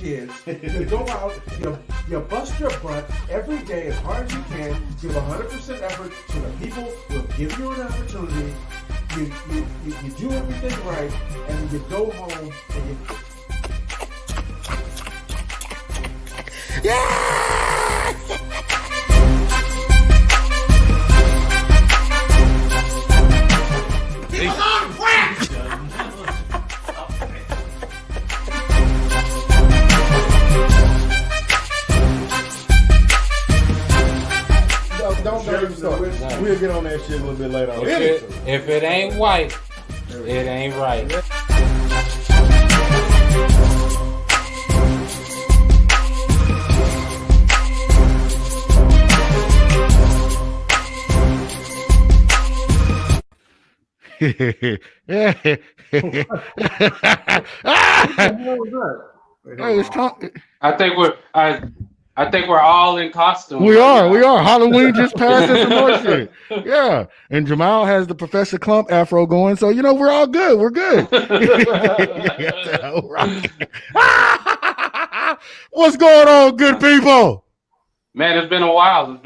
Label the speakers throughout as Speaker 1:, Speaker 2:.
Speaker 1: kids. You go out, you bust your butt every day as hard as you can, give 100% effort so that people will give you an opportunity. You do everything right, and then you go home and you...
Speaker 2: Yeah! Don't get me started. We'll get on that shit a little bit later.
Speaker 3: If it ain't white, it ain't right. I think we're all in costume.
Speaker 2: We are. Halloween just passed us some more shit. Yeah. And Jamal has the Professor Clump afro going. So, we're all good. We're good. What's going on, good people?
Speaker 3: Man, it's been a while.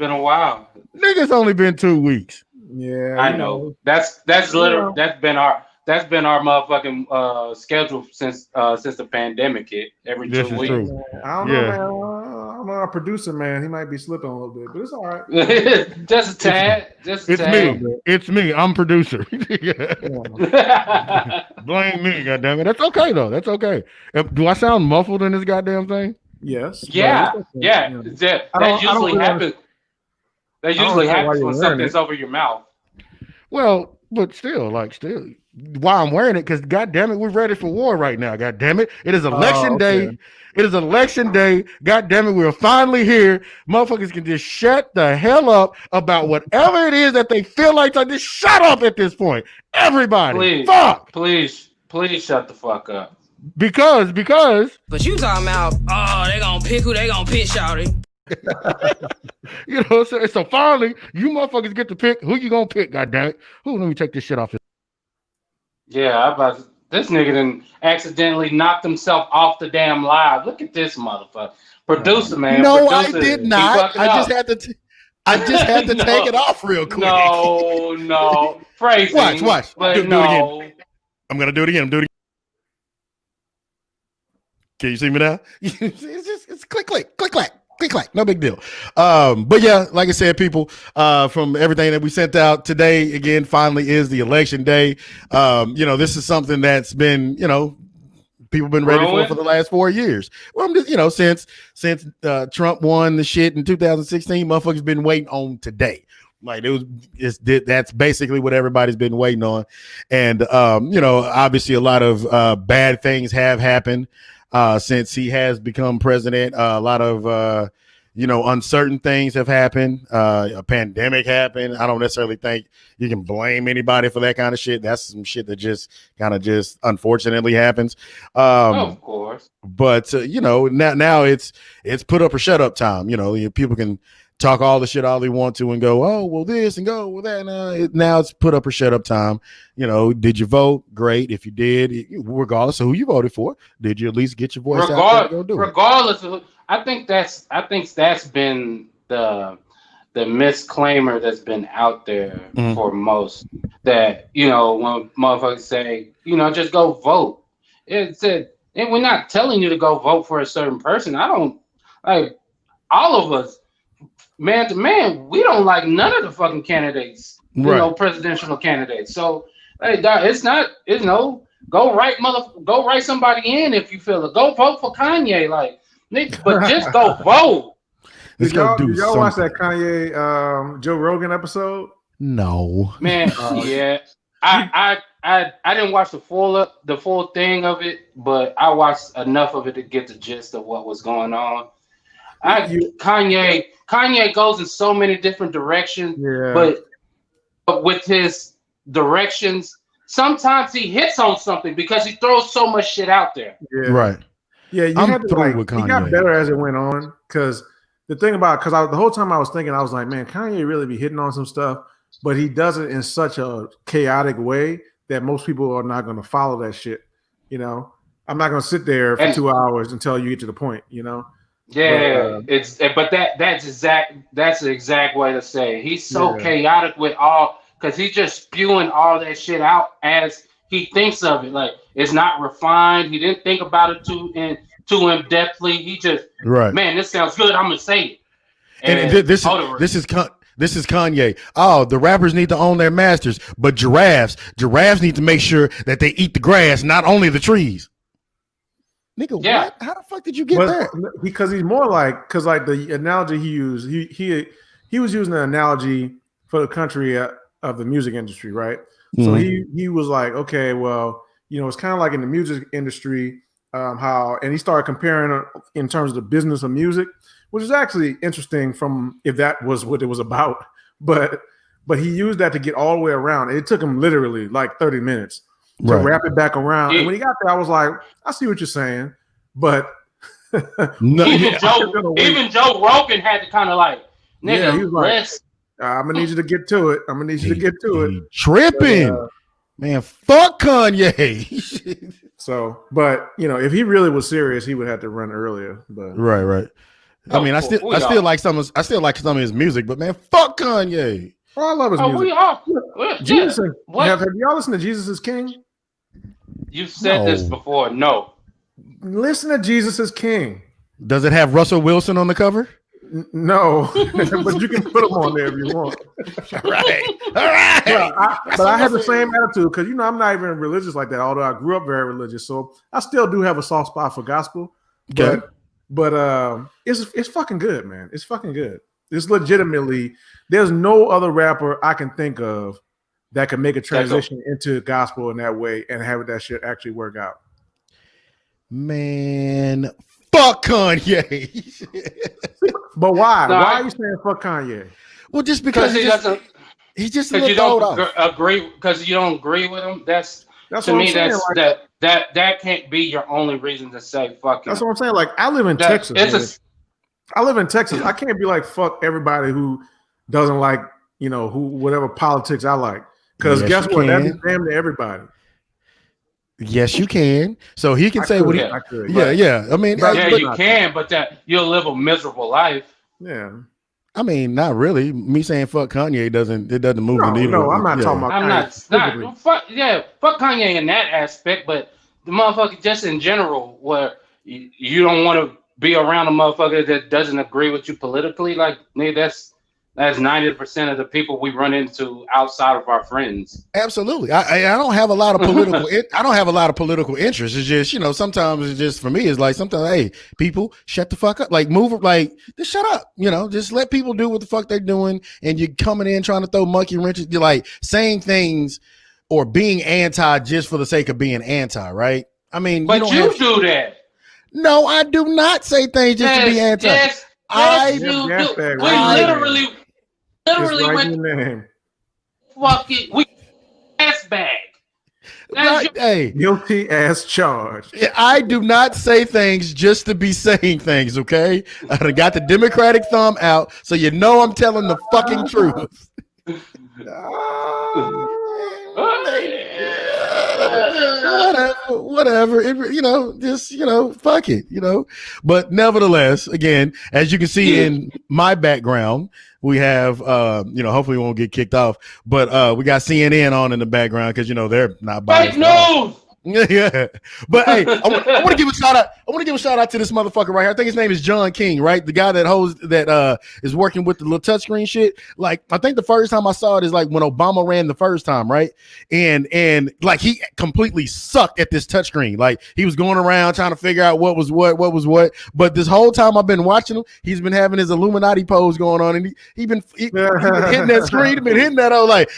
Speaker 2: Nigga's only been 2 weeks.
Speaker 1: Yeah.
Speaker 3: I know. That's literally that's been our motherfucking schedule since the pandemic hit. Every 2 weeks.
Speaker 2: True.
Speaker 1: I don't know, man. I'm our producer, man. He might be slipping a little bit, but it's all right.
Speaker 3: Just a tad.
Speaker 2: It's me. I'm producer. Blame me, goddammit. That's okay though. That's okay. Do I sound muffled in this goddamn thing?
Speaker 1: Yes.
Speaker 3: Yeah. That usually happens. That usually happens when something's over your mouth.
Speaker 2: Well, but still, why I'm wearing it, because goddamn it, we're ready for war right now. Goddamn it, it is election day. It is election day. Goddamn it, we're finally here. Motherfuckers can just shut the hell up about whatever it is that they feel like. Just shut up at this point, everybody.
Speaker 3: Please,
Speaker 2: fuck.
Speaker 3: Please shut the fuck up.
Speaker 2: Because.
Speaker 4: But you talking about? Oh, they gonna pick who they gonna pick, shawty.
Speaker 2: So finally, you motherfuckers get to pick who you gonna pick. Goddamn it. Let me take this shit off.
Speaker 3: Yeah, this nigga done accidentally knocked himself off the damn live. Look at this motherfucker. Producer, man.
Speaker 2: No,
Speaker 3: producer,
Speaker 2: I did not. I just had to take it off real quick.
Speaker 3: No. Phrasing.
Speaker 2: Watch.
Speaker 3: But
Speaker 2: do it again. I'm going to do it again. Can you see me now? It's click, click, click, clack. Click, clack, no big deal. But yeah, like I said, people, from everything that we sent out today, again, finally is the election day. This is something that's been, people been ready for the last 4 years. Well, I'm just, since Trump won the shit in 2016, motherfuckers been waiting on today. Like that's basically what everybody's been waiting on. And, obviously a lot of bad things have happened. Since he has become president, a lot of, uncertain things have happened. A pandemic happened. I don't necessarily think you can blame anybody for that kind of shit. That's some shit that just unfortunately happens.
Speaker 3: Of course.
Speaker 2: But, now it's put up or shut up time. People can talk all the shit all they want to and go, oh, well, this and go, well, that. Now it's put up or shut up time. Did you vote? Great. If you did, regardless of who you voted for, did you at least get your voice out there to go do
Speaker 3: regardless of I think that's been the misclaimer that's been out there for most, that, when motherfuckers say, just go vote. It said, and we're not telling you to go vote for a certain person. I don't like all of us. Man to man, we don't like none of the fucking candidates, presidential candidates. So, hey, go write somebody in if you feel it. Go vote for Kanye, but just go vote.
Speaker 1: Did y'all watch that Kanye Joe Rogan episode?
Speaker 2: No,
Speaker 3: man. Yeah, I didn't watch the full thing of it, but I watched enough of it to get the gist of what was going on. Kanye goes in so many different directions, but with his directions, sometimes he hits on something because he throws so much shit out there.
Speaker 1: Yeah.
Speaker 2: Right.
Speaker 1: Yeah, he got better as it went on, because the thing about, the whole time I was thinking, I was like, man, Kanye really be hitting on some stuff, but he does it in such a chaotic way that most people are not going to follow that shit, I'm not gonna sit there for
Speaker 3: And-
Speaker 1: 2 hours until you get to the point.
Speaker 3: Yeah, but that's the exact way to say it. He's so
Speaker 1: Yeah.
Speaker 3: chaotic with all because he's just spewing all that shit out as he thinks of it. Like it's not refined. He didn't think about it too in depthly. He just man, this sounds good. I'm gonna say it.
Speaker 2: And this is Kanye. Oh, the rappers need to own their masters, but giraffes need to make sure that they eat the grass, not only the trees. Nigga, what? How the fuck did you get that?
Speaker 1: Because he's more like the analogy he used, he was using an analogy for the country of the music industry, right? Mm-hmm. So he was like, okay, well, it's kind of like in the music industry, and he started comparing in terms of the business of music, which is actually interesting from if that was what it was about. But he used that to get all the way around. It took him literally like 30 minutes to wrap it back around. Yeah. And when he got there, I was like, I see what you're saying, but
Speaker 3: even Joe Rogan had to kind of like, nigga,
Speaker 1: he was like, I'm gonna need you to get to it.
Speaker 2: Tripping, but, man. Fuck Kanye.
Speaker 1: So, but if he really was serious, he would have to run earlier. But
Speaker 2: right. I mean, I still like some of his music, but man, fuck Kanye.
Speaker 1: Oh, I love his music.
Speaker 3: We are.
Speaker 1: Jesus, have y'all listened to Jesus is King?
Speaker 3: You've said this before. No.
Speaker 1: Listen to Jesus is King.
Speaker 2: Does it have Russell Wilson on the cover?
Speaker 1: No, but you can put him on there if you want.
Speaker 2: All right.
Speaker 1: But I have the same attitude because I'm not even religious like that. Although I grew up very religious, so I still do have a soft spot for gospel.
Speaker 2: Okay.
Speaker 1: But it's fucking good, man. It's fucking good. It's legitimately. There's no other rapper I can think of that can make a transition into gospel in that way and have that shit actually work out.
Speaker 2: Man, fuck Kanye.
Speaker 1: But why? Why are you saying fuck Kanye?
Speaker 2: Well, just because he's just a little
Speaker 3: you don't agree because you don't agree with him. That's to me. That can't be your only reason to say fuck him.
Speaker 1: That's what I'm saying. Like I live in Texas. I live in Texas. I can't be like fuck everybody who doesn't like whatever politics I like. Because guess what? That's damn to everybody.
Speaker 2: Yes, you can. So he can say what he. I mean,
Speaker 3: you can, but you'll live a miserable life.
Speaker 1: Yeah.
Speaker 2: I mean, not really. Me saying fuck Kanye doesn't move the needle.
Speaker 1: No, I'm not talking about.
Speaker 3: I'm not. Fuck Kanye in that aspect, but the motherfucker just in general, where you don't want to be around a motherfucker that doesn't agree with you politically. Like, that's 90% of the people we run into outside of our friends.
Speaker 2: Absolutely. I don't have a lot of political. I don't have a lot of political interest. It's just sometimes it's just for me. It's like sometimes, hey, people, shut the fuck up. Like move. Like just shut up. Just let people do what the fuck they're doing. And you're coming in trying to throw monkey wrenches. You're like saying things or being anti just for the sake of being anti. Right. I mean,
Speaker 3: but you do that.
Speaker 2: No, I do not say things just to be anti.
Speaker 3: Yes,
Speaker 2: I
Speaker 3: do.
Speaker 1: We
Speaker 3: literally went fucking ass bag.
Speaker 2: Hey,
Speaker 1: guilty as charged.
Speaker 2: I do not say things just to be saying things. Okay, I done got the Democratic thumb out, so I'm telling the fucking truth. Whatever. Fuck it. But nevertheless, again, as you can see in my background, we have, hopefully we won't get kicked off, but we got CNN on in the background because they're not biased.
Speaker 3: Fake news.
Speaker 2: Yeah, but hey, I want to give a shout out. I want to give a shout out to this motherfucker right here. I think his name is John King, right? The guy that is working with the little touchscreen shit. Like, I think the first time I saw it is like when Obama ran the first time, right? And like he completely sucked at this touchscreen. Like he was going around trying to figure out what was what. But this whole time I've been watching him, he's been having his Illuminati pose going on, and he been hitting that screen. He been hitting that. I was like,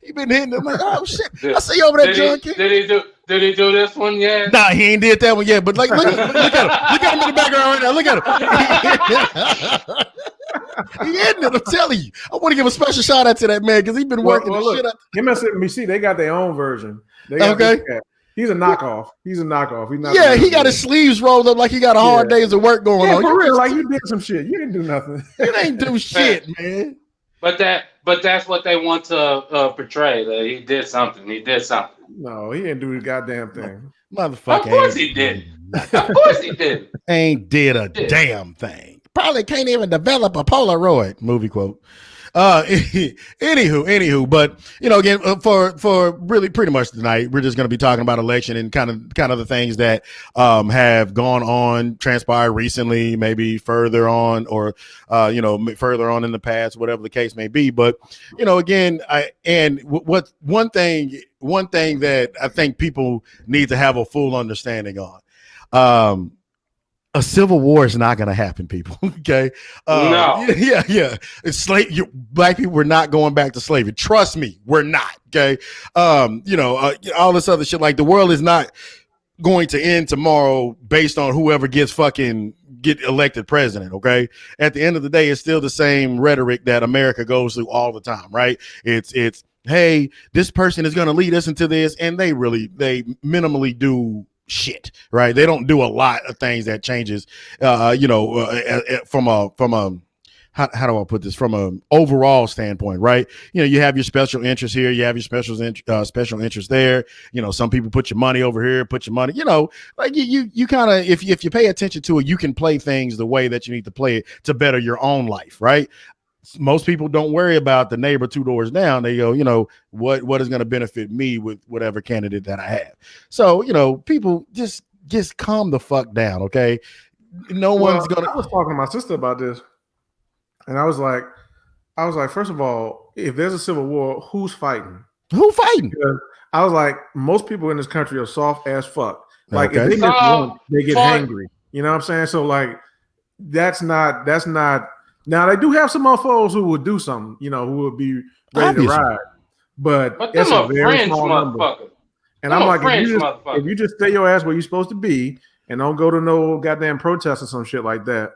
Speaker 2: he been hitting it. I'm like, oh shit! I see you over there, John King.
Speaker 3: Did he do this one yet?
Speaker 2: Nah, he ain't did that one yet. But like, look at him. Look at him in the background right now. Look at him. He hitting it. I'm telling you. I want to give a special shout out to that man because he's been working the shit out.
Speaker 1: MSNBC, they got their own version.
Speaker 2: Okay.
Speaker 1: He's a knockoff. He's not.
Speaker 2: Yeah, he got his sleeves rolled up like he got a hard days of work going on.
Speaker 1: For real, like you did some shit. You didn't do nothing.
Speaker 2: You ain't do shit, man.
Speaker 3: But that's what they want to portray. That he did something.
Speaker 5: No, he didn't do the goddamn thing.
Speaker 2: Motherfucker.
Speaker 3: Of course he did. Of course he did.
Speaker 2: Ain't did a damn thing. Probably can't even develop a Polaroid. Movie quote. Anywho, but again, for really pretty much tonight, we're just going to be talking about election and kind of the things that have gone on, transpired recently, maybe further on, or further on in the past, whatever the case may be. But again, one thing that I think people need to have a full understanding on. A civil war is not going to happen, people. Okay.
Speaker 3: No.
Speaker 2: Yeah. It's black people were not going back to slavery. Trust me, we're not. Okay. All this other shit. Like the world is not going to end tomorrow based on whoever get elected president. Okay. At the end of the day, it's still the same rhetoric that America goes through all the time, right? It's hey, this person is going to lead us into this, and they minimally do shit, right? They don't do a lot of things that changes from a how do I put this, from an overall standpoint, right? You have your special interest here, you have your special interest there. Some people put your money over here, put your money, like you kind of, if you pay attention to it, you can play things the way that you need to play it to better your own life, right? Most people don't worry about the neighbor 2 doors down. They go, what is going to benefit me with whatever candidate that I have. So, people just calm the fuck down. Okay. One's going to.
Speaker 5: I was talking to my sister about this, and I was like, first of all, if there's a civil war, who's fighting?
Speaker 2: Who fighting?
Speaker 5: Because I was like, most people in this country are soft as fuck. Like
Speaker 2: okay.
Speaker 5: if they get drunk, they get angry. You know what I'm saying? So like, that's not. Now they do have some motherfuckers who would do something, who would be ready
Speaker 2: Obviously.
Speaker 5: to ride, but
Speaker 3: that's
Speaker 5: a very small number. And I'm like, if you just stay your ass where you're supposed to be and don't go to no goddamn protest or some shit like that,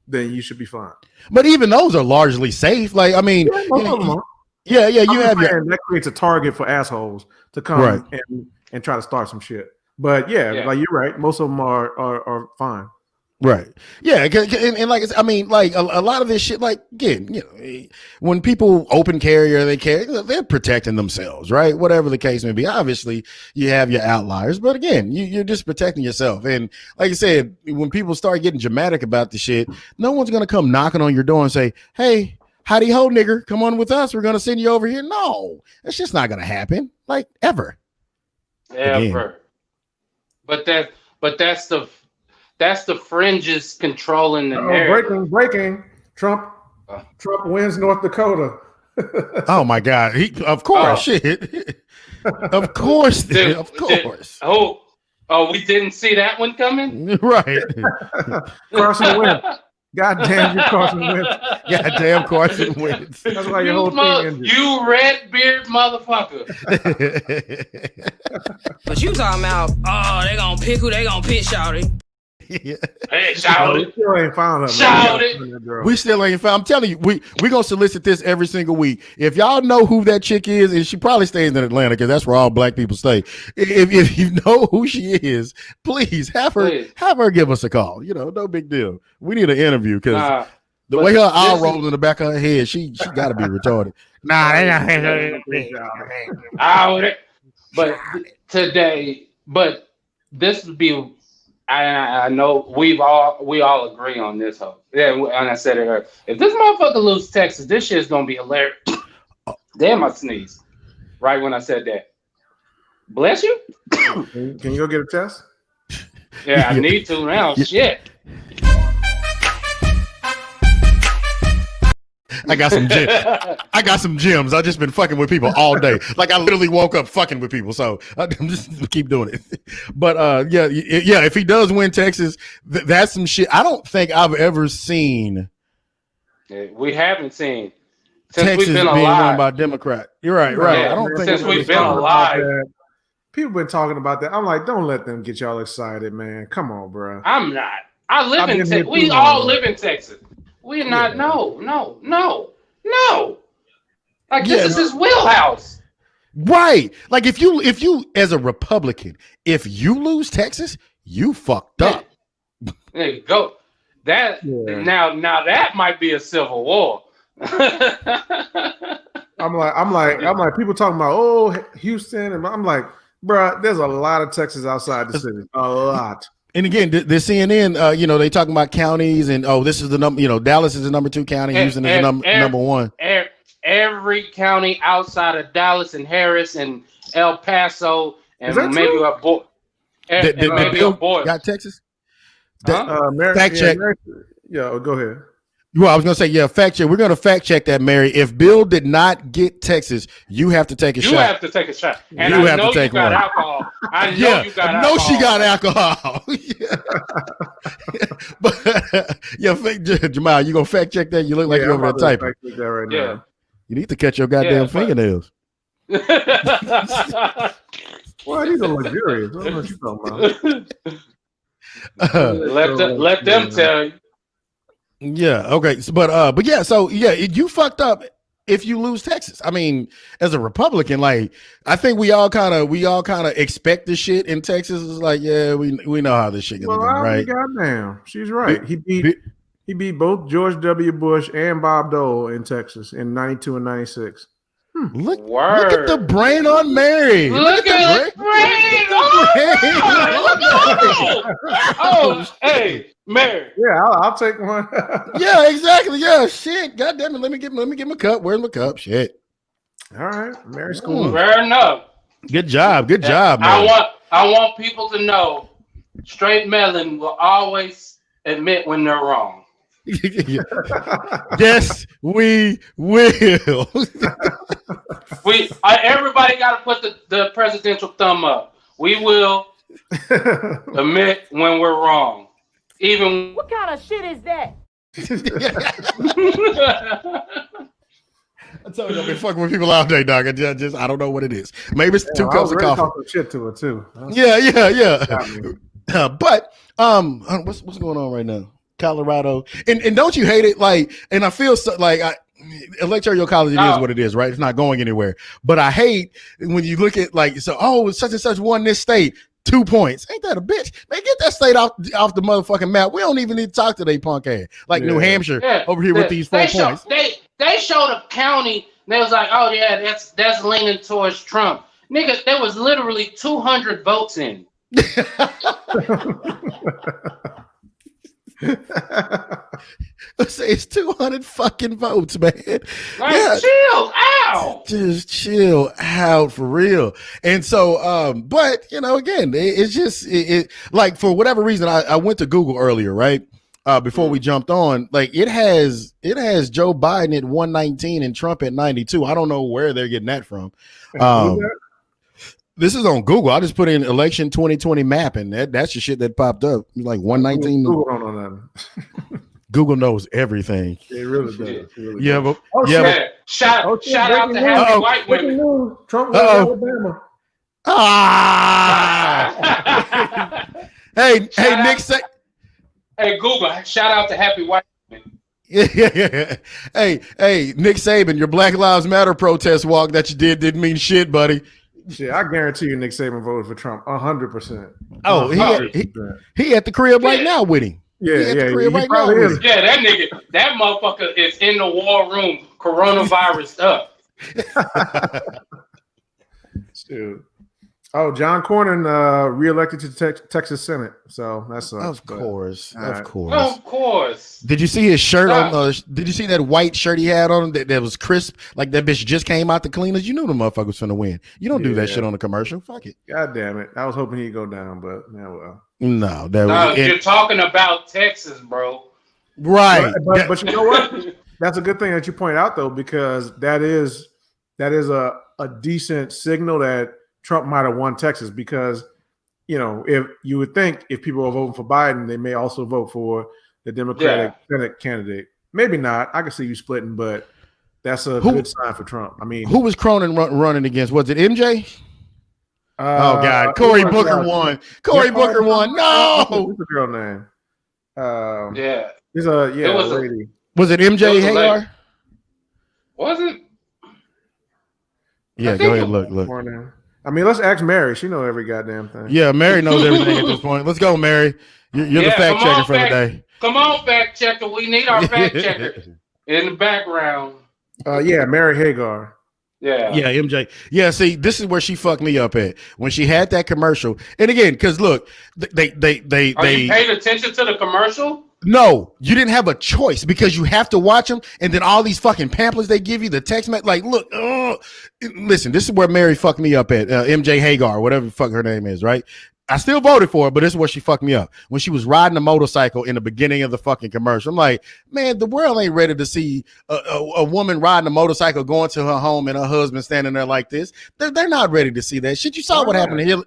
Speaker 5: then you should be fine.
Speaker 2: But even those are largely safe. Like, I mean, yeah, you have
Speaker 5: that creates a target for assholes to come and try to start some shit. But yeah, like you're right, most of them are fine.
Speaker 2: Right. Yeah. And like, I mean, like a lot of this shit, like, again, when people open carry or they carry, they're protecting themselves, right? Whatever the case may be. Obviously, you have your outliers, but again, you're just protecting yourself. And like I said, when people start getting dramatic about the shit, no one's going to come knocking on your door and say, hey, howdy ho, nigger, come on with us. We're going to send you over here. No, that's just not going to happen. Like, ever.
Speaker 3: Ever. Again. But that's the fringes controlling the narrative.
Speaker 5: Breaking. Trump wins North Dakota.
Speaker 2: Oh my God! Of course, shit. Of course.
Speaker 3: We didn't see that one coming.
Speaker 2: Right.
Speaker 5: Carson Wentz. God damn you, Carson Wentz.
Speaker 2: Goddamn Carson Wentz.
Speaker 5: That's why your whole thing ended.
Speaker 3: You red beard motherfucker.
Speaker 4: But you talking about, they gonna pick who they gonna pick, shawty.
Speaker 3: Yeah. Hey, shout it.
Speaker 5: Still ain't found her.
Speaker 3: Shout it.
Speaker 2: We still ain't found. I'm telling you, we gonna solicit this every single week. If y'all know who that chick is, and she probably stays in Atlanta because that's where all black people stay. If you know who she is, please have her give us a call. No big deal. We need an interview because the way her eye rolls in the back of her head, she got to be retarded.
Speaker 3: But this would be. I know we all agree on this hope. Yeah, and I said it earlier. If this motherfucker loses Texas, this shit's gonna be hilarious. Damn, I sneezed right when I said that. Bless you.
Speaker 5: Can you go get a test?
Speaker 3: Yeah, I need to now. Shit.
Speaker 2: I got some gems. I've just been fucking with people all day. Like I literally woke up fucking with people. So I'm just keep doing it. But yeah. If he does win Texas, that's some shit. I don't think I've ever seen.
Speaker 3: We haven't seen since
Speaker 2: Texas
Speaker 3: we've been
Speaker 2: being
Speaker 3: alive.
Speaker 2: run by Democrat. You're right.
Speaker 3: Yeah,
Speaker 2: I don't think
Speaker 3: since we've been alive.
Speaker 5: People been talking about that. I'm like, don't let them get y'all excited, man. Come on, bro.
Speaker 3: I'm not. I live in Texas. We all live in Texas. We're not. No. Like this is his wheelhouse.
Speaker 2: Right. Like if you as a Republican, if you lose Texas, you fucked up.
Speaker 3: There you go. Now that might be a civil war.
Speaker 5: I'm like people talking about Houston, and I'm like, Bro, there's a lot of Texas outside the city. A lot.
Speaker 2: And again, the CNN, they talking about counties and this is the number. Dallas is the number 2 county. Houston is the number 1.
Speaker 3: Every county outside of Dallas and Harris and El Paso and maybe a boy.
Speaker 2: Bill got Texas. Fact check.
Speaker 5: Yeah, go ahead.
Speaker 2: Well, I was gonna say, fact check. We're gonna fact check that, Mary. If Bill did not get Texas, you have to take a shot.
Speaker 3: You have to take a shot. And
Speaker 2: you have to take one.
Speaker 3: Alcohol. I know you got alcohol.
Speaker 2: I know she got alcohol. But Jamal, you gonna fact check that? You look like you're over there typing.
Speaker 5: Fact check that right now.
Speaker 2: You need to cut your goddamn fingernails.
Speaker 5: Well, these are luxurious. I don't know what you're talking about.
Speaker 3: Let them tell you.
Speaker 2: Yeah. Okay. But yeah. So yeah, you fucked up if you lose Texas. I mean, as a Republican, like I think we all kind of expect this shit in Texas. It's like, yeah, we know how this shit gonna go, right?
Speaker 5: Goddamn, she's right. He beat both George W. Bush and Bob Dole in Texas in 92 and 96.
Speaker 2: Look at the brain on Mary.
Speaker 3: Look at the brain. Oh, hey, Mary.
Speaker 5: Yeah, I'll take one.
Speaker 2: Yeah, exactly. Yeah, shit. God damn it. Let me get my cup. Where's my cup? Shit.
Speaker 5: All right, Mary School.
Speaker 3: Fair enough.
Speaker 2: Good job, man.
Speaker 3: I want people to know, straight melon will always admit when they're wrong.
Speaker 2: Yes, we will.
Speaker 3: Everybody got to put the presidential thumb up. We will admit when we're wrong. Even
Speaker 6: what kind of shit is that?
Speaker 2: I told you I've been fucking with people all day, dog. I don't know what it is. Maybe it's 2 cups of coffee.
Speaker 5: Talking shit to her too.
Speaker 2: Yeah. But what's going on right now? Colorado, and don't you hate it? Like, and I feel so like electoral college, it is what it is, right? It's not going anywhere. But I hate when you look at such and such won this state 2 points. Ain't that a bitch? Man, get that state off the motherfucking map. We don't even need to talk to they punk ass. Like New Hampshire over here with these 4 points.
Speaker 3: They showed a county. And they was like, oh yeah, that's leaning towards Trump. Nigga, there was literally 200 votes in.
Speaker 2: It's 200 fucking votes, man.
Speaker 3: Chill out.
Speaker 2: Just chill out for real. And so, but again, it's just like for whatever reason, I went to Google earlier, right? Before we jumped on, like it has Joe Biden at 119 and Trump at 92. I don't know where they're getting that from. This is on Google. I just put in election 2020 map, and that's the shit that popped up. Like 119.
Speaker 5: Google don't know that.
Speaker 2: Google knows everything.
Speaker 5: It really does.
Speaker 3: Shout out to happy white women.
Speaker 5: Trump won Alabama.
Speaker 2: Hey, Nick.
Speaker 3: Hey, Google. Shout out to happy white women.
Speaker 2: Yeah. Hey, Nick Saban, your Black Lives Matter protest walk that you didn't mean shit, buddy.
Speaker 5: Shit, I guarantee you Nick Saban voted for Trump 100%.
Speaker 2: Oh, he at the crib right now with him.
Speaker 5: Yeah.
Speaker 2: Right now with him.
Speaker 3: Yeah, that motherfucker is in the war room, coronavirus up.
Speaker 5: Dude. Oh, John Cornyn reelected to the Texas Senate, so that's
Speaker 2: of course.
Speaker 5: Did
Speaker 2: you see his shirt on? Did you see that white shirt he had on that was crisp? Like that bitch just came out the cleaners. You knew the motherfucker was finna win. You don't do that shit on a commercial. Fuck it.
Speaker 5: God damn it! I was hoping he'd go down, but yeah, well.
Speaker 2: No,
Speaker 3: you're talking about Texas, bro.
Speaker 2: Right,
Speaker 5: but you know what? That's a good thing that you point out though, because that is a decent signal that Trump might have won Texas, because if you would think if people are voting for Biden, they may also vote for the Democratic Senate candidate. Maybe not. I can see you splitting, but that's a good sign for Trump. I mean,
Speaker 2: who was Cronin running against? Was it MJ? Oh God, Cory Booker won. Cory Booker won. No,
Speaker 5: what's the girl name? It's a lady.
Speaker 2: Was it MJ Hagar?
Speaker 3: Was it?
Speaker 2: Yeah, go ahead. Look.
Speaker 5: I mean, let's ask Mary. She knows every goddamn thing.
Speaker 2: Yeah, Mary knows everything at this point. Let's go, Mary. You're the fact checker for the day.
Speaker 3: Come on, fact checker. We need our fact checker in the background.
Speaker 5: Mary Hagar.
Speaker 2: Yeah, MJ. Yeah, see, this is where she fucked me up at when she had that commercial. And again, because look, they
Speaker 3: you paid attention to the commercial?
Speaker 2: No, you didn't have a choice because you have to watch them, and then all these fucking pamphlets they give you, the text message, like, look, listen, this is where Mary fucked me up at, MJ Hagar, whatever the fuck her name is, right? I still voted for her, but this is where she fucked me up. When she was riding a motorcycle in the beginning of the fucking commercial, I'm like, man, the world ain't ready to see a woman riding a motorcycle going to her home and her husband standing there like this. They're not ready to see that shit. You saw what happened to Hillary.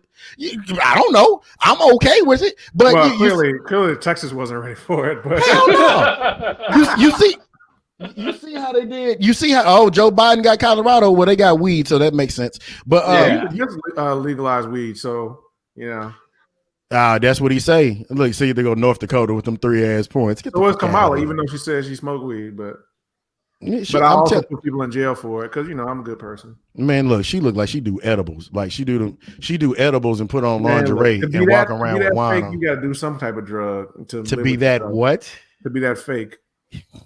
Speaker 2: I don't know. I'm okay with it, but
Speaker 5: clearly Texas wasn't ready for it. But
Speaker 2: hell no. You see how they did. You see how Joe Biden got Colorado. Well, they got weed, so that makes sense. But
Speaker 5: he just legalized weed, so. Yeah.
Speaker 2: That's what he say. Look, see, they go North Dakota with them 3 ass points.
Speaker 5: So it's Kamala, even though she says she smoked weed, but I also put people in jail for it because I'm a good person.
Speaker 2: Man, look, she look like she do edibles. Like she do edibles and put on lingerie and walk around with wine.
Speaker 5: Fake, you got to do some type of drug to
Speaker 2: be that what?
Speaker 5: To be that fake.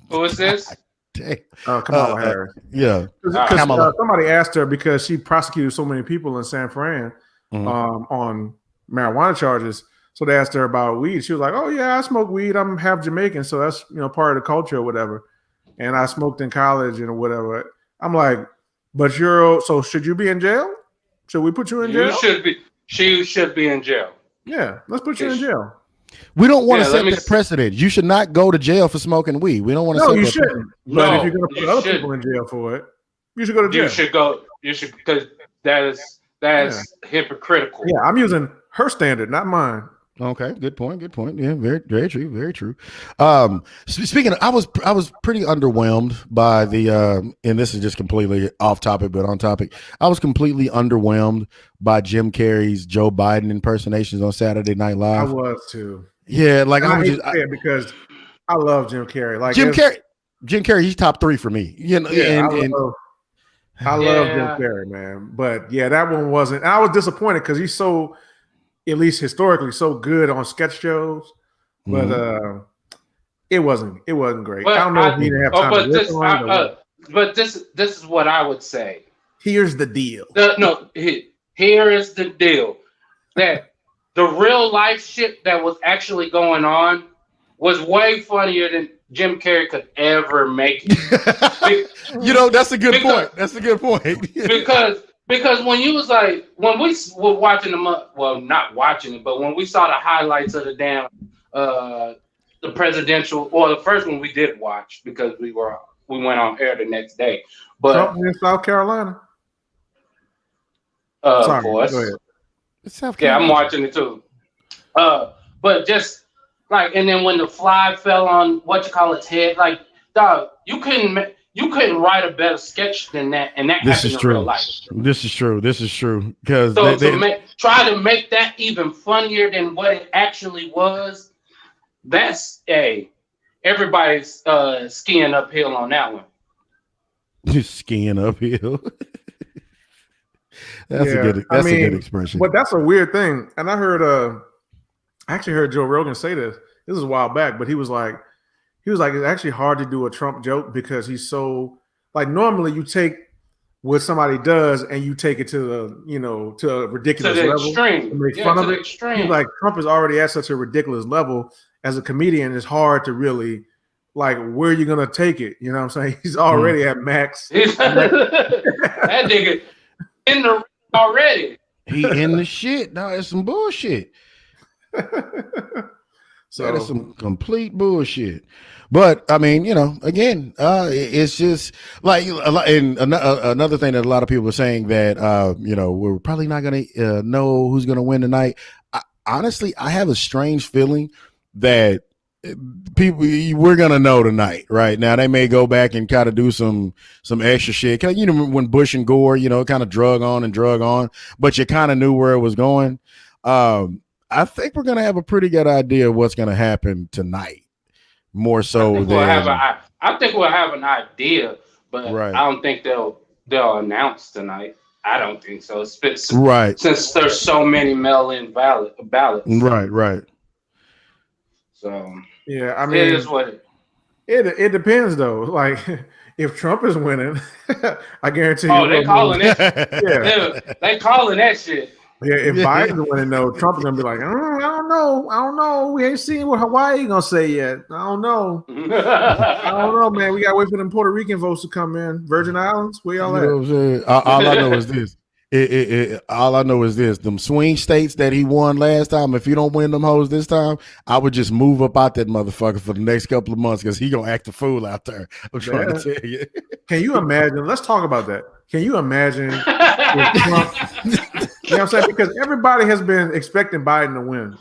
Speaker 3: Who is this?
Speaker 5: Kamala Harris.
Speaker 2: Yeah.
Speaker 5: Somebody asked her because she prosecuted so many people in San Fran. On marijuana charges. So they asked her about weed. She was like, "Oh yeah, I smoke weed. I'm half Jamaican, so that's part of the culture or whatever. And I smoked in college and whatever." I'm like, "But so should you be in jail? Should we put you in jail?"
Speaker 3: She should be in jail.
Speaker 5: Yeah, let's put you in jail.
Speaker 2: We don't want to set that precedent. You should not go to jail for smoking weed. We don't want to. No,
Speaker 5: you shouldn't. But if you're going to put other people in jail for it, you should go to jail.
Speaker 3: You should because that's hypocritical.
Speaker 5: Yeah, I'm using her standard, not mine.
Speaker 2: Okay, good point. Yeah, very, very true. Very true. Speaking of, I was pretty underwhelmed by the and this is just completely off topic, but on topic. I was completely underwhelmed by Jim Carrey's Joe Biden impersonations on Saturday Night Live.
Speaker 5: I was too.
Speaker 2: Yeah, like
Speaker 5: I was just because I love Jim Carrey. Like
Speaker 2: Jim Carrey, he's top 3 for me.
Speaker 5: I love Jim Carrey, man. But yeah, that one wasn't. I was disappointed because he's so, at least historically, so good on sketch shows. But it wasn't great. But I don't know if he didn't have time
Speaker 3: but this is what I would say.
Speaker 5: Here's the deal.
Speaker 3: Here is the deal. That the real life shit that was actually going on was way funnier than Jim Carrey could ever make it.
Speaker 2: That's a good point. That's a good point.
Speaker 3: because when you was like, when we were watching not watching it, but when we saw the highlights of the damn the presidential, or the first one we did watch because we went on air the next day. But
Speaker 5: Trump in South Carolina.
Speaker 3: Of course. Go ahead.
Speaker 2: South Carolina.
Speaker 3: Yeah, I'm watching it too. But just like, and then when the fly fell on its head, like, dog, you couldn't write a better sketch than that, and that happened in real life.
Speaker 2: This is true. Because
Speaker 3: try to make that even funnier than what it actually was. That's everybody's skiing uphill on that one.
Speaker 2: Just skiing uphill. That's a good expression.
Speaker 5: But that's a weird thing. And I actually heard Joe Rogan say this. This was a while back, but he was like, it's actually hard to do a Trump joke because he's so, like, normally you take what somebody does and you take it to to a ridiculous level
Speaker 3: extreme.
Speaker 5: And make fun of it. He's like, Trump is already at such a ridiculous level as a comedian. It's hard to really, like, where are you gonna take it? You know what I'm saying? He's already at max.
Speaker 3: That nigga in the already.
Speaker 2: He in the shit. No, it's some bullshit.
Speaker 5: So
Speaker 2: that is some complete bullshit. But I mean, again, it's just like, and another thing that a lot of people are saying that we're probably not going to know who's going to win tonight. Honestly, I have a strange feeling that we're going to know tonight. Right now, they may go back and kind of do some extra shit. When Bush and Gore, kind of drug on, but you kind of knew where it was going. I think we're going to have a pretty good idea of what's going to happen tonight. More so
Speaker 3: I think we'll have an idea, but I don't think they'll announce tonight. I don't think so.
Speaker 2: Right.
Speaker 3: Since there's so many mail-in ballots.
Speaker 2: Right.
Speaker 5: So yeah, I mean,
Speaker 3: it is what
Speaker 5: it depends though. Like, if Trump is winning, I guarantee you.
Speaker 3: Oh, they calling that shit.
Speaker 5: Yeah.
Speaker 3: They calling that shit.
Speaker 5: Yeah, if Biden's winning, though, Trump's gonna be like, I don't know. We ain't seen what Hawaii gonna say yet. I don't know, man. We gotta wait for them Puerto Rican votes to come in. Virgin Islands, where y'all at?
Speaker 2: What I'm saying? All I know is this. All I know is this. Them swing states that he won last time, if you don't win them hoes this time, I would just move up out that motherfucker for the next couple of months because he gonna act a fool out there. I'm trying to tell you.
Speaker 5: Can you imagine? Let's talk about that. Can you imagine if Trump, you know what I'm saying? Because everybody has been expecting Biden to win.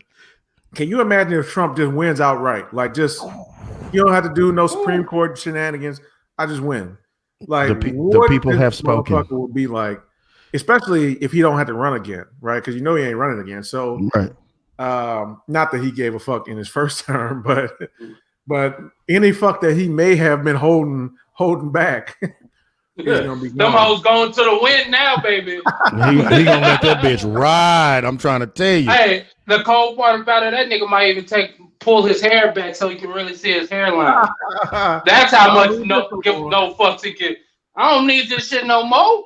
Speaker 5: Can you imagine if Trump just wins outright? Like, just, you don't have to do no Supreme Court shenanigans. I just win. Like,
Speaker 2: the people have spoken.
Speaker 5: Motherfucker will be like, especially if he don't have to run again, right? Because you know he ain't running again. So,
Speaker 2: right.
Speaker 5: Not that he gave a fuck in his first term, but any fuck that he may have been holding back.
Speaker 3: Them hoes going to the wind now, baby.
Speaker 2: he gonna let that bitch ride. I'm trying to tell you.
Speaker 3: Hey, the cold part about it, that nigga might even pull his hair back so he can really see his hairline. That's how much no fucks he can. I don't need this shit no more.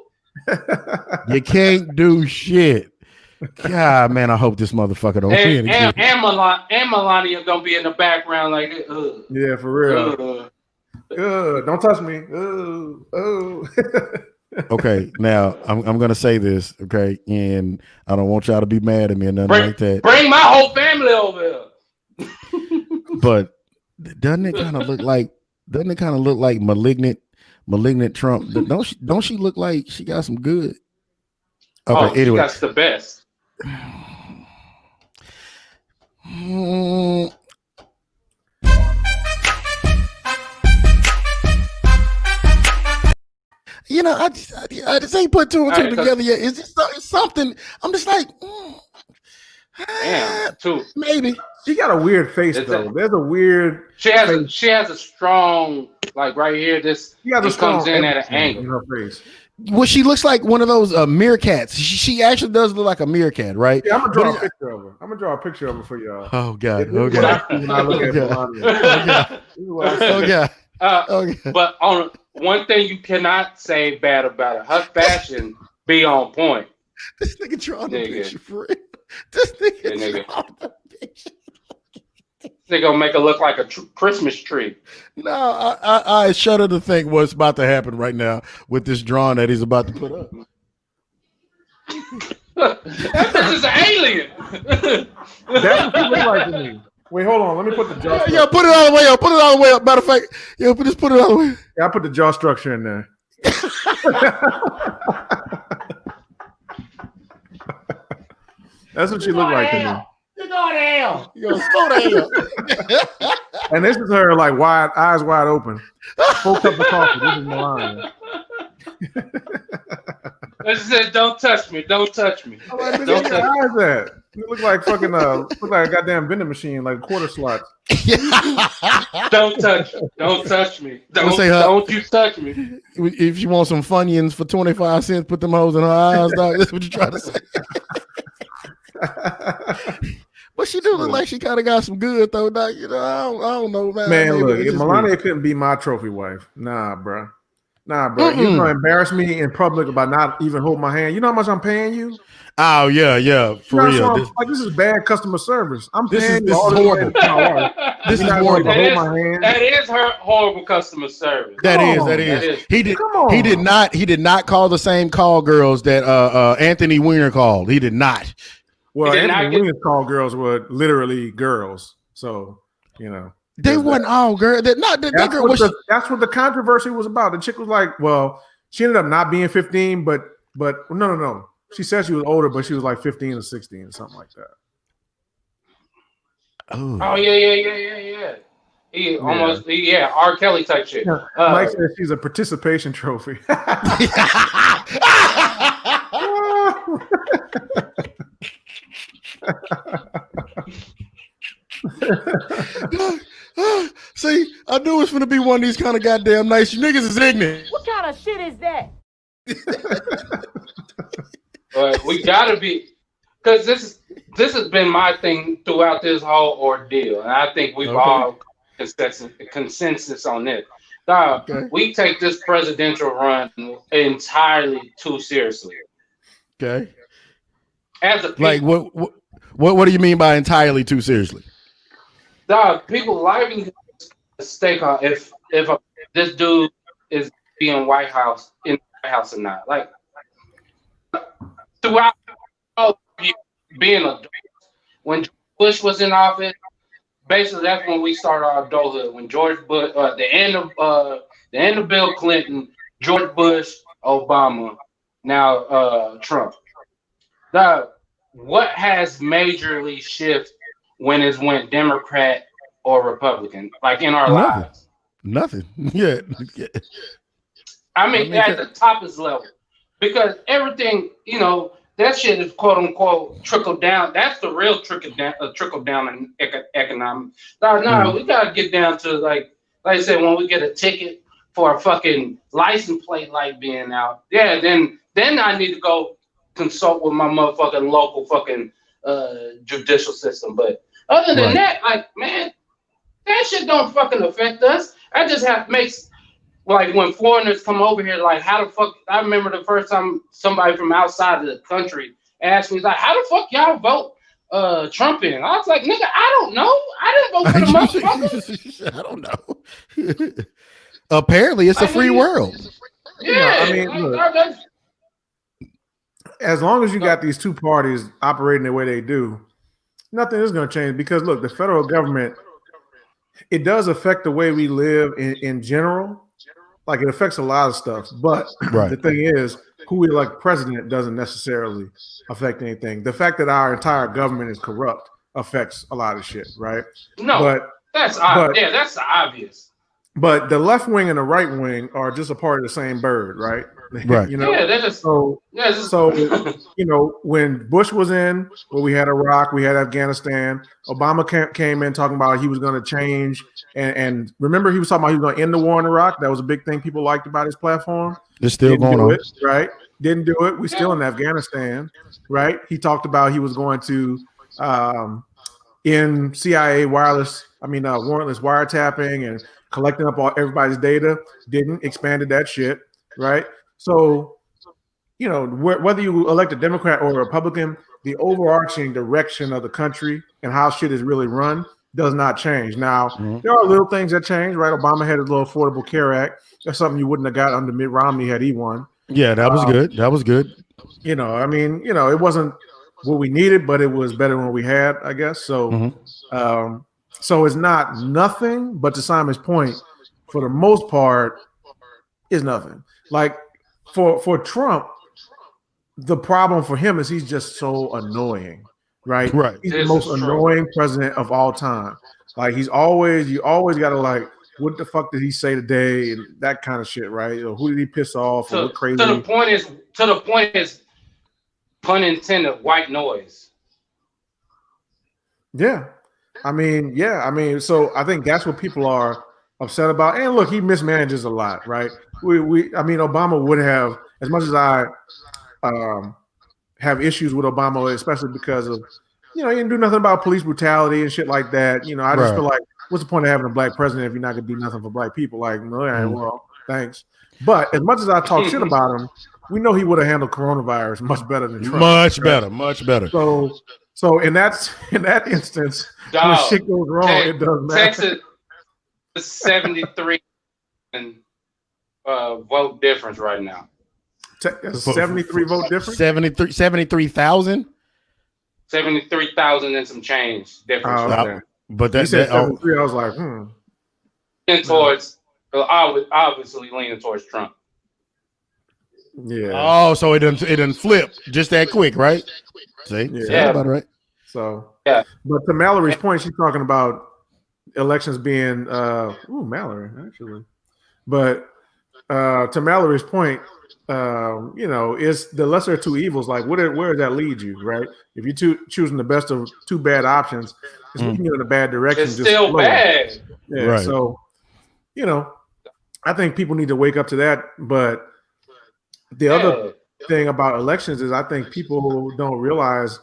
Speaker 2: You can't do shit. God, man, I hope this motherfucker don't win.
Speaker 3: And Melania gonna be in the background like,
Speaker 5: yeah, for real. Don't touch me.
Speaker 2: Okay, now I'm gonna say this, okay, and I don't want y'all to be mad at me or nothing like that.
Speaker 3: Bring my whole family over here.
Speaker 2: But doesn't it kind of look like malignant Trump? Don't she look like she got some good? Okay, anyway,
Speaker 3: that's the best.
Speaker 2: You know, I just ain't put two and two together yet. It's something. I'm just like,
Speaker 3: damn, too.
Speaker 2: Maybe
Speaker 5: she got a weird face though. There's a weird.
Speaker 3: She has a strong, like right here. This comes in at an angle
Speaker 5: in her face.
Speaker 2: Well, she looks like one of those meerkats. She actually does look like a meerkat, right?
Speaker 5: Yeah, I'm gonna draw a picture of her. I'm gonna draw a picture of her for y'all.
Speaker 2: Oh God!
Speaker 5: Oh God!
Speaker 2: Oh God!
Speaker 3: But on one thing you cannot say bad about her fashion be on point.
Speaker 2: This nigga drawing the picture for real. This nigga drawing the picture.
Speaker 3: They gonna make it look like a Christmas tree.
Speaker 2: No, I shudder to think what's about to happen right now with this drawing that he's about to put up.
Speaker 3: That is an alien.
Speaker 5: That's what it looks like to me. Wait, hold on. Let me put the jaw.
Speaker 2: Yo, put it all the way up. Put it all the way up. Matter of fact, just put it all the way.
Speaker 5: Yeah, I put the jaw structure in there. That's what she looked like to me.
Speaker 2: You go to hell. You go to hell.
Speaker 5: And this is her, like, eyes wide open. Full cup of coffee. This is Melania.
Speaker 3: I said, "Don't touch me! Don't touch me!
Speaker 5: Like, don't touch eyes me!" At? You look like fucking look like a goddamn vending machine, like quarter slots.
Speaker 3: Don't touch! Don't touch me! Don't you touch me!
Speaker 2: If you want some Funyuns for 25 cents, put them hoes in her eyes, dog. That's what you trying to say. But she do look like she kind of got some good though, dog. You know, I don't know, man.
Speaker 5: Man, look, if Melania couldn't be my trophy wife, nah, bro. Mm-mm. You're gonna embarrass me in public about not even holding my hand. You know how much I'm paying you?
Speaker 2: Oh yeah, for real.
Speaker 5: This is bad customer service. I'm paying
Speaker 2: this is horrible.
Speaker 5: This is horrible.
Speaker 3: That is her horrible customer service.
Speaker 2: That is. He did not call the same call girls that Anthony Weiner called. He did not.
Speaker 5: Well, Anthony Weiner's call girls were literally girls, so you know.
Speaker 2: They weren't all girls. That's what
Speaker 5: the controversy was about. The chick was like, well, she ended up not being 15, but no. She said she was older, but she was like 15 or 16 or something like that.
Speaker 3: Oh yeah. R. Kelly type shit.
Speaker 5: Mike says she's a participation trophy.
Speaker 2: See, I knew it's gonna be one of these kind of goddamn nice. You niggas is ignorant.
Speaker 6: What kind of shit is that?
Speaker 3: We gotta be, because this has been my thing throughout this whole ordeal, and I think we've all consensus on this. Dog,
Speaker 2: Okay.
Speaker 3: we take this presidential run entirely too seriously.
Speaker 2: Okay.
Speaker 3: As a people,
Speaker 2: Like what do you mean by entirely too seriously?
Speaker 3: dog, people livelihood at stake on if this dude is being White House in the White House or not. Like throughout all years, being a when Bush was in office, basically that's when we started our adulthood. When George Bush, the end of Bill Clinton, George Bush, Obama, now Trump. What has majorly shifted when it went Democrat or Republican, like in our
Speaker 2: Nothing.
Speaker 3: lives?
Speaker 2: Nothing. Yeah.
Speaker 3: I mean, at the toppest level, because everything, that shit is quote unquote trickle down. That's the real trickle down in economics. No, we gotta get down to like I said, when we get a ticket for a fucking license plate light being out, yeah, then I need to go consult with my motherfucking local fucking judicial system. But other than that, like, man, that shit don't fucking affect us. I just makes like when foreigners come over here, like how the fuck? I remember the first time somebody from outside of the country asked me, like, how the fuck y'all vote Trump in? I was like, nigga, I don't know. I didn't vote for the motherfucker.
Speaker 2: I don't know. Apparently, it's a free world.
Speaker 3: Yeah,
Speaker 5: I mean, as long as you got these two parties operating the way they do, nothing is going to change. Because look, the federal government, it does affect the way we live in general. Like it affects a lot of stuff, but the thing is, who we elect president doesn't necessarily affect anything. The fact that our entire government is corrupt affects a lot of shit, right?
Speaker 3: No,
Speaker 2: but
Speaker 3: that's obvious.
Speaker 2: But
Speaker 5: the left wing and the right wing are just a part of the same bird, right?
Speaker 2: Right.
Speaker 3: Yeah, they're just
Speaker 5: so when Bush was in, well, we had Iraq, we had Afghanistan. Obama came in talking about he was going to change, and remember he was talking about he was going to end the war in Iraq. That was a big thing people liked about his platform.
Speaker 2: It's still going on,
Speaker 5: right? Didn't do it. We're still in Afghanistan, right? He talked about he was going to end CIA warrantless wiretapping and collecting up everybody's data. Didn't expanded that shit, right? So, whether you elect a Democrat or a Republican, the overarching direction of the country and how shit is really run does not change. Now, there are little things that change, right? Obama had his little Affordable Care Act. That's something you wouldn't have got under Mitt Romney had he won.
Speaker 2: Yeah, that was good. That was good.
Speaker 5: It wasn't what we needed, but it was better than what we had, I guess. So, so it's not nothing, but to Simon's point, for the most part, is nothing. Like for Trump, the problem for him is he's just so annoying, right?
Speaker 2: Right.
Speaker 5: He's the most annoying president of all time. Like you always got to like, what the fuck did he say today? And that kind of shit, right? Or who did he piss off? Or what crazy?
Speaker 3: To the point is, pun intended, white noise.
Speaker 5: Yeah. I mean, so I think that's what people are upset about. And look, he mismanages a lot, right? Obama would have, as much as I have issues with Obama, especially because of, he didn't do nothing about police brutality and shit like that. I just feel like, what's the point of having a black president if you're not gonna do nothing for black people? Like, well, thanks. But as much as I talk shit about him, we know he would have handled coronavirus much better than Trump.
Speaker 2: Much better.
Speaker 5: So in that instance, when shit goes wrong, it doesn't matter.
Speaker 3: Texas is 73 and vote difference right now.
Speaker 5: 73 vote difference?
Speaker 2: 73,000?
Speaker 3: 73,000 and some change difference.
Speaker 5: Oh, okay.
Speaker 2: But that's
Speaker 5: 73. I was like,
Speaker 3: Leaning towards, obviously leaning towards Trump.
Speaker 5: Yeah.
Speaker 2: Oh, so it didn't flip just that quick, right? See,
Speaker 5: yeah,
Speaker 2: about right.
Speaker 5: So
Speaker 3: yeah.
Speaker 5: But to Mallory's point, she's talking about elections being Mallory actually. But to Mallory's point, it's the lesser of two evils. Like, where does that lead you, right? If you're choosing the best of two bad options, it's leading you in a bad direction.
Speaker 3: It's still bad.
Speaker 5: Yeah.
Speaker 2: Right.
Speaker 5: So, I think people need to wake up to that. But the other thing about elections is I think people don't realize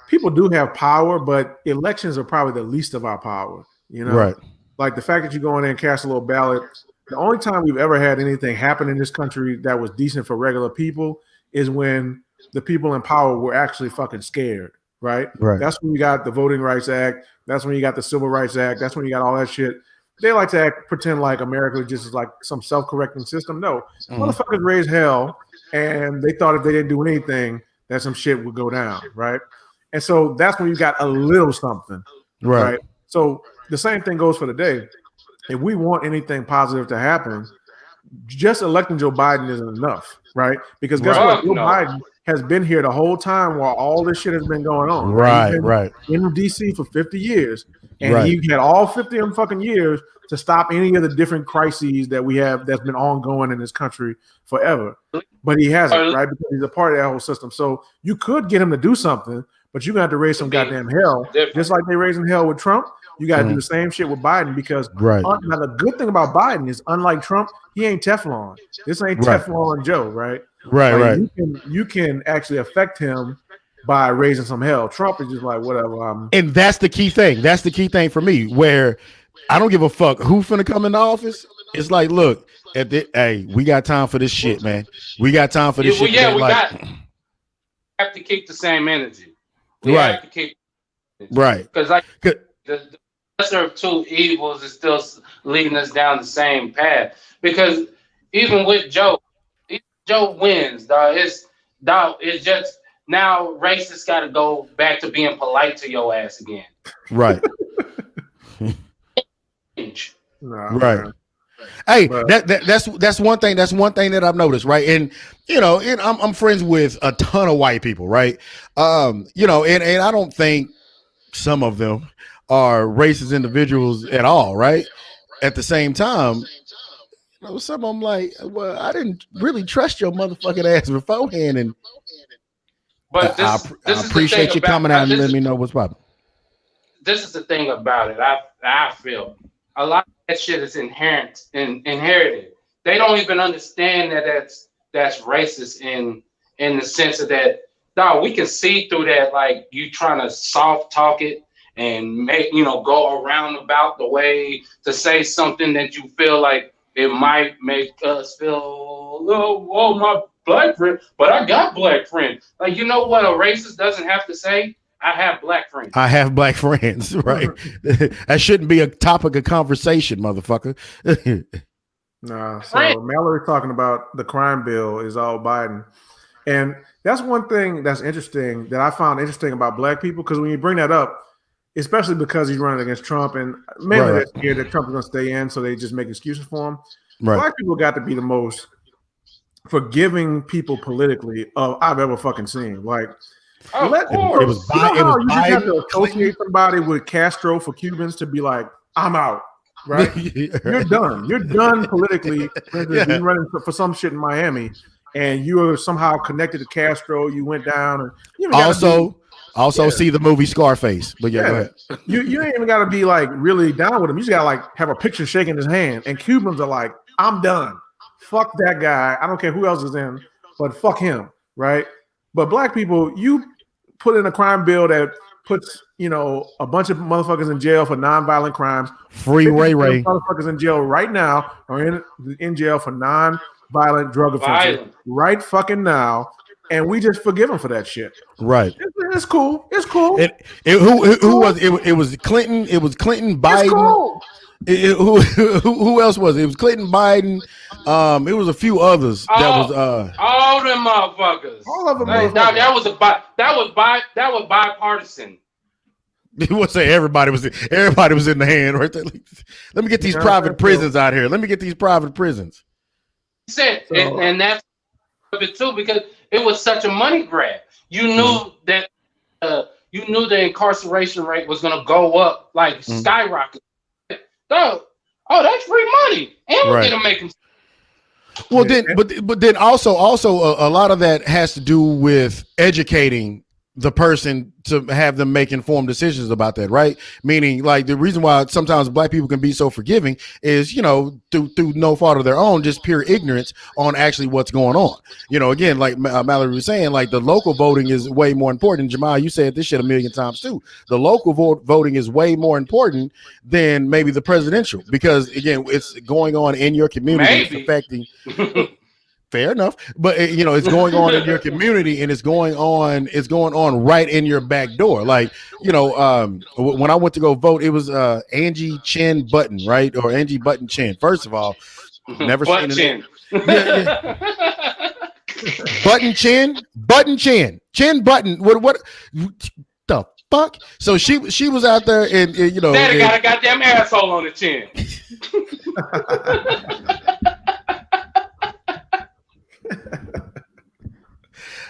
Speaker 5: people do have power, but elections are probably the least of our power.
Speaker 2: Right.
Speaker 5: Like the fact that you go in there and cast a little ballot The only time we've ever had anything happen in this country that was decent for regular people is when the people in power were actually fucking scared, right?
Speaker 2: Right.
Speaker 5: That's when you got the Voting Rights Act. That's when you got the Civil Rights Act. That's when you got all that shit. They like to pretend like America just is like some self-correcting system. No, motherfuckers raised hell, and they thought if they didn't do anything, that some shit would go down, right? And so that's when you got a little something, right? So the same thing goes for today. If we want anything positive to happen, just electing Joe Biden isn't enough, right? Because guess what? Joe Biden has been here the whole time while all this shit has been going on.
Speaker 2: Right.
Speaker 5: In DC for 50 years. And he had all 50 of them fucking years to stop any of the different crises that we have that's been ongoing in this country forever. But he hasn't, right? Because he's a part of that whole system. So you could get him to do something, but you're going to have to raise some goddamn hell. Just like they're raising hell with Trump, you got to do the same shit with Biden because now the good thing about Biden is unlike Trump, he ain't Teflon. This ain't Teflon Joe, right?
Speaker 2: Right.
Speaker 5: You can actually affect him by raising some hell. Trump is just like, whatever.
Speaker 2: And that's the key thing. That's the key thing for me, where I don't give a fuck who finna come into office. It's like, look, hey, we got time for this shit, man. We got time for this shit.
Speaker 3: Yeah, we have to keep the same energy. We have to keep because like the lesser of two evils is still leading us down the same path. Because even with Joe wins, dog. It's just now racists got to go back to being polite to your ass again.
Speaker 2: Right.
Speaker 5: Right.
Speaker 2: Hey, that's one thing. That's one thing that I've noticed, right? And I'm friends with a ton of white people, right? And I don't think some of them are racist individuals at all, right? At the same time, some of them like, well, I didn't really trust your motherfucking ass beforehand, but I appreciate you coming out and letting me know what's popping.
Speaker 3: This is the thing about it. I feel a lot of that shit is inherited. They don't even understand that that's racist in the sense of that. Dog, we can see through that, like you trying to soft talk it and make go around about the way to say something that you feel like it might make us feel, oh, my black friend, but I got black friends. Like, you know what a racist doesn't have to say? I have black friends.
Speaker 2: I have black friends, right? That shouldn't be a topic of conversation, motherfucker.
Speaker 5: No, so Mallory talking about the crime bill is all Biden. And that's one thing that's interesting that I found interesting about black people, because when you bring that up, especially because he's running against Trump, and mainly they're scared that Trump is going to stay in, so they just make excuses for him. Right. Black people got to be the most forgiving people politically I've ever fucking seen. Like, you just have to associate somebody with Castro for Cubans to be like, I'm out, right? You're done. You're done politically. You're running for some shit in Miami, and you are somehow connected to Castro. You went down, and you
Speaker 2: also see the movie Scarface. But go ahead.
Speaker 5: You ain't even got to be like really down with him. You just got to like have a picture shaking his hand. And Cubans are like, I'm done. Fuck that guy. I don't care who else is in, but fuck him, right? But black people, you put in a crime bill that puts a bunch of motherfuckers in jail for nonviolent crimes.
Speaker 2: Free Ray Ray.
Speaker 5: Motherfuckers in jail right now are in jail for nonviolent drug offenses right fucking now. And we just forgive him for that shit.
Speaker 2: Right.
Speaker 5: It's cool. It's cool.
Speaker 2: Who was it? It was Clinton. It was Clinton, Biden. It's cool. Who else was it? It was Clinton, Biden. It was a few others.
Speaker 3: All them motherfuckers.
Speaker 5: All of them.
Speaker 3: That was bipartisan.
Speaker 2: You would say everybody was in the hand right there. Let me get these private prisons out here. Let me get these private prisons.
Speaker 3: And that's it too, because it was such a money grab. You knew that the incarceration rate was going to go up like skyrocket. Oh, that's free money, and we're gonna make them.
Speaker 2: Well, then, but then also a lot of that has to do with educating the person to have them make informed decisions about that, right? Meaning, like, the reason why sometimes black people can be so forgiving is, through no fault of their own, just pure ignorance on actually what's going on. Again, like Mallory was saying, like, the local voting is way more important. Jamal, you said this shit a million times too. The local voting is way more important than maybe the presidential, because again, it's going on in your community, it's affecting. Fair enough, but it's going on in your community, and it's going on right in your back door. Like, when I went to go vote, it was Angie Chin Button, right? Or Angie Button Chin. First of all, never seen it. Yeah. Button Chin, Chin Button. What the fuck? So she was out there, and
Speaker 3: Daddy got a goddamn asshole on the chin.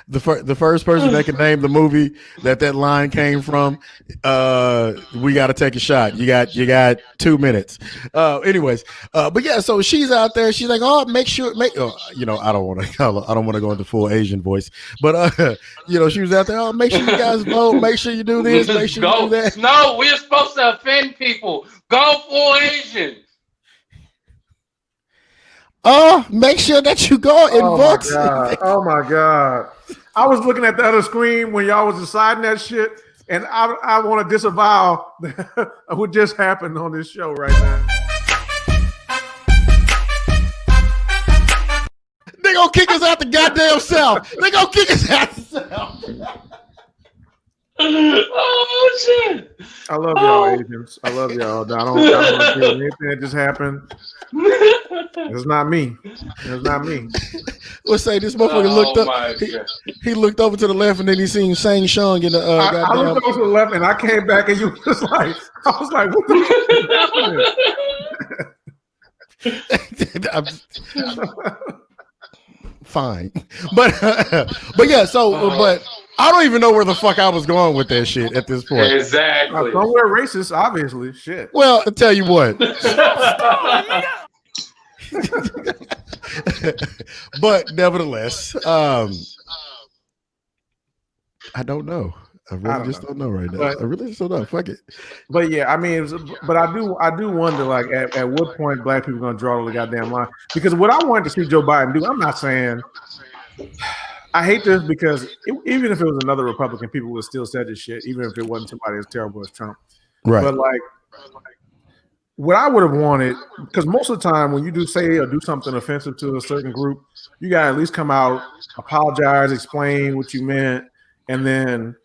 Speaker 2: The first person that can name the movie that line came from, we got to take a shot. You got 2 minutes. Anyways, but yeah, so she's out there. She's like, oh, I don't want to go into full Asian voice, but she was out there. Oh, make sure you guys vote. Make sure you do this. Make sure you do that.
Speaker 3: No, we're supposed to offend people. Go full Asian.
Speaker 2: Oh, make sure that you go and vote.
Speaker 5: Oh my God. I was looking at the other screen when y'all was deciding that shit, and I want to disavow what just happened on this show right now.
Speaker 2: They gonna kick us out the goddamn South. They gonna kick us out the South.
Speaker 3: Oh shit!
Speaker 5: I love y'all, Asians. I love y'all. I don't feel anything that just happened. It's not me. It's not me.
Speaker 2: Let's say this motherfucker looked up. He looked over to the left, and then he seen Shang Shung in the.
Speaker 5: I looked over to the left, and I came back, and you was like, I was like, what the fuck is happening?
Speaker 2: Fine, but yeah. So, but I don't even know where the fuck I was going with that shit at this point.
Speaker 3: Exactly.
Speaker 5: Somewhere racist, obviously. Shit.
Speaker 2: Well, I'll tell you what. But nevertheless, I don't know. I really don't know right now. I really just don't know. Fuck it.
Speaker 5: But yeah, I mean, but I do wonder, like, at what point black people are gonna draw the goddamn line? Because what I wanted to see Joe Biden do, I'm not saying. I hate this because even if it was another Republican, people would still say this shit, even if it wasn't somebody as terrible as Trump.
Speaker 2: Right.
Speaker 5: But like, what I would have wanted, because most of the time when you do say or do something offensive to a certain group, you gotta at least come out, apologize, explain what you meant, and then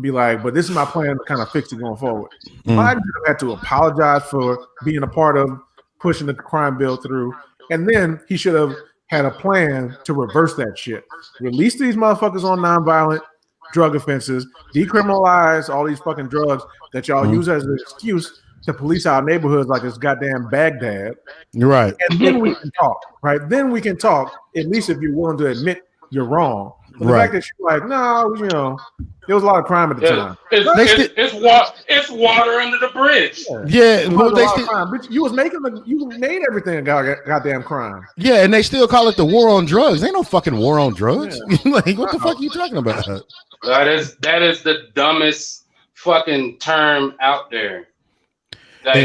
Speaker 5: be like, but this is my plan to kind of fix it going forward. Biden had to apologize for being a part of pushing the crime bill through, and then he should have had a plan to reverse that shit. Release these motherfuckers on nonviolent drug offenses, decriminalize all these fucking drugs that y'all use as an excuse to police our neighborhoods like it's goddamn Baghdad.
Speaker 2: You're right.
Speaker 5: And then we can talk, right? Then we can talk, at least if you're willing to admit you're wrong. But the fact that you're like, no, there was a lot of crime at the time.
Speaker 3: It's water under the bridge.
Speaker 2: Yeah,
Speaker 5: but you made everything a goddamn crime.
Speaker 2: Yeah, and they still call it the war on drugs. Ain't no fucking war on drugs. Yeah. Like, what the fuck are you talking about?
Speaker 3: That is the dumbest fucking term out there. But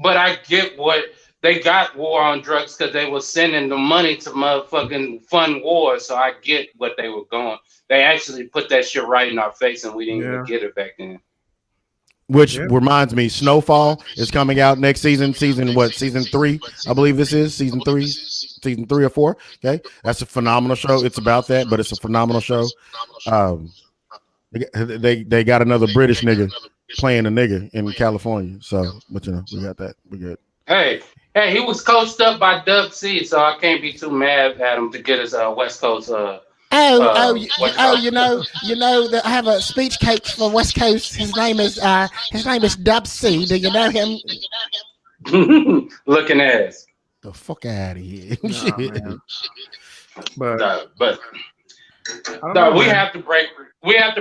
Speaker 3: I get what. They got war on drugs because they were sending the money to motherfucking fund wars. So I get what they were going. They actually put that shit right in our face, and we didn't even get it back then.
Speaker 2: Which reminds me, Snowfall is coming out next season. Season 3, I believe this is season 3 or 4. Okay, that's a phenomenal show. It's about that, but it's a phenomenal show. They got another British nigga playing a nigga in California. So, but we got that. We good.
Speaker 3: Hey, he was coached up by Doug C, so I can't be too mad at him to get his West Coast.
Speaker 2: You know that I have a speech coach for West Coast. His name is Dub C. Do you know him?
Speaker 3: Looking ass.
Speaker 2: The fuck out of here.
Speaker 5: But
Speaker 3: we have to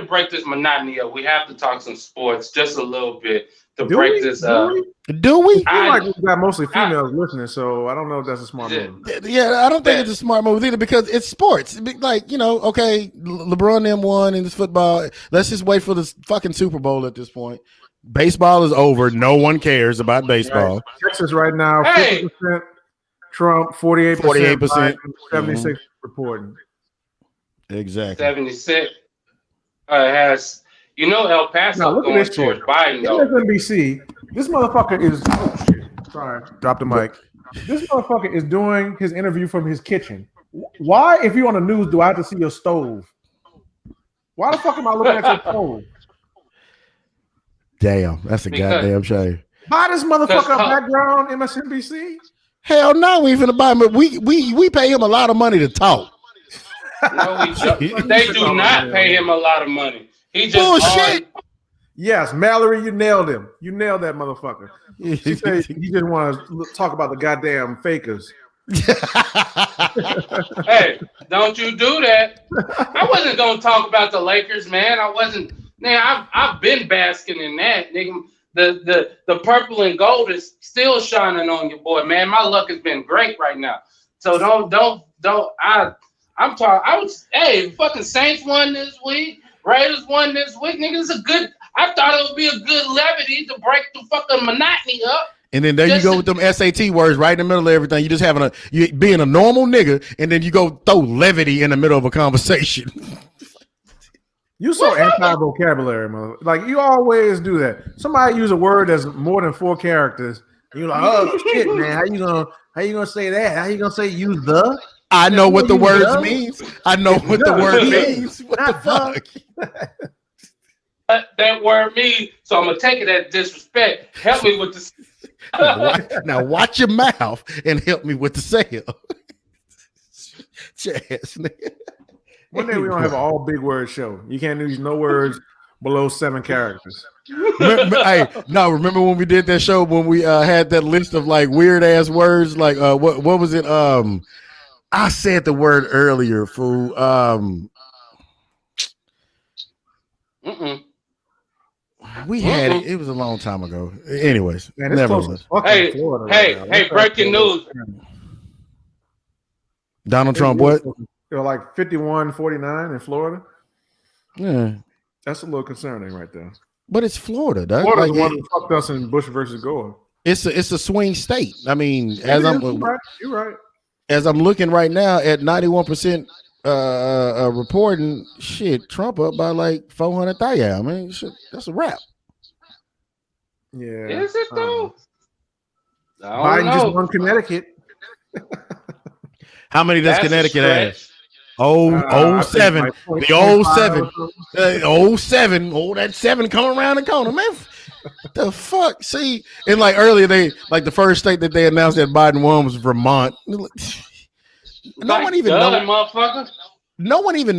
Speaker 3: break this monotony up. We have to talk some sports just a little bit to
Speaker 5: Do
Speaker 3: break
Speaker 5: we?
Speaker 3: this
Speaker 5: Do
Speaker 3: up.
Speaker 5: we?
Speaker 2: Do we?
Speaker 5: I feel like we've got mostly females listening, so I don't know if that's a smart
Speaker 3: Yeah.
Speaker 5: move.
Speaker 2: Yeah, I don't think it's a smart move either because it's sports. Like, okay, LeBron them won in this football. Let's just wait for this fucking Super Bowl at this point. Baseball is over. No one cares about baseball.
Speaker 5: Right. Texas right now,
Speaker 3: Hey!
Speaker 5: 50% Trump, 48%,
Speaker 2: 48%.
Speaker 5: 76 reporting.
Speaker 2: Exactly.
Speaker 3: 76 has El Paso
Speaker 5: Now look at
Speaker 3: going
Speaker 5: this
Speaker 3: towards
Speaker 5: shit.
Speaker 3: Biden though.
Speaker 5: MSNBC. This motherfucker is. Oh shit! Sorry, drop the mic. This motherfucker is doing his interview from his kitchen. Why, if you're on the news, do I have to see your stove? Why the fuck am I looking at your stove?
Speaker 2: Damn, that's a goddamn shame.
Speaker 5: Buy this motherfucker a background MSNBC?
Speaker 2: Hell no, we ain't finna buy him. We pay him a lot of money to talk.
Speaker 3: No, we don't. They do not pay him a lot of money. He just
Speaker 2: bullshit.
Speaker 5: Yes, Mallory, you nailed him. You nailed that motherfucker. She said he just want to talk about the goddamn fakers.
Speaker 3: Hey, don't you do that. I wasn't gonna talk about the Lakers, man. I wasn't. Man, I've been basking in that, nigga. The purple and gold is still shining on you, boy, man. My luck has been great right now. So don't. I'm talking. Fucking Saints won this week. Raiders won this week, nigga. It's a good. I thought it would be a good levity to break the fucking monotony up.
Speaker 2: And then there you go with them SAT words right in the middle of everything. You just you being a normal nigga, and then you go throw levity in the middle of a conversation.
Speaker 5: You so anti-vocabulary, mother. Like you always do that. Somebody use a word that's more than 4 characters. And you're like, oh shit, man. How you gonna say that? How you gonna say use the?
Speaker 2: I know what the words means. I know what the word means. What the fuck?
Speaker 3: That word means, so I'm gonna take it as disrespect. Help me with this.
Speaker 2: Now watch your mouth and help me with the sale. Chaz, nigga.
Speaker 5: One day we're gonna have an all big word show. You can't use no words below 7 characters.
Speaker 2: Remember when we did that show when we had that list of like weird ass words? Like what was it? I said the word earlier, fool. We had it. It was a long time ago. Anyways,
Speaker 5: man,
Speaker 2: nevertheless.
Speaker 3: Hey, breaking news.
Speaker 2: Donald Trump, what?
Speaker 5: They're like 51-49 in Florida.
Speaker 2: Yeah.
Speaker 5: That's a little concerning right there.
Speaker 2: But it's Florida.
Speaker 5: Florida's the one who fucked us in Bush versus Gore.
Speaker 2: It's a swing state. I mean,
Speaker 5: you're right.
Speaker 2: As I'm looking right now at 91% reporting, shit, Trump up by like 400,000. I mean, shit, that's a wrap.
Speaker 5: Yeah.
Speaker 3: Is it though?
Speaker 5: Biden just won Connecticut.
Speaker 2: How many does Connecticut have? 07. The 07. Oh, that 7 coming around the corner, man. The fuck? See, and like earlier, the first state that they announced that Biden won was Vermont. No one even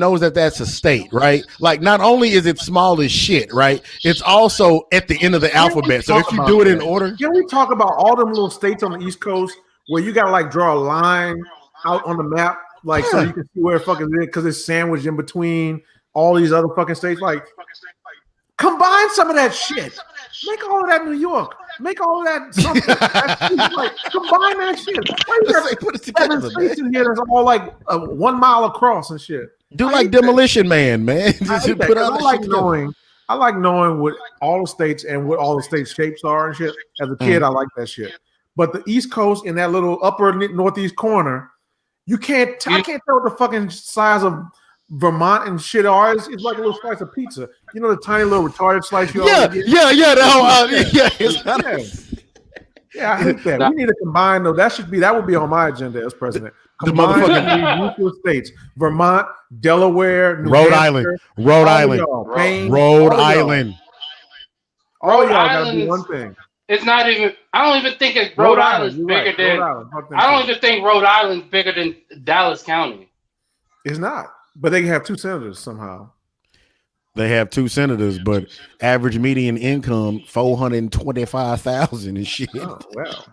Speaker 2: knows that that's a state, right? Like, not only is it small as shit, right? It's also at the end of the alphabet. So if you do it in order,
Speaker 5: can we talk about all them little states on the East Coast where you gotta like draw a line out on the map, like so you can see where it fucking is because it's sandwiched in between all these other fucking states? Like, combine some of that shit. Make all of that New York. Make all of that something. Like, combine that shit. Why you got
Speaker 2: put it together,
Speaker 5: 7 states in here that's all like 1 mile across and shit?
Speaker 2: Do like Demolition Man, man. Just put all that shit together.
Speaker 5: I like knowing what all the states and what all the states' shapes are and shit. As a kid, I like that shit. But the East Coast in that little upper northeast corner, I can't tell what the fucking size of Vermont and shit are. It's like a little slice of pizza. You know the tiny little retarded slice you
Speaker 2: Yeah,
Speaker 5: I hate that. We need to combine though. That would be on my agenda as president. Combine these useless states: Vermont, Delaware,
Speaker 2: Rhode Island. All
Speaker 5: y'all gotta do one thing.
Speaker 3: It's not even. I don't even think it's Rhode Island's bigger than. I don't even think Rhode Island's bigger than Dallas County.
Speaker 5: It's not, but they can have 2 senators somehow.
Speaker 2: They have 2 senators, but average median income $425,000 and shit.
Speaker 5: Oh wow.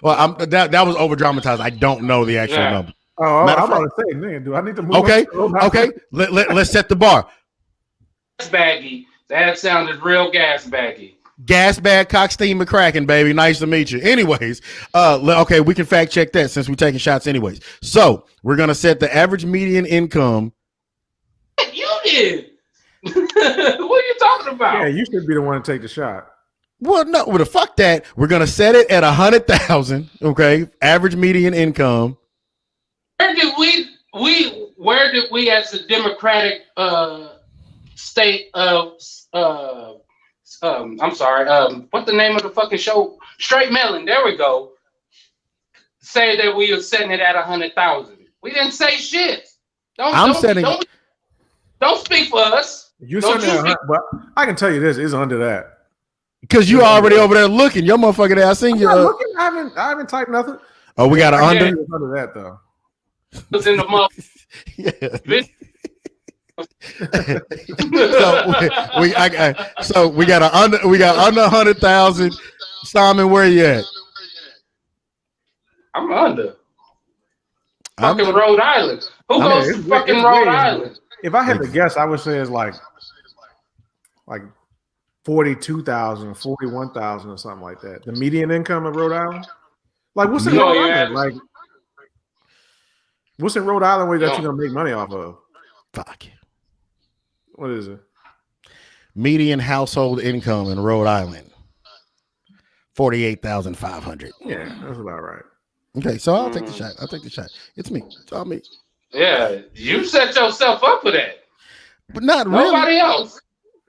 Speaker 2: Well, that was over dramatized. I don't know the actual number.
Speaker 5: Oh, I'm about to say, man, do I need to move?
Speaker 2: Okay. Let's set the bar.
Speaker 3: Gas baggy. That sounded real gas baggy.
Speaker 2: Gas bag, cock steam, McCracken, baby. Nice to meet you. Anyways, okay, we can fact check that since we're taking shots anyways. So we're gonna set the average median income.
Speaker 3: You did. What are you talking about?
Speaker 5: Yeah, you should be the one to take the shot.
Speaker 2: Well, no, well, the fuck that. We're gonna set it at 100,000. Okay, average median income.
Speaker 3: Where did we as a Democratic state of I'm sorry, what the name of the fucking show? Straight Melon, there we go. Say that we are setting it at 100,000. We didn't say shit. Don't speak for us.
Speaker 5: You said that, but I can tell you this is under that.
Speaker 2: Because you already over there looking. Your motherfucking ass. I seen you.
Speaker 5: Looking, I haven't typed nothing.
Speaker 2: Oh, we got an under?
Speaker 5: Under that though.
Speaker 3: It's in the mouth.
Speaker 2: Yeah. so we got under 100,000. Simon, where you at?
Speaker 3: I'm under. Fucking Rhode Island. Who goes to fucking Rhode Island?
Speaker 5: If I had to guess, I would say it's like 42,000, 41,000 or something like that. The median income of Rhode Island? Like what's in Rhode Island? Like what's in Rhode Island where that you're gonna make money off of?
Speaker 2: Fuck.
Speaker 5: What is it?
Speaker 2: Median household income in Rhode Island. 48,500.
Speaker 5: Yeah, that's about right.
Speaker 2: Okay, so I'll take the shot. It's me. It's all me.
Speaker 3: Yeah, you set yourself up for that.
Speaker 2: But not really.
Speaker 3: Nobody else.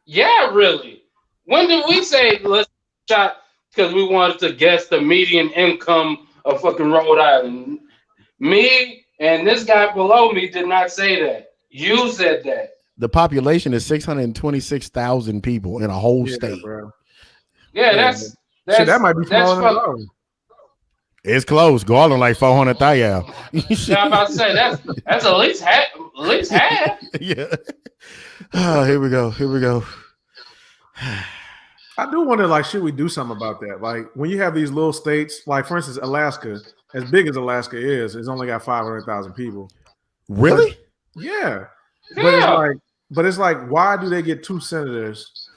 Speaker 3: Yeah, really. When did we say let's shot because we wanted to guess the median income of fucking Rhode Island? Me and this guy below me did not say that. You said that.
Speaker 2: The population is 626,000 people in a whole state.
Speaker 5: Bro.
Speaker 3: Yeah, that's
Speaker 5: that might be smaller than Garland.
Speaker 2: It's close. Garland like 400,000.
Speaker 3: Yeah, I'm about to say that's at least half.
Speaker 2: Yeah. Oh, here we go.
Speaker 5: I do wonder, like, should we do something about that? Like, when you have these little states, like for instance, Alaska, as big as Alaska is, it's only got 500,000 people.
Speaker 2: Really?
Speaker 5: But, yeah. But it's like, why do they get 2 senators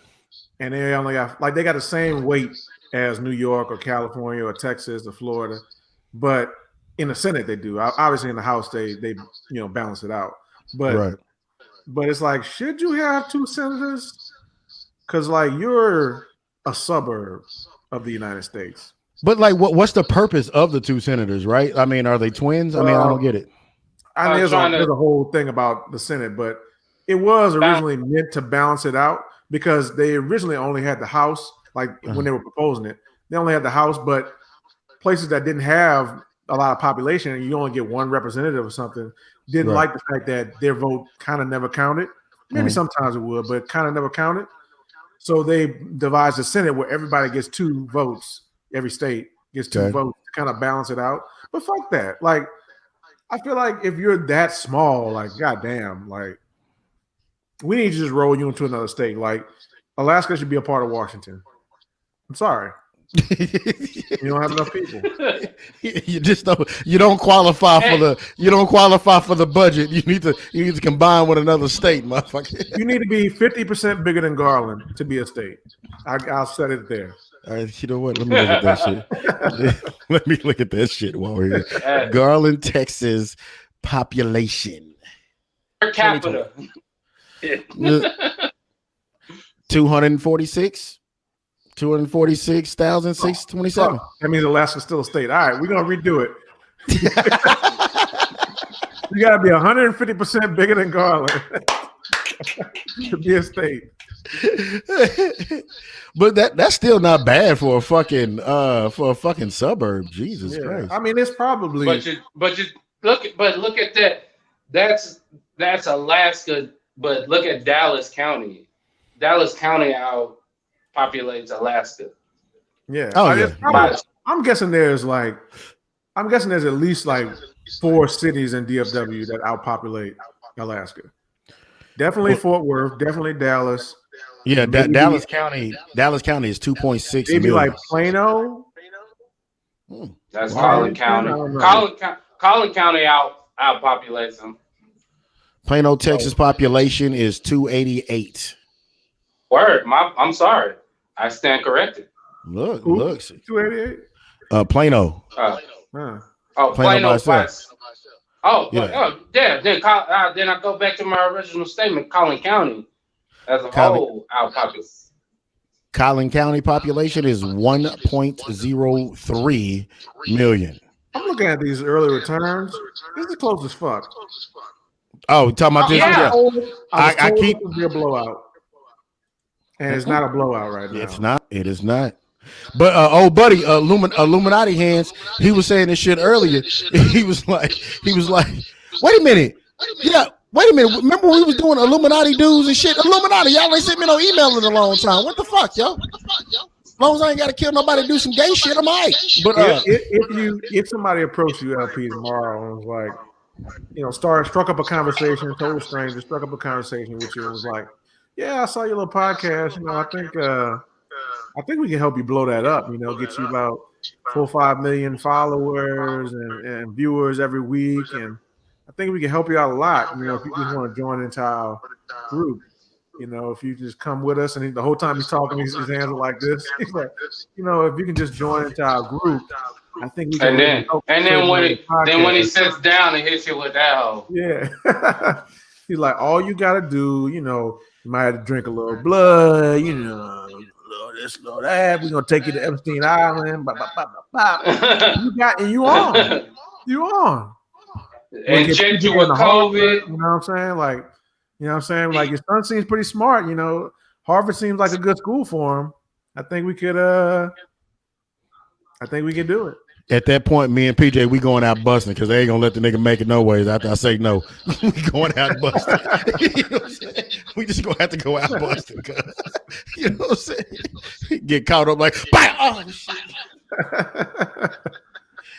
Speaker 5: and they only got they got the same weight as New York or California or Texas or Florida, but in the Senate they do. Obviously in the House they balance it out. But it's like, should you have 2 senators? Because like you're a suburb of the United States.
Speaker 2: But like, what's the purpose of the 2 senators? Right? I mean, are they twins? I mean, I don't get it.
Speaker 5: There's a whole thing about the Senate, but it was originally meant to balance it out because they originally only had the House. When they were proposing it, they only had the House, but places that didn't have a lot of population and you only get 1 representative or something didn't like the fact that their vote kind of never counted. Maybe sometimes it would, but kind of never counted. So they devised a Senate where everybody gets 2 votes. Every state gets 2 votes to kind of balance it out. But fuck that. Like, I feel like if you're that small, like, goddamn, like, we need to just roll you into another state. Like, Alaska should be a part of Washington. I'm sorry. You don't have enough people.
Speaker 2: You don't qualify for the budget. You need to combine with another state, motherfucker.
Speaker 5: You need to be 50% bigger than Garland to be a state. I'll set it there.
Speaker 2: All right, you know what? Let me look at that shit. Let me look at that shit while we're here. Garland, Texas population
Speaker 3: per capita.
Speaker 2: 246,627.
Speaker 5: That means Alaska's still a state. All right, we're gonna redo it. You gotta be 150% bigger than Garland to be a state.
Speaker 2: But that's still not bad for a fucking suburb. Jesus Christ.
Speaker 5: I mean, it's probably.
Speaker 3: But look at that. That's Alaska. But look at Dallas County. Dallas County outpopulates Alaska.
Speaker 5: Yeah.
Speaker 2: Oh yeah.
Speaker 5: I'm guessing there's at least like 4 cities in DFW that outpopulate Alaska. Definitely Fort Worth. Definitely Dallas.
Speaker 2: Yeah, Dallas County is 2.6
Speaker 5: maybe
Speaker 2: million.
Speaker 5: Like Plano.
Speaker 3: That's Collin County. Collin County outpopulates them.
Speaker 2: Plano, Texas population is 288.
Speaker 3: Word. I'm sorry. I stand corrected.
Speaker 2: Looks.
Speaker 5: 288.
Speaker 2: Plano.
Speaker 5: Huh.
Speaker 3: Oh,
Speaker 2: Plano by itself.
Speaker 3: Yeah. Then I go back to my original statement. Collin County as a whole outpopulated.
Speaker 2: Collin County population is 1.03 million.
Speaker 5: I'm looking at these early returns. This is close as fuck.
Speaker 2: Oh, talking about this?
Speaker 3: Yeah.
Speaker 5: I keep it would be a blowout, and it's not a blowout right now.
Speaker 2: It's not. It is not. But old buddy, Illuminati hands. He was saying this shit earlier. He was like, wait a minute. Yeah. Wait a minute. Remember we was doing Illuminati dudes and shit? Illuminati, y'all ain't sent me no email in a long time. What the fuck, yo? As long as I ain't got to kill nobody to do some gay shit, I'm all right. But
Speaker 5: if somebody approached you, LP, tomorrow and was like, struck up a conversation, total stranger, struck up a conversation with you and was like, yeah, I saw your little podcast. I think we can help you blow that up. Get you about 4 or 5 million followers and viewers every week, and I think we can help you out a lot. If you just want to join into our group, if you just come with us, and the whole time he's talking, his hands are like this. He's like, if you can just join into our group, I think we can.
Speaker 3: And then when he sits down and hits you with that hoe.
Speaker 5: Yeah. He's like, all you gotta do, you might have to drink a little blood, a little this, little that. We're gonna take you to Epstein Island. You on.
Speaker 3: Inject you with COVID.
Speaker 5: You know what I'm saying? Like your son seems pretty smart. Harvard seems like a good school for him. I think we could do it.
Speaker 2: At that point, me and PJ, we going out busting because they ain't gonna let the nigga make it no ways after I say no. We going out busting. You know what I'm saying? We just gonna have to go out busting. You know what I'm saying? Get caught up like, bam! Oh shit.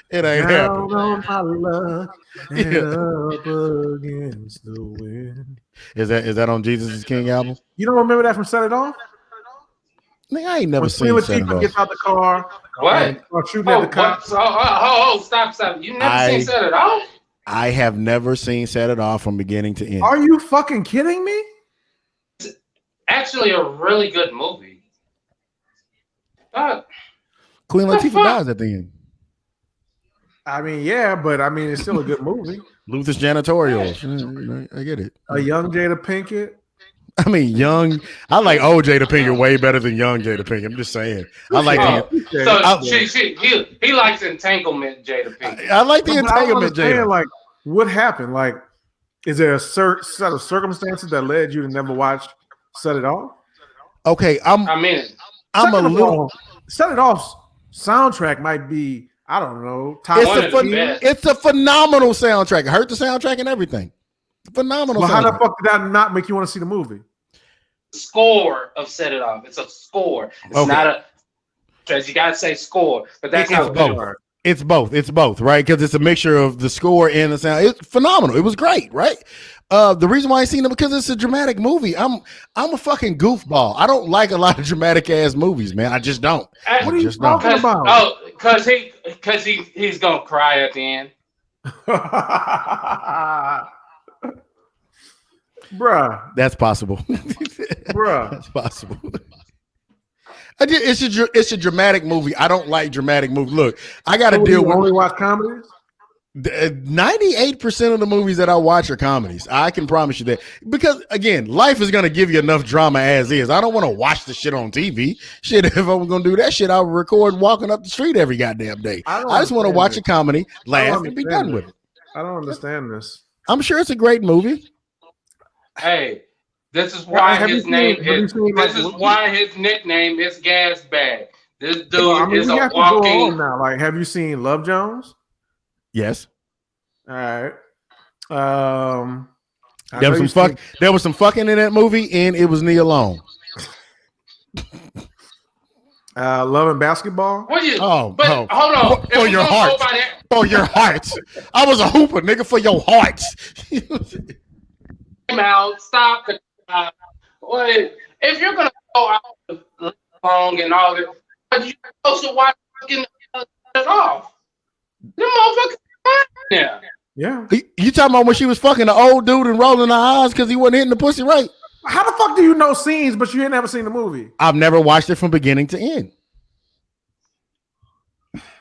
Speaker 2: It ain't happening.
Speaker 5: On my luck and up against the wind.
Speaker 2: Is that on Jesus is King album?
Speaker 5: You don't remember that from Set It Off?
Speaker 2: Nigga, I ain't never seen Set It Off.
Speaker 5: Gets out the car.
Speaker 3: What?
Speaker 5: Shooting at the cops.
Speaker 3: Stop. You never seen Set It Off?
Speaker 2: I have never seen Set It Off from beginning to end.
Speaker 5: Are you fucking kidding me?
Speaker 3: It's actually a really good movie.
Speaker 2: Queen Latifah dies at the end.
Speaker 5: I mean, yeah, but it's still a good movie.
Speaker 2: Luther's Janitorial. I get it.
Speaker 5: A young Jada Pinkett.
Speaker 2: I mean, I like old Jada Pinkett way better than young Jada Pinkett. I'm just saying. I like
Speaker 3: he likes entanglement, Jada Pinkett.
Speaker 2: I like the entanglement, Jada.
Speaker 5: Like, what happened? Like, is there a set of circumstances that led you to never watch Set It Off?
Speaker 2: Okay, I'm a little.
Speaker 5: Set It Off's soundtrack might be, I don't know.
Speaker 2: It's a phenomenal soundtrack. It hurt the soundtrack and everything. Phenomenal.
Speaker 5: Well, how the fuck did that not make you want to see the movie?
Speaker 3: Score of Set It Off. It's a score. It's not a. Because you gotta say score, but that's how
Speaker 2: it's both. It's both, right? Because it's a mixture of the score and the sound. It's phenomenal. It was great, right? The reason why I seen it because it's a dramatic movie. I'm a fucking goofball. I don't like a lot of dramatic ass movies, man. I just don't.
Speaker 5: What are you talking about?
Speaker 3: Because he's gonna cry at the end.
Speaker 5: Bruh.
Speaker 2: That's possible.
Speaker 5: Bruh.
Speaker 2: That's possible. It's a dramatic movie. I don't like dramatic movies. Look, I got to deal with.
Speaker 5: Only watch comedies?
Speaker 2: 98% of the movies that I watch are comedies. I can promise you that. Because, again, life is going to give you enough drama as is. I don't want to watch the shit on TV. Shit, if I'm going to do that shit, I'll record walking up the street every goddamn day. I just want to watch a comedy, laugh, and be done with it.
Speaker 5: I don't understand this.
Speaker 2: I'm sure it's a great movie.
Speaker 3: Hey, this is why his nickname is Gas Bag. This dude is a walking.
Speaker 5: Now. Like, have you seen Love Jones?
Speaker 2: Yes.
Speaker 5: All right.
Speaker 2: There was some fucking in that movie, and it was knee alone.
Speaker 5: Love and Basketball.
Speaker 3: Hold on.
Speaker 2: For your heart. For your heart. I was a hooper, nigga. For your heart.
Speaker 3: Out. Stop. If you're gonna go out long and all that, you're supposed to watch fucking it off. Them motherfuckers. Yeah.
Speaker 2: You talking about when she was fucking the old dude and rolling her eyes because he wasn't hitting the pussy right?
Speaker 5: How the fuck do you know scenes, but you ain't never seen the movie?
Speaker 2: I've never watched it from beginning to end.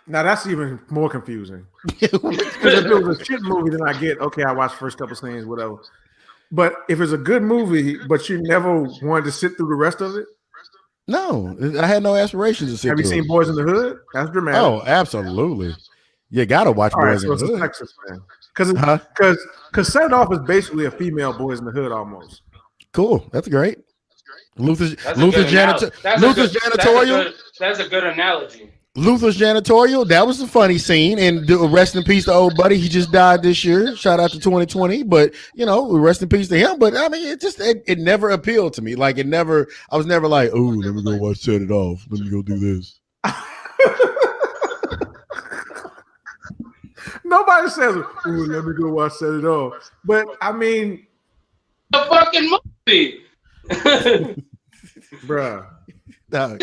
Speaker 5: Now that's even more confusing. Because if it was a shit movie, then I get okay. I watched the first couple scenes, whatever. But if it's a good movie, but you never wanted to sit through the rest of it,
Speaker 2: No, I had no aspirations to sit.
Speaker 5: have you seen Boys in the Hood? That's dramatic.
Speaker 2: Oh, absolutely. You gotta watch
Speaker 5: All right,
Speaker 2: Boys
Speaker 5: so
Speaker 2: in the
Speaker 5: it's a
Speaker 2: Hood.
Speaker 5: sexist thing. Because Set It Off is basically a female Boys in the Hood almost.
Speaker 2: Cool, that's great. Luther's
Speaker 3: That's a good
Speaker 2: janitorial.
Speaker 3: That's a good analogy.
Speaker 2: Luther's janitorial. That was a funny scene. And rest in peace to old buddy. He just died this year. Shout out to 2020. But rest in peace to him. But I mean, it never appealed to me. Like I was never like, oh, let me go watch Set It Off. Let me go do this.
Speaker 5: Nobody says, ooh, let me go watch Set It Off. But I mean,
Speaker 3: a fucking movie.
Speaker 5: bruh.
Speaker 3: Dog.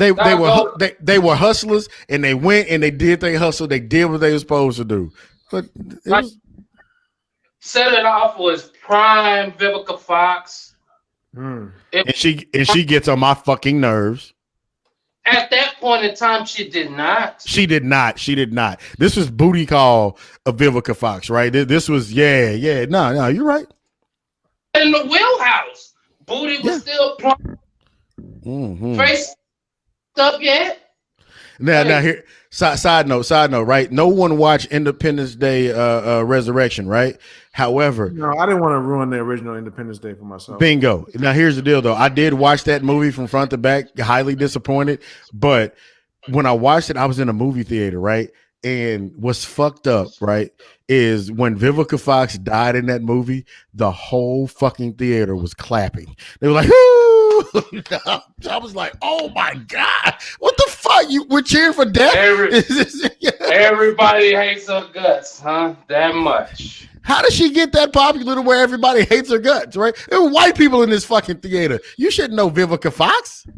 Speaker 2: They were hustlers, and they went and they did their hustle. They did what they were supposed to do. But
Speaker 3: Set It Off was prime Vivica Fox.
Speaker 2: And she gets on my fucking nerves.
Speaker 3: At that point in time, she did not.
Speaker 2: She did not. This was booty call of Vivica Fox, right? This was No, you're right.
Speaker 3: In the wheelhouse, booty was still plump. Face up yet?
Speaker 2: Now here. Side note, right? No one watched Independence Day Resurrection, right? However,
Speaker 5: no, I didn't want to ruin the original Independence Day for myself.
Speaker 2: Bingo. Now here's the deal, though. I did watch that movie from front to back, highly disappointed. But when I watched it, I was in a movie theater, right? And what's fucked up, right, is when Vivica Fox died in that movie, the whole fucking theater was clapping. They were like, "Woo!" I was like, "Oh my god, what the fuck? We're cheering for death."
Speaker 3: Everybody hates her guts, huh? That much.
Speaker 2: How does she get that popular to where everybody hates her guts, right? There were white people in this fucking theater. You should know Vivica Fox.
Speaker 3: Of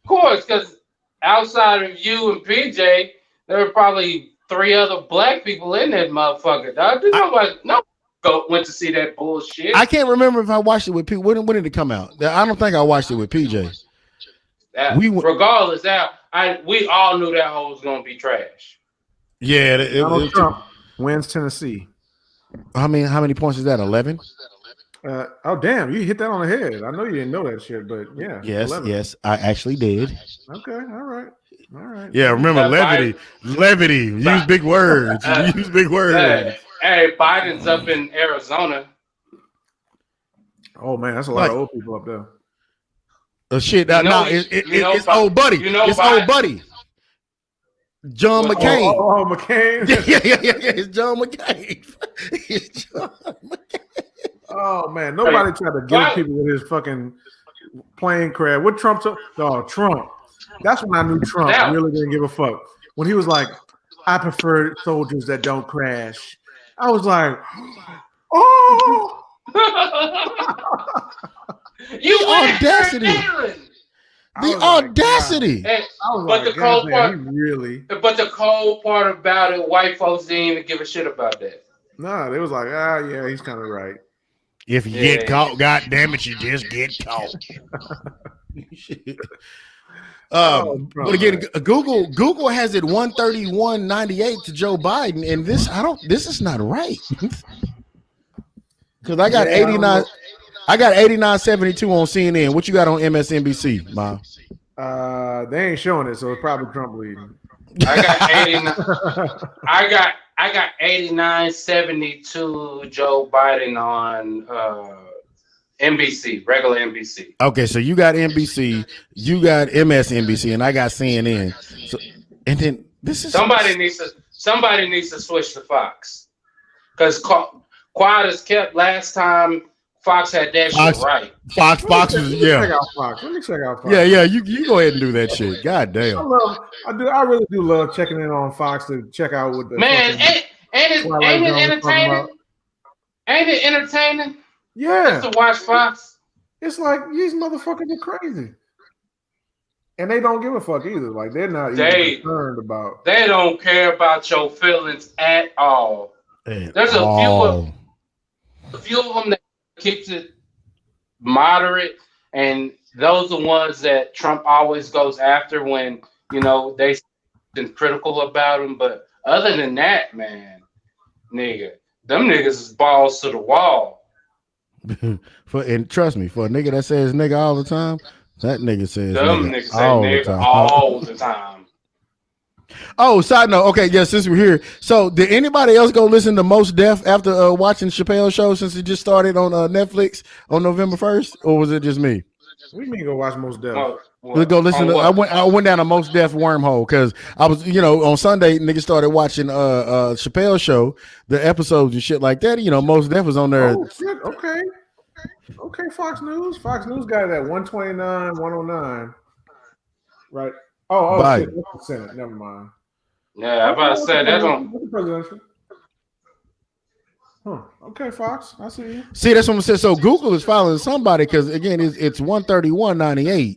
Speaker 3: course, because outside of you and PJ, there were probably 3 other black people in that motherfucker. Dog. Nobody went to see that bullshit.
Speaker 2: I can't remember if I watched it with PJ. When did it come out? I don't think I watched it with PJ.
Speaker 3: Regardless, we all knew that hoe was gonna be trash.
Speaker 2: Yeah,
Speaker 5: Donald Trump wins Tennessee.
Speaker 2: How many points is that? 11?
Speaker 5: Oh damn, you hit that on the head. I know you didn't know that shit, but yeah.
Speaker 2: Yes,
Speaker 5: 11.
Speaker 2: yes, I actually did.
Speaker 5: Okay, all right.
Speaker 2: Yeah, remember levity. Use big words. Use big words.
Speaker 3: Hey, Biden's up in Arizona.
Speaker 5: Oh man, that's a lot of old people up there.
Speaker 2: Shit, it's old buddy. It's old buddy. John McCain.
Speaker 5: Oh, McCain.
Speaker 2: Yeah. It's John McCain. It's John McCain.
Speaker 5: Oh man, nobody tried to get people with his fucking plane crash. What Trump? Trump. That's when I knew Trump really didn't give a fuck. When he was like, "I prefer soldiers that don't crash." I was like, "Oh."
Speaker 3: The audacity.
Speaker 2: The audacity.
Speaker 3: But the cold part about it, white folks didn't even give a shit about that.
Speaker 5: No, they was like, yeah, he's kind of right.
Speaker 2: If you get caught, god damn it, you just get caught. But again, Google has it 131.98 to Joe Biden, and this is not right. Because I got 89. I got 89.72 on CNN. What you got on MSNBC, Ma?
Speaker 5: They ain't showing it, so it's probably Trump leading.
Speaker 3: I got 89.72 Joe Biden on NBC, regular NBC.
Speaker 2: Okay, so you got NBC, you got MSNBC, and I got CNN. So, and then this is
Speaker 3: somebody needs to switch to Fox, because quiet as kept last time. Fox had that shit right.
Speaker 2: Fox was
Speaker 5: Let me check out Fox.
Speaker 2: Yeah. You go ahead and do that shit. God damn.
Speaker 5: I really do love checking in on Fox to check out what the
Speaker 3: ain't it entertaining? Ain't it entertaining?
Speaker 5: Yeah.
Speaker 3: Just to watch Fox.
Speaker 5: It's like these motherfuckers are crazy. And they don't give a fuck either. Like they're not even concerned about.
Speaker 3: They don't care about your feelings at all. There's a few of them that keeps it moderate, and those are the ones that Trump always goes after when they been critical about him. But other than that, man, nigga, them niggas is balls to the wall.
Speaker 2: And trust me, for a nigga that says nigga all the time, that nigga says
Speaker 3: them
Speaker 2: nigga
Speaker 3: niggas say
Speaker 2: all
Speaker 3: nigga
Speaker 2: the time.
Speaker 3: all the time.
Speaker 2: Oh, side note. Okay, yeah, since we're here. So did anybody else go listen to Most Def after watching Chappelle's show since it just started on Netflix on November 1st? Or was it just me?
Speaker 5: We need to go watch Most Def.
Speaker 2: Let's go listen to. I went down a Most Def wormhole because I was, on Sunday, niggas started watching Chappelle's show, the episodes and shit like that. Most Def was on there.
Speaker 5: Oh shit, okay, Fox News got it at 129, 109. Right. Oh shit, that's the Senate. Never mind.
Speaker 3: Yeah, I'm about to say that on
Speaker 5: presidential. Huh. Okay, Fox. I see you.
Speaker 2: See, that's what I said. So Google is following somebody because again, it's 131.98.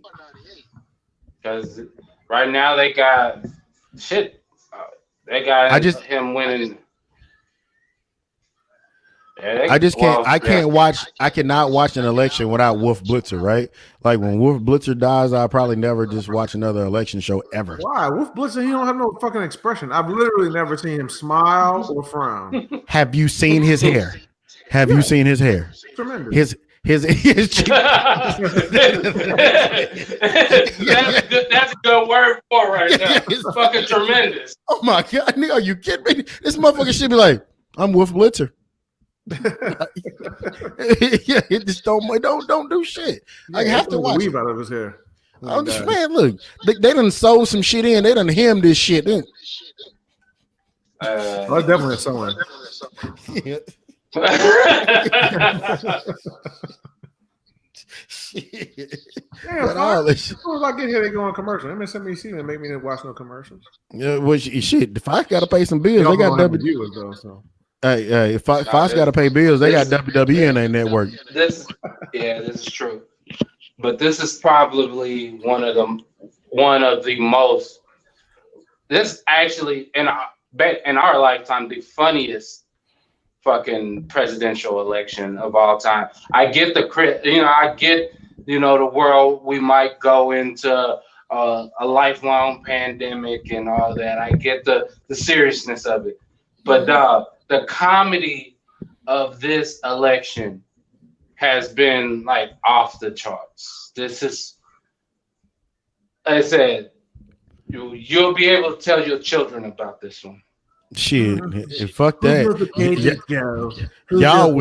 Speaker 3: Because right now they got shit. They got him winning. Yeah,
Speaker 2: I cannot watch an election without Wolf Blitzer, right? Like when Wolf Blitzer dies, I'll probably never just watch another election show ever.
Speaker 5: Why? Wolf Blitzer, he don't have no fucking expression. I've literally never seen him smile or frown.
Speaker 2: Have you seen his hair? Have you seen his hair?
Speaker 5: Tremendous.
Speaker 2: His
Speaker 3: that's a good word for right now. It's fucking tremendous.
Speaker 2: Oh my god, nigga, are you kidding me? This motherfucker should be like, I'm Wolf Blitzer. Yeah, it just don't do shit.
Speaker 5: Yeah,
Speaker 2: I have to watch
Speaker 5: weave out of his hair.
Speaker 2: I'm just man, look, they done sold some shit in. They done hemmed this shit in.
Speaker 5: That's definitely a song.
Speaker 2: Yeah.
Speaker 5: Shit. Damn, as soon as I get here, they go on commercial. MSNBC and make me watch no commercials.
Speaker 2: Yeah, well, shit. The Fox got to pay some bills. They got
Speaker 5: WWE though, so.
Speaker 2: Hey, Fox got to pay bills. They got WWE in their network.
Speaker 3: This is true. But this is probably one of the most. This actually in our lifetime the funniest fucking presidential election of all time. I get the the world we might go into a lifelong pandemic and all that. I get the seriousness of it, but the comedy of this election has been like off the charts. This is, like I said, you'll be able to tell your children about this one.
Speaker 2: Shit, fuck that. Y'all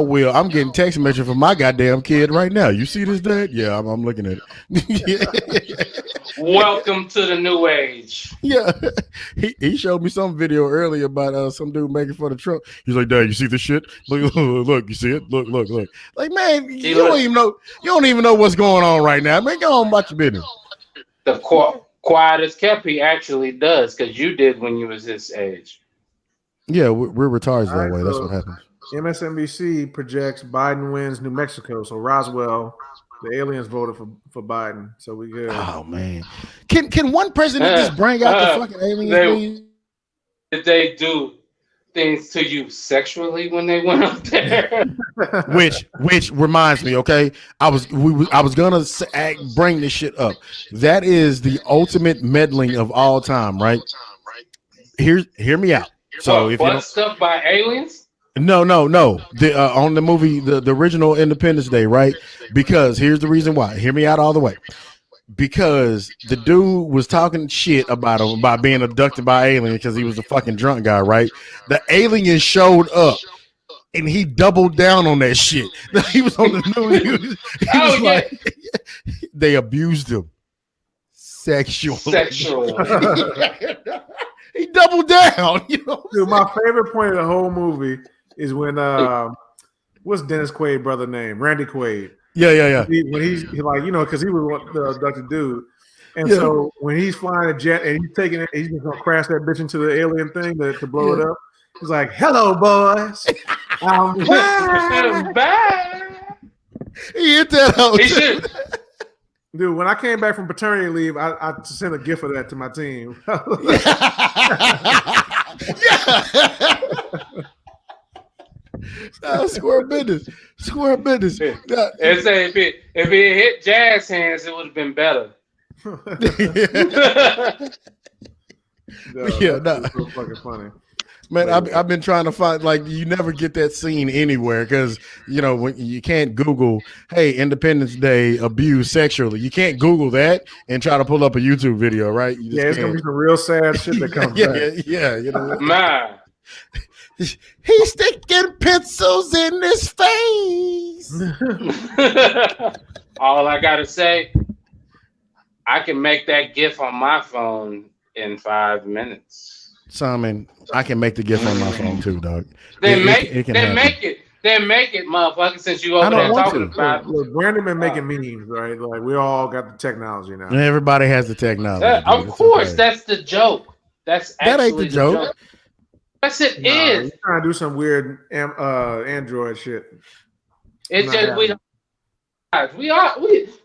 Speaker 2: will. I'm getting text message from my goddamn kid right now. You see this, Dad? Yeah, I'm looking at it.
Speaker 3: Welcome to the new age.
Speaker 2: Yeah, he showed me some video earlier about some dude making fun of Trump. He's like, Dad, you see this shit? Look, you see it? Look. Like, man, you don't even know what's going on right now. Man, go on about your business.
Speaker 3: The quiet as kept, he actually does, because you did when you was his age.
Speaker 2: Yeah, we're retards that way. That's what happens.
Speaker 5: MSNBC projects Biden wins New Mexico. So Roswell, the aliens voted for Biden. So we good.
Speaker 2: Oh man, can one president just bring out the fucking aliens?
Speaker 3: Did they do things to you sexually when they went up there?
Speaker 2: which reminds me, okay, I was gonna bring this shit up. That is the ultimate meddling of all time, right? Hear me out. So if you
Speaker 3: stuff by aliens?
Speaker 2: No. On the movie, the original Independence Day, right? Because here's the reason why. Hear me out all the way. Because the dude was talking shit about him about being abducted by aliens because he was a fucking drunk guy, right? The alien showed up and he doubled down on that shit. He was on the news. He was like, they abused him sexually. He doubled down. You know,
Speaker 5: dude, my favorite point of the whole movie is when what's Dennis Quaid's brother name? Randy Quaid.
Speaker 2: Yeah.
Speaker 5: When he's like, because he was the abducted dude, and so when he's flying a jet and he's taking it, he's just gonna crash that bitch into the alien thing to blow it up. He's like, "Hello, boys, I'm back."
Speaker 2: He hit that out.
Speaker 3: He should.
Speaker 5: Dude, when I came back from paternity leave, I sent a gift of that to my team.
Speaker 2: Nah, square business. Square business. Nah.
Speaker 3: And say if it hit Jazz hands, it would have been better.
Speaker 2: Yeah,
Speaker 5: that's so fucking funny.
Speaker 2: Man, I've been trying to find, like, you never get that scene anywhere because, you know, when you can't Google, hey, Independence Day abused sexually. You can't Google that and try to pull up a YouTube video, right? You just
Speaker 5: it's gonna be some real sad shit that comes back.
Speaker 2: Yeah, you know.
Speaker 3: Man.
Speaker 2: He's sticking pencils in his face.
Speaker 3: All I gotta say, I can make that GIF on my phone in 5 minutes.
Speaker 2: Simon, I can make the GIF on my phone too, dog.
Speaker 3: Then make it, motherfucker. Since you over there talking about it.
Speaker 5: Look, Brandon been making memes, right? Like we all got the technology now.
Speaker 2: Everybody has the technology.
Speaker 3: Of course, that's the joke. That ain't the joke. Yes, it is.
Speaker 5: You're trying to do some weird Android shit.
Speaker 3: It's just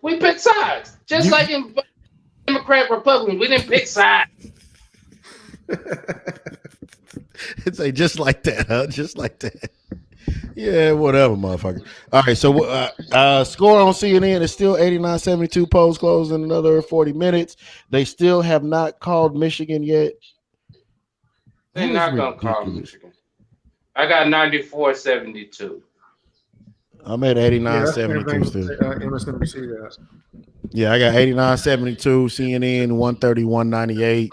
Speaker 3: we pick sides, just like in Democrat Republican. We didn't pick sides.
Speaker 2: It's like just like that, huh? Just like that. Yeah, whatever, motherfucker. All right, so score on CNN is still 89-72. Polls closed in another 40 minutes. They still have not called Michigan yet.
Speaker 3: They're not gonna call Michigan. I got 94-72.
Speaker 2: I'm at 89-72 still.
Speaker 5: MSNBC that.
Speaker 2: Yeah, I got 89-72, CNN 130-198.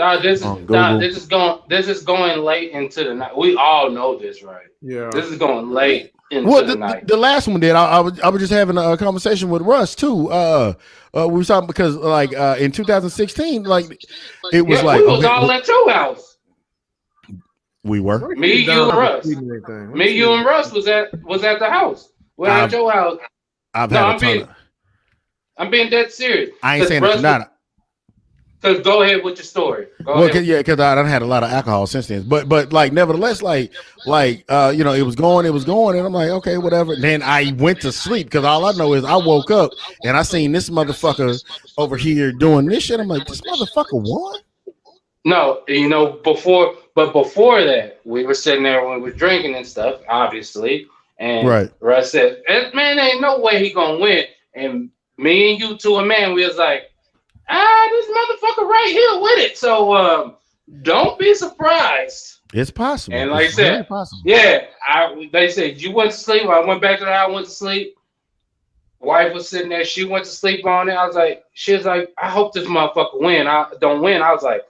Speaker 3: This is going late into the night. We all know this, right?
Speaker 5: Yeah.
Speaker 3: This is going late into the night.
Speaker 2: The last one did. I was just having a conversation with Russ too. We were talking because like in 2016, like it was like
Speaker 3: we was all at your house.
Speaker 2: We were.
Speaker 3: Me, you, and Russ. Me, you, and Russ was at the house. We're at your house. I'm being dead serious.
Speaker 2: I ain't saying it's not.
Speaker 3: Because go ahead with your story.
Speaker 2: Because I done had a lot of alcohol since then. But like nevertheless, like you know, it was going, and I'm like, okay, whatever. Then I went to sleep because all I know is I woke up and I seen this motherfucker over here doing this shit. I'm like, this motherfucker won?
Speaker 3: No, you know, before that, we were sitting there when we were drinking and stuff, obviously. And Russ said, man, ain't no way he gonna win. And me and you two, man, we was like, this motherfucker right here with it. So don't be surprised.
Speaker 2: It's possible.
Speaker 3: And like I said, they said you went to sleep. I went back to the house, went to sleep. Wife was sitting there, she went to sleep on it. She was like, I hope this motherfucker don't win. I was like,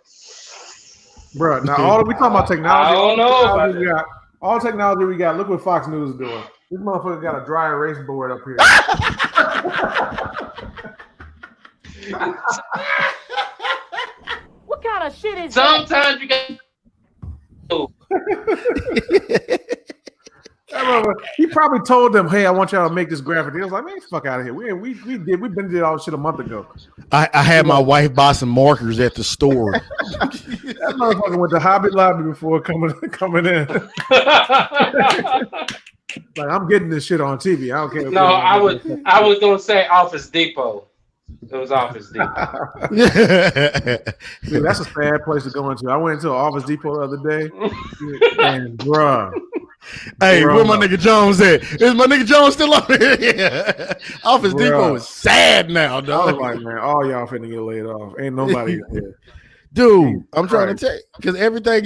Speaker 5: bro, now all we talking about technology.
Speaker 3: I don't know.
Speaker 5: All technology we got. Look what Fox News is doing. This motherfucker got a dry erase board up here.
Speaker 6: What kind of shit is
Speaker 3: sometimes you got.
Speaker 5: He probably told them, "Hey, I want y'all to make this graphic." He was like, "Man, fuck out of here. We did all this shit a month ago."
Speaker 2: I had my wife buy some markers at the store.
Speaker 5: That motherfucker went to Hobby Lobby before coming in. Like, I'm getting this shit on TV. I don't care.
Speaker 3: No, I was gonna say Office Depot. It was Office Depot.
Speaker 5: Dude, that's a sad place to go into. I went into an Office Depot the other day, and bruh.
Speaker 2: Hey, where my nigga Jones at? Is my nigga Jones still on here? Yeah. Office Depot is sad now, dog.
Speaker 5: I was like, man, all y'all finna get laid off. Ain't nobody here.
Speaker 2: Dude, I'm trying to tell you, because everything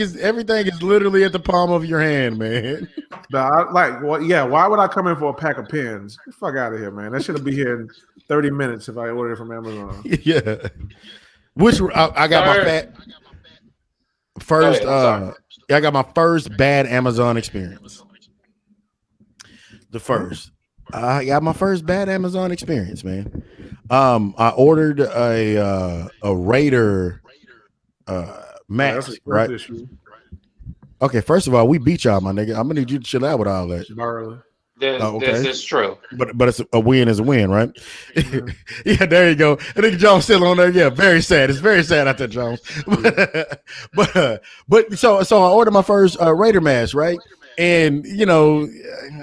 Speaker 2: is literally at the palm of your hand, man.
Speaker 5: Why would I come in for a pack of pens? Get the fuck out of here, man. That should be here in 30 minutes if I order it from Amazon.
Speaker 2: Yeah. Which I got my first I got my first bad Amazon experience. I got my first bad Amazon experience, man. I ordered a Raider mask, right? Okay, first of all, we beat y'all, my nigga. I'm gonna need you to chill out with all that.
Speaker 3: This is true.
Speaker 2: But it's a win is a win, right? Yeah, there you go. I think Jones still on there. Yeah, very sad. It's very sad out there, Jones. but so I ordered my first Raider mask, right? And you know,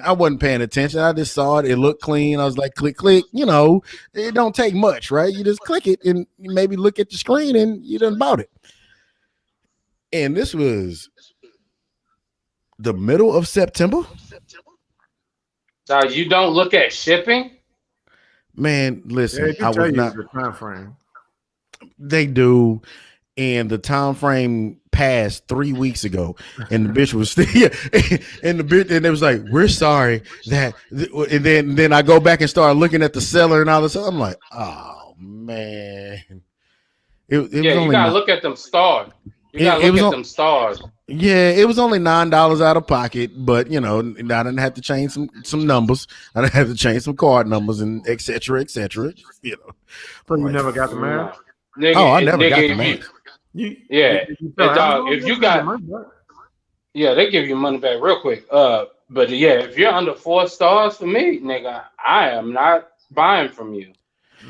Speaker 2: I wasn't paying attention. I just saw it. It looked clean. I was like, click, click. You know, it don't take much, right? You just click it and maybe look at the screen and you done bought it. And this was the middle of September.
Speaker 3: So you don't look at shipping?
Speaker 2: Man,
Speaker 5: Yeah,
Speaker 2: listen,
Speaker 5: they do
Speaker 2: I
Speaker 5: tell
Speaker 2: was
Speaker 5: you
Speaker 2: not.
Speaker 5: the time frame.
Speaker 2: They do, and the time frame passed 3 weeks ago, and the bitch was still, and the bitch, and it was like, we're sorry that, and then I go back and start looking at the seller and all this. I'm like, oh man, it
Speaker 3: Yeah,
Speaker 2: was
Speaker 3: you
Speaker 2: only
Speaker 3: gotta
Speaker 2: not.
Speaker 3: look at them stars. You gotta
Speaker 2: It
Speaker 3: look
Speaker 2: was
Speaker 3: at
Speaker 2: on.
Speaker 3: them stars.
Speaker 2: Yeah, it was only $9 out of pocket, but I didn't have to change some numbers. I didn't have to change some card numbers and et cetera, et cetera.
Speaker 5: So
Speaker 2: I'm
Speaker 5: you
Speaker 2: like,
Speaker 5: never got the
Speaker 3: No.
Speaker 5: mask?
Speaker 2: oh, I
Speaker 3: Nigga,
Speaker 2: never got
Speaker 3: nigga,
Speaker 2: the
Speaker 3: if you
Speaker 2: mask.
Speaker 3: yeah,
Speaker 5: If you tell
Speaker 3: dog,
Speaker 5: Amazon,
Speaker 3: if you
Speaker 5: they'll give you
Speaker 3: got
Speaker 5: money back.
Speaker 3: yeah, they give you money back real quick. But yeah, if you're under 4 stars for me, nigga, I am not buying from you.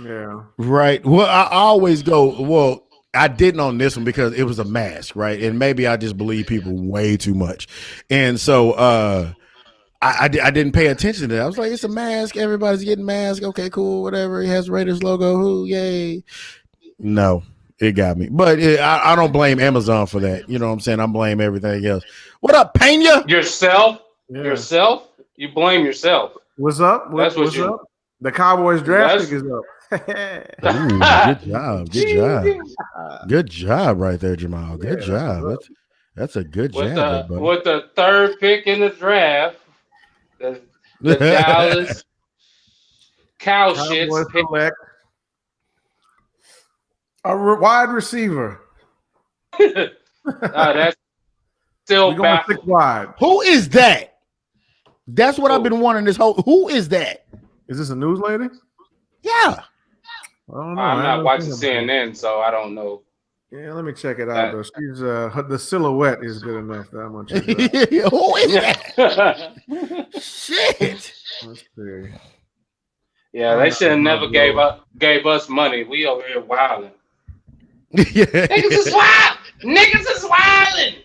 Speaker 5: Yeah.
Speaker 2: Right. Well, I always go, well, I didn't on this one because it was a mask, right? And maybe I just believe people way too much. And so I didn't pay attention to that. I was like, it's a mask. Everybody's getting masks. Okay, cool, whatever. It has Raiders logo. Who, yay. No, it got me. But I don't blame Amazon for that. You know what I'm saying? I blame everything else. What up, Pena?
Speaker 3: Yourself,
Speaker 5: Yeah.
Speaker 3: yourself, you blame yourself.
Speaker 5: What's up?
Speaker 3: That's what
Speaker 5: What's
Speaker 3: you.
Speaker 5: up? The Cowboys draft
Speaker 3: That's
Speaker 5: pick is up.
Speaker 2: Ooh, good job. Good job. Good job right there, Jamal. Good
Speaker 5: Yeah,
Speaker 2: job.
Speaker 5: what's
Speaker 2: That's a good
Speaker 3: with
Speaker 2: job there,
Speaker 3: the
Speaker 2: buddy.
Speaker 3: with the third pick in the draft, the Dallas cow
Speaker 5: Cowboys
Speaker 3: shits pick.
Speaker 5: select a wide receiver.
Speaker 3: That's still
Speaker 5: We're going 6
Speaker 3: baffled.
Speaker 5: wide.
Speaker 2: Who is that? That's what I've
Speaker 3: Who?
Speaker 2: been wanting this whole. Who is that?
Speaker 5: Is this a news lady?
Speaker 2: Yeah.
Speaker 5: I don't know.
Speaker 3: I'm
Speaker 5: I
Speaker 3: not
Speaker 5: haven't
Speaker 3: watching
Speaker 5: seen her before.
Speaker 3: CNN, so I don't know.
Speaker 5: Yeah, let me check it out though. She's the silhouette is good enough that I'm gonna check it out.
Speaker 2: Who is that? Shit.
Speaker 5: Let's see.
Speaker 3: Yeah, they should have never gave us money. We over here wilding.
Speaker 2: Yeah.
Speaker 3: Niggas is wild. Niggas is wilding.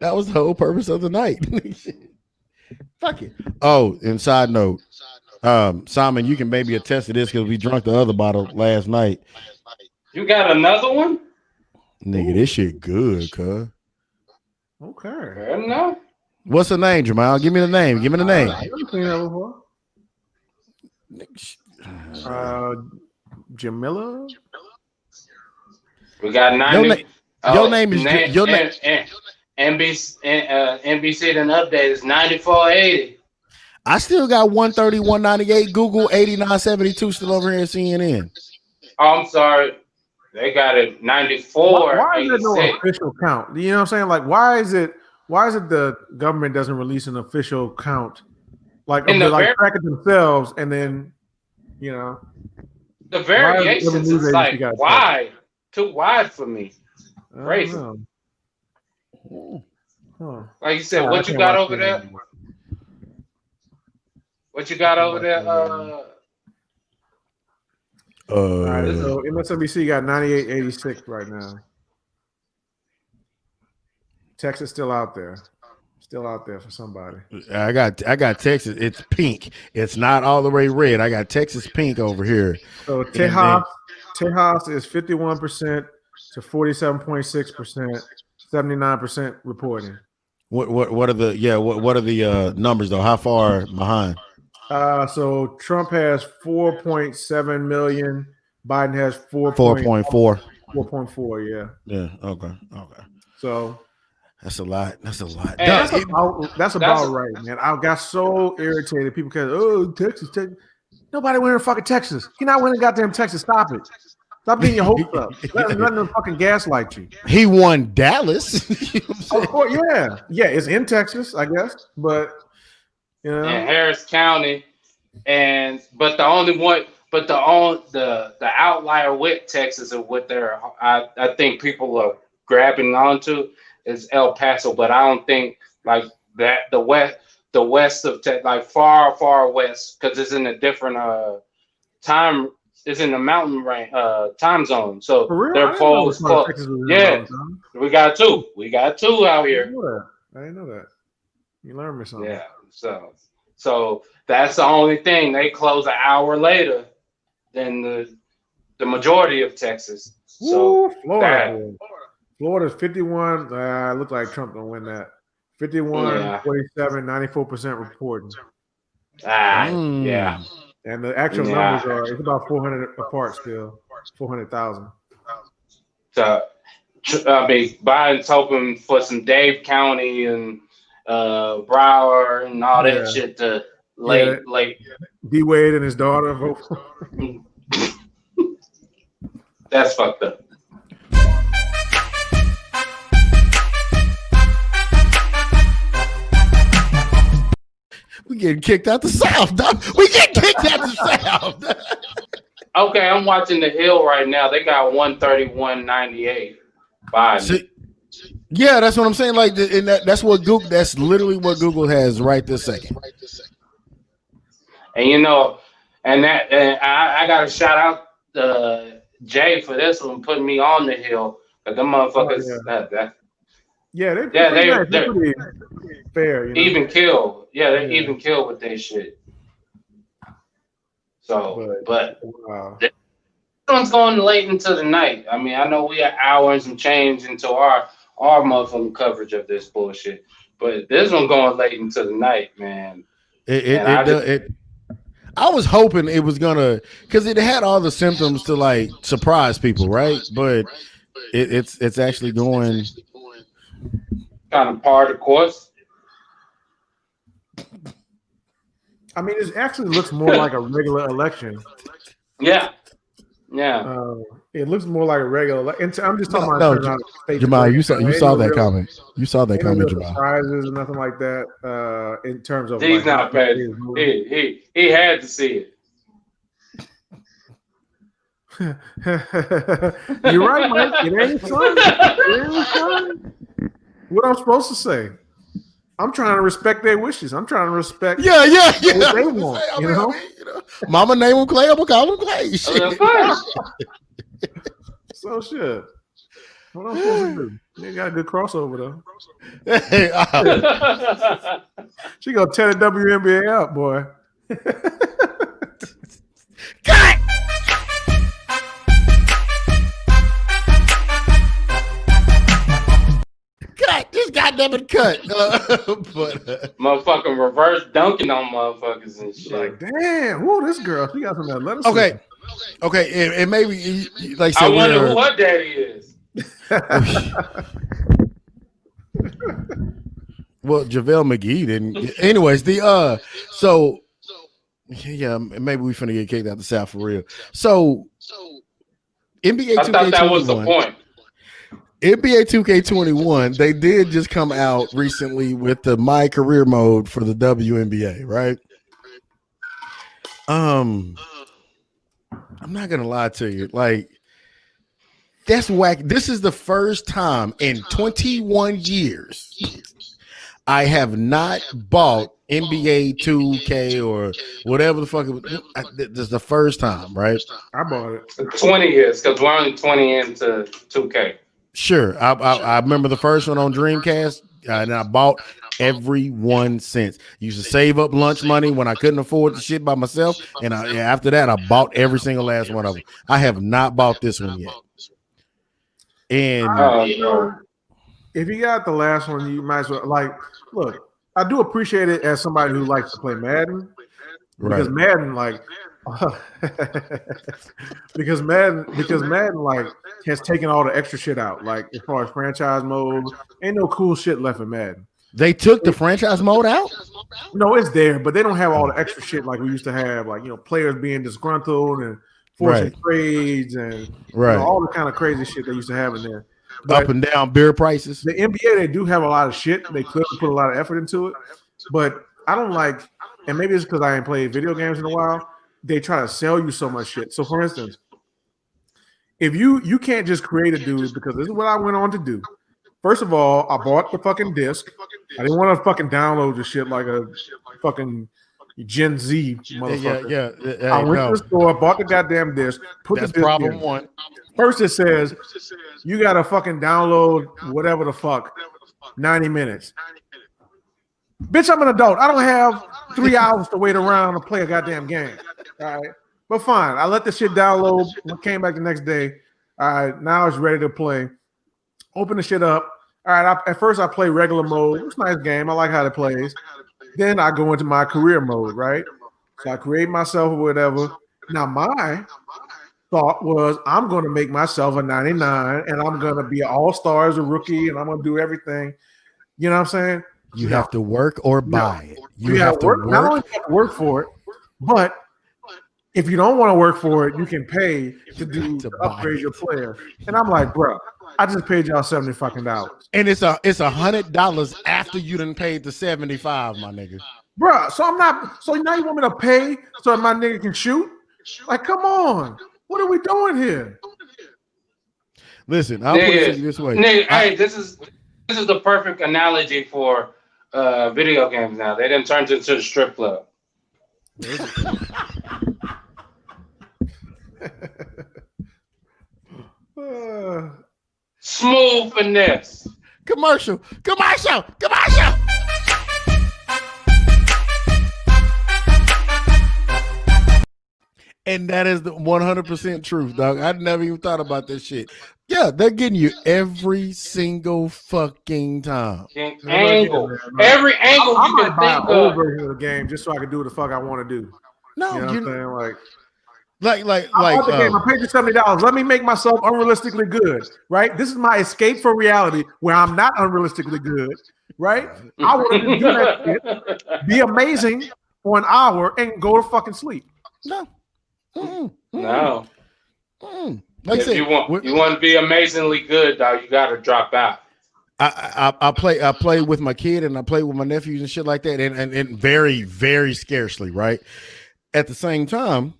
Speaker 2: That was the whole purpose of the night. Fuck it. Oh, and side note, Simon, you can maybe attest to this because we drank the other bottle last night.
Speaker 3: You got another one?
Speaker 2: Nigga, this shit good, cuz.
Speaker 5: Okay.
Speaker 3: Fair enough.
Speaker 2: What's the name, Jamal? Give me the name. Give me the name.
Speaker 5: I've never seen that before. Jamila.
Speaker 3: We got 90.
Speaker 2: Your name is your name.
Speaker 3: NBC done update is 9480.
Speaker 2: I still got 130, 198, Google 8972 still over here at CNN.
Speaker 3: Oh, I'm sorry. They got it 94.
Speaker 5: Why is there no official count? You know what I'm saying? Like, why is it the government doesn't release an official count? Like, track it themselves, and then,
Speaker 3: the variations is like wide, too wide for me. Crazy.
Speaker 5: Huh.
Speaker 3: Like you said, what you got over there? What you got over there?
Speaker 5: All right, so MSNBC got 98.86 right now. Texas still out there for somebody.
Speaker 2: I got Texas. It's pink. It's not all the way red. I got Texas pink over here.
Speaker 5: So Tejas is 51% to 47.6%, 79% reporting.
Speaker 2: What are the numbers though? How far behind?
Speaker 5: So Trump has 4.7 million. Biden has
Speaker 2: 4.4.
Speaker 5: 4.4, yeah.
Speaker 2: Yeah. Okay.
Speaker 5: So
Speaker 2: that's a lot. That's about
Speaker 5: right, man. I got so irritated. People because Texas. Nobody went to fucking Texas. You're not winning goddamn Texas. Stop it. Stop being your hopes up. Let them fucking gaslight you.
Speaker 2: He won Dallas.
Speaker 5: Of course, yeah. It's in Texas, I guess, but
Speaker 3: in Harris County, but the outlier with Texas and what I think people are grabbing onto is El Paso, but I don't think like that the west of Texas, like far west, because it's in a different time. It's in the mountain range, time zone. So they're close. Yeah, we got two. We got two out here.
Speaker 5: I didn't know that. You learned me something.
Speaker 3: Yeah. So that's the only thing. They close an hour later than the majority of Texas. So
Speaker 5: Florida's 51. Look like Trump gonna win that. 51, 47, 94% reporting.
Speaker 3: Yeah.
Speaker 5: And the actual numbers are it's about 400 apart still, 400,000.
Speaker 3: So, I mean, Biden's hoping for some Dave County and Broward and all that shit to late.
Speaker 5: D Wade and his daughter vote for.
Speaker 3: That's fucked up.
Speaker 2: We getting kicked out the South, dog. We getting kicked out the South.
Speaker 3: Okay, I'm watching The Hill right now. They got 131.98. Biden.
Speaker 2: Yeah, that's what I'm saying. Like, and that's what Google. That's literally what Google has right this second.
Speaker 3: And and I got to shout out Jay for this one, putting me on The Hill. But them motherfuckers,
Speaker 5: they're pretty fair.
Speaker 3: Even kill. Yeah, they even kill with their shit. So, but this one's going late into the night. I mean, I know we are hours and change into our motherfucking coverage of this bullshit, but this one going late into the night, man.
Speaker 2: I was hoping it was gonna, because it had all the symptoms to like surprise people, right? But it's actually going
Speaker 3: kind of par the course.
Speaker 5: I mean, it actually looks more like a regular election.
Speaker 3: Yeah.
Speaker 5: It looks more like a regular. I'm just talking about
Speaker 2: Jamal. You saw that comment. You saw that comment, Jamal.
Speaker 5: Surprises and nothing like that. In terms of
Speaker 3: he's not bad. He had to see it.
Speaker 5: You're right, Mike. It ain't fun. What I'm supposed to say? I'm trying to respect their wishes. I'm trying to respect
Speaker 2: what
Speaker 5: they want. You know?
Speaker 2: Mama name him Clay, I'm gonna call him Clay.
Speaker 5: So shit. What I'm supposed to do? They got a good crossover though. She gonna tear the WNBA up, boy.
Speaker 2: Cut! This goddamn it cut.
Speaker 3: Motherfucking reverse dunking on motherfuckers and shit.
Speaker 5: Like, damn, whoa, this girl, she got some athletic.
Speaker 2: Okay, and maybe like
Speaker 3: I wonder who her daddy is.
Speaker 2: Well, JaVale McGee didn't. Anyways, so yeah, maybe we finna get kicked out the South for real. So NBA 2K21.
Speaker 3: I thought that was the point.
Speaker 2: NBA 2K21, they did just come out recently with the My Career mode for the WNBA, right? I'm not gonna lie to you, like that's whack. This is the first time in 21 years I have not bought NBA 2K or whatever the fuck it was. This is the first time, right?
Speaker 5: I bought it
Speaker 3: 20 years because we're only 20 into 2K.
Speaker 2: Sure, I remember the first one on Dreamcast, and I bought every one since. Used to save up lunch money when I couldn't afford the shit by myself, and after that, I bought every single last one of them. I have not bought this one yet. And
Speaker 5: if you got the last one, you might as well look. I do appreciate it as somebody who likes to play Madden, because Madden because Madden like has taken all the extra shit out. Like as far as franchise mode, ain't no cool shit left in Madden.
Speaker 2: They took the franchise mode out?
Speaker 5: No, it's there, but they don't have all the extra shit like we used to have, like players being disgruntled and forcing trades and all the kind of crazy shit they used to have in there. But
Speaker 2: up and down beer prices.
Speaker 5: The NBA, they do have a lot of shit. They clearly put a lot of effort into it, but I don't like, and maybe it's because I ain't played video games in a while. They try to sell you so much shit. So, for instance, if you can't just create a dude, because this is what I went on to do. First of all, I bought the fucking disc. I didn't want to fucking download the shit like a fucking Gen Z motherfucker. I went to the store, bought the goddamn disc, put the disc
Speaker 2: problem
Speaker 5: in.
Speaker 2: one.
Speaker 5: First, it says you got to fucking download whatever the fuck, 90 minutes. Bitch, I'm an adult. I don't have 3 hours to wait around to play a goddamn game. All right. But fine. I let the shit download. Came back the next day. All right. Now it's ready to play. Open the shit up. All right. At first, I play regular mode. It's a nice game. I like how it plays. Then I go into my career mode, right? So I create myself or whatever. Now my thought was I'm going to make myself a 99 and I'm going to be an all-star as a rookie and I'm going to do everything. You know what I'm saying?
Speaker 2: You have to work or buy it.
Speaker 5: You have to work. Not only do you have to work for it, but if you don't want to work for it, you can pay to upgrade your player. And I'm like, bro, I just paid y'all $70 fucking dollars.
Speaker 2: And it's $100 after you done paid the 75, my nigga.
Speaker 5: Bro, so I'm not. So now you want me to pay so my nigga can shoot? Like, come on, what are we doing here?
Speaker 2: Listen, I'll put it to you this way.
Speaker 3: Nigga, hey, this is the perfect analogy for video games. Now they done turned into the strip club. Smooth finesse.
Speaker 2: Commercial. And that is the 100% truth, dog. I never even thought about this shit. Yeah, they're getting you every single fucking time.
Speaker 3: Angle. Every angle
Speaker 5: I
Speaker 3: you
Speaker 5: might
Speaker 3: can
Speaker 5: buy
Speaker 3: think
Speaker 5: an
Speaker 3: of.
Speaker 5: version of the game just so I can do what the fuck I want to do.
Speaker 2: No,
Speaker 5: you know what I'm saying?
Speaker 2: Like
Speaker 5: I bought the game. I paid you $70. Let me make myself unrealistically good, right? This is my escape from reality where I'm not unrealistically good, right? I want to do that shit, be amazing for an hour, and go to fucking sleep.
Speaker 2: No.
Speaker 3: No.
Speaker 2: Like
Speaker 3: if you want to be amazingly good, dog, you got to drop out.
Speaker 2: I play with my kid and I play with my nephews and shit like that, and very, very scarcely, right? At the same time,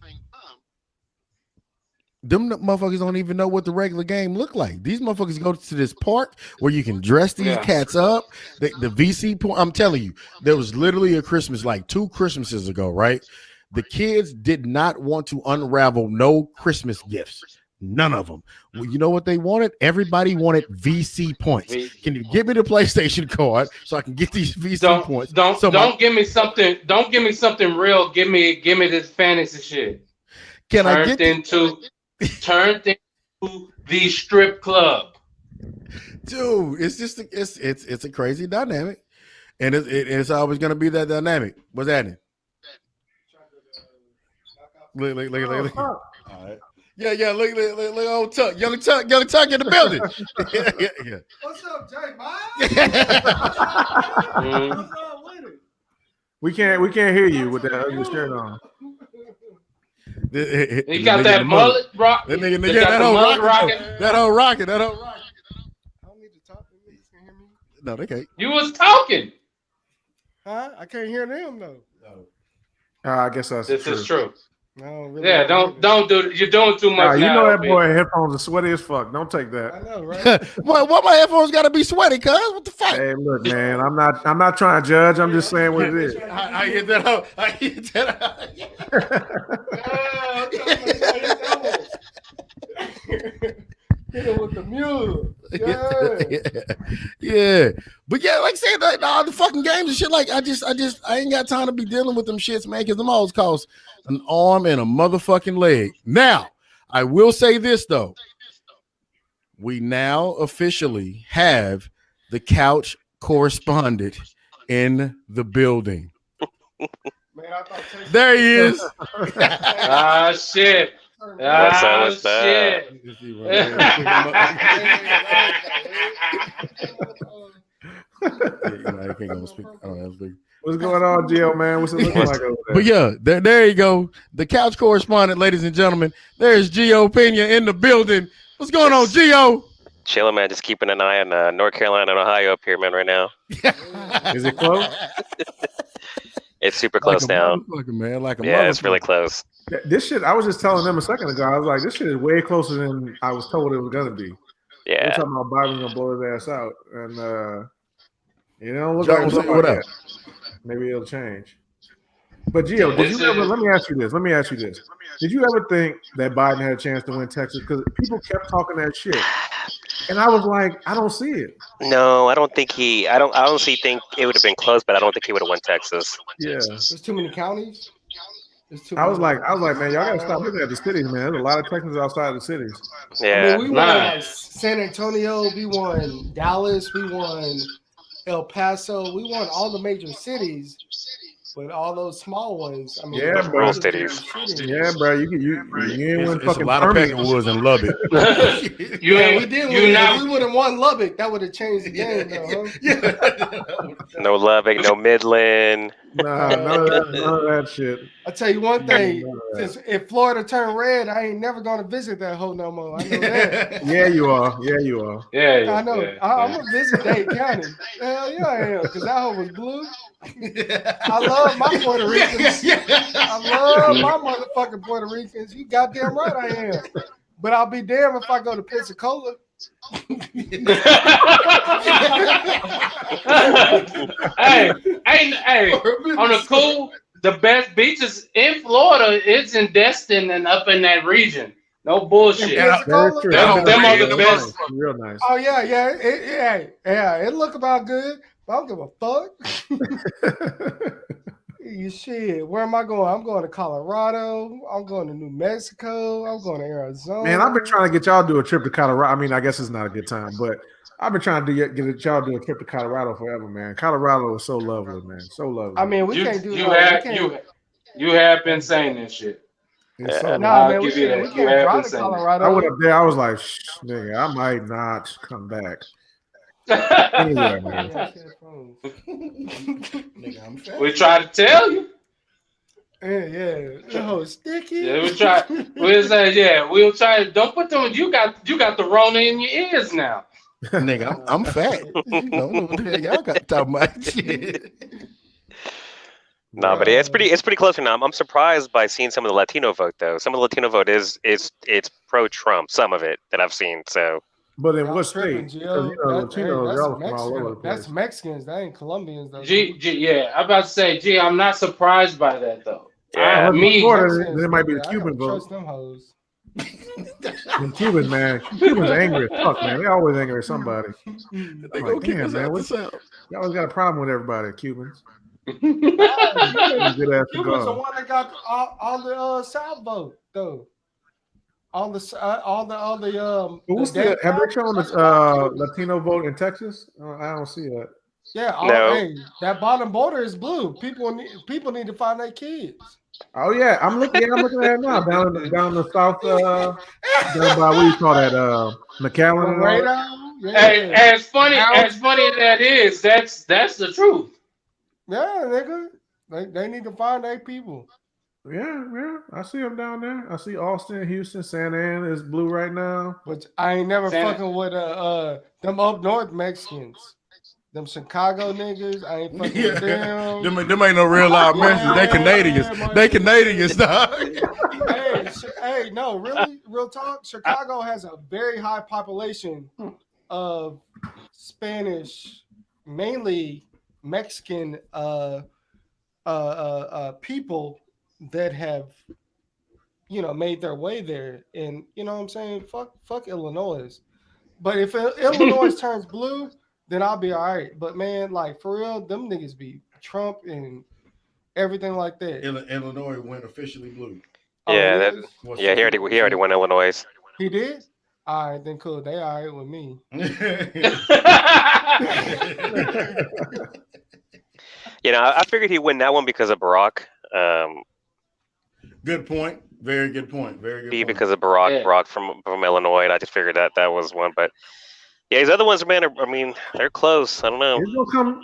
Speaker 2: them motherfuckers don't even know what the regular game look like. These motherfuckers go to this park where you can dress these cats up. The VC point, I'm telling you, there was literally a Christmas like 2 Christmases ago, right? The kids did not want to unravel no Christmas gifts. None of them. Well, you know what they wanted? Everybody wanted VC points. Can you give me the PlayStation card so I can get these VC points? Don't
Speaker 3: give me something. Don't give me something real. Give me this fantasy shit. Turned into the strip club.
Speaker 2: Dude, it's just it's a crazy dynamic, and it's always gonna be that dynamic. What's happening? Look. All right. Yeah. Look, old Tuck, young Tuck in the building. yeah.
Speaker 6: What's up, Jay? What's up with it?
Speaker 5: We can't hear you with that ugly shirt on.
Speaker 3: He got that mullet rock.
Speaker 2: That whole rocket. That whole rocket. I don't need to talk to me. You can hear me? No, they can't.
Speaker 3: You was talking.
Speaker 6: Huh? I can't hear them though. No.
Speaker 5: I guess that's
Speaker 3: this
Speaker 5: true.
Speaker 3: is true.
Speaker 6: No, really
Speaker 3: don't do it. You're doing too much.
Speaker 5: You
Speaker 3: now,
Speaker 5: know that boy headphones are sweaty as fuck. Don't take that.
Speaker 6: I know, right?
Speaker 2: Why my headphones got to be sweaty? Cuz what the fuck?
Speaker 5: Hey, look, man. I'm not trying to judge. I'm just saying what it is.
Speaker 2: I get that out. I get that out.
Speaker 6: Hit it with the mule.
Speaker 2: Yeah. But yeah, like I said, like, all the fucking games and shit. Like I ain't got time to be dealing with them shits, man. Because them always cost an arm and a motherfucking leg. Now, I will say this though. We now officially have the couch correspondent in the building.
Speaker 6: Man, I thought
Speaker 2: there he is.
Speaker 3: Ah, shit.
Speaker 7: What's that?
Speaker 2: I can't go speak.
Speaker 5: What's going on, Gio, man? What's it looking like over there?
Speaker 2: But yeah, there you go. The couch correspondent, ladies and gentlemen. There's Gio Pena in the building. What's going on, Gio?
Speaker 7: Chilling, man. Just keeping an eye on North Carolina and Ohio up here, man, right now.
Speaker 5: Is it close?
Speaker 7: It's super close now.
Speaker 2: Man,
Speaker 7: it's really close.
Speaker 5: This shit, I was just telling them a second ago. I was like, this shit is way closer than I was told it was gonna be.
Speaker 7: Yeah.
Speaker 5: They're talking about Biden's gonna blow his ass out, and look
Speaker 2: John,
Speaker 5: like
Speaker 2: what up?
Speaker 5: Maybe it'll change. But Gio, did you ever? Let me ask you this. Did you ever think that Biden had a chance to win Texas? Because people kept talking that shit, and I was like, I don't see it.
Speaker 7: No, I don't think I honestly think it would have been close, but I don't think he would have won Texas.
Speaker 5: Yeah,
Speaker 6: there's too many counties.
Speaker 5: I was like, man, y'all gotta stop looking at the cities, man. There's a lot of Texans outside the cities.
Speaker 7: Yeah,
Speaker 6: I mean, we won like San Antonio, we won Dallas, we won El Paso. We won all the major cities, but all those small ones. I mean,
Speaker 5: Yeah,
Speaker 6: those
Speaker 5: bro.
Speaker 7: Cities.
Speaker 5: Yeah, bro. You ain't win
Speaker 2: It's a
Speaker 5: fucking
Speaker 2: lot of
Speaker 5: Birmingham.
Speaker 2: Peckerwoods in Lubbock.
Speaker 3: You
Speaker 6: Yeah,
Speaker 3: ain't,
Speaker 6: we did.
Speaker 3: you
Speaker 6: Win.
Speaker 3: not.
Speaker 6: If we would have won Lubbock, that would have changed the game, though. Huh?
Speaker 7: No Lubbock, no Midland.
Speaker 5: Nah, none of that shit.
Speaker 6: I tell you one thing:
Speaker 5: None of that.
Speaker 6: since if Florida turned red, I ain't never gonna visit that hole no more. I know that.
Speaker 5: Yeah, you are. Yeah, you are.
Speaker 3: Yeah,
Speaker 6: I know.
Speaker 3: yeah,
Speaker 6: I'm
Speaker 3: yeah.
Speaker 6: gonna visit Dade County. Hell yeah, I am, because that hole was blue. I love my Puerto Ricans. I love my motherfucking Puerto Ricans. You goddamn right I am. But I'll be damned if I go to Pensacola.
Speaker 3: hey, on the cool, the best beaches in Florida is in Destin and up in that region. No bullshit.
Speaker 5: Very true.
Speaker 3: Them are the best.
Speaker 5: Real nice.
Speaker 6: Oh yeah. It look about good. But I don't give a fuck. You shit. Where am I going? I'm going to Colorado. I'm going to New Mexico. I'm going to Arizona.
Speaker 5: Man, I've been trying to get y'all to do a trip to Colorado. I mean, I guess it's not a good time, but I've been trying to get y'all to do a trip to Colorado forever, man. Colorado is so lovely, man. So lovely.
Speaker 6: I mean, we
Speaker 3: You,
Speaker 6: can't do
Speaker 3: you
Speaker 6: that.
Speaker 3: have you have been saying this shit.
Speaker 5: It's so
Speaker 6: No,
Speaker 3: I'll
Speaker 6: man, we
Speaker 3: give you
Speaker 6: can't,
Speaker 3: that.
Speaker 6: we
Speaker 3: You
Speaker 6: can't
Speaker 3: have
Speaker 6: drive
Speaker 3: been
Speaker 6: to
Speaker 3: saying
Speaker 6: Colorado.
Speaker 5: I went up there. I was like, shh, nigga, I might not come back. Anyway, man.
Speaker 2: Nigga, I'm fat.
Speaker 3: We try to tell you.
Speaker 6: Yeah. Oh, sticky.
Speaker 3: Yeah, we try. We'll say, yeah, we'll try. Don't put them. You got the Rona in your ears now.
Speaker 2: Nigga, I'm fat. You don't know what the hell y'all got to talk about shit.
Speaker 7: No, but it's pretty close now. I'm surprised by seeing some of the Latino vote though. Some of the Latino vote is it's pro Trump. Some of it that I've seen. So,
Speaker 5: But in
Speaker 6: Y'all
Speaker 5: what
Speaker 6: tripping,
Speaker 5: state?
Speaker 6: Gio.
Speaker 5: Because, you know, Latinos, they're all from all over the place.
Speaker 6: That's Mexicans. That ain't Colombians, though.
Speaker 3: Yeah, I'm about to say, I'm not surprised by that though.
Speaker 7: yeah.
Speaker 5: Florida, then it might be the Cuban vote.
Speaker 6: Trust them hoes.
Speaker 5: And Cubans, man. Cubans are angry as fuck, man. They always angry at somebody.
Speaker 2: They
Speaker 5: I'm
Speaker 2: gonna
Speaker 5: like,
Speaker 2: kick
Speaker 5: damn,
Speaker 2: us
Speaker 5: man.
Speaker 2: out the
Speaker 5: What,
Speaker 2: South.
Speaker 5: you always got a problem with everybody, Cubans.
Speaker 6: Cubans
Speaker 5: Good ass
Speaker 6: the
Speaker 5: cigar.
Speaker 6: one that got all the South vote, though. All the
Speaker 5: What's
Speaker 6: the
Speaker 5: have they shown this Latino vote in Texas? I don't see that.
Speaker 6: Yeah,
Speaker 7: No.
Speaker 6: hey, that bottom border is blue. People need to find their kids.
Speaker 5: Oh yeah, I'm looking at it now down in the south, down by what do you call that, McAllen and all that.
Speaker 6: Yeah.
Speaker 3: Hey, as funny that is, that's the truth.
Speaker 6: Yeah, nigga. They need to find their people.
Speaker 5: Yeah, I see them down there. I see Austin, Houston, Santa Ana is blue right now.
Speaker 6: But I ain't never fucking with them up north Mexicans. Them Chicago niggas, I ain't fucking with them.
Speaker 2: Them ain't no real live Mexicans. They Canadians. They Canadians, dog.
Speaker 6: Hey, no, really, real talk. Chicago has a very high population of Spanish, mainly Mexican people that have, made their way there. And you know what I'm saying? Fuck Illinois. But if Illinois turns blue, then I'll be all right. But man, like for real, them niggas be Trump and everything like that.
Speaker 2: Illinois went officially blue.
Speaker 7: Yeah,
Speaker 6: Oh,
Speaker 7: he already won Illinois.
Speaker 6: He did? All right, then cool. They all right with me.
Speaker 7: I figured he'd win that one because of Barack.
Speaker 2: Good point. Very good point. Very good.
Speaker 7: Because of Barack from Illinois. And I just figured that was one, but yeah, these other ones, man. They're close. I don't know.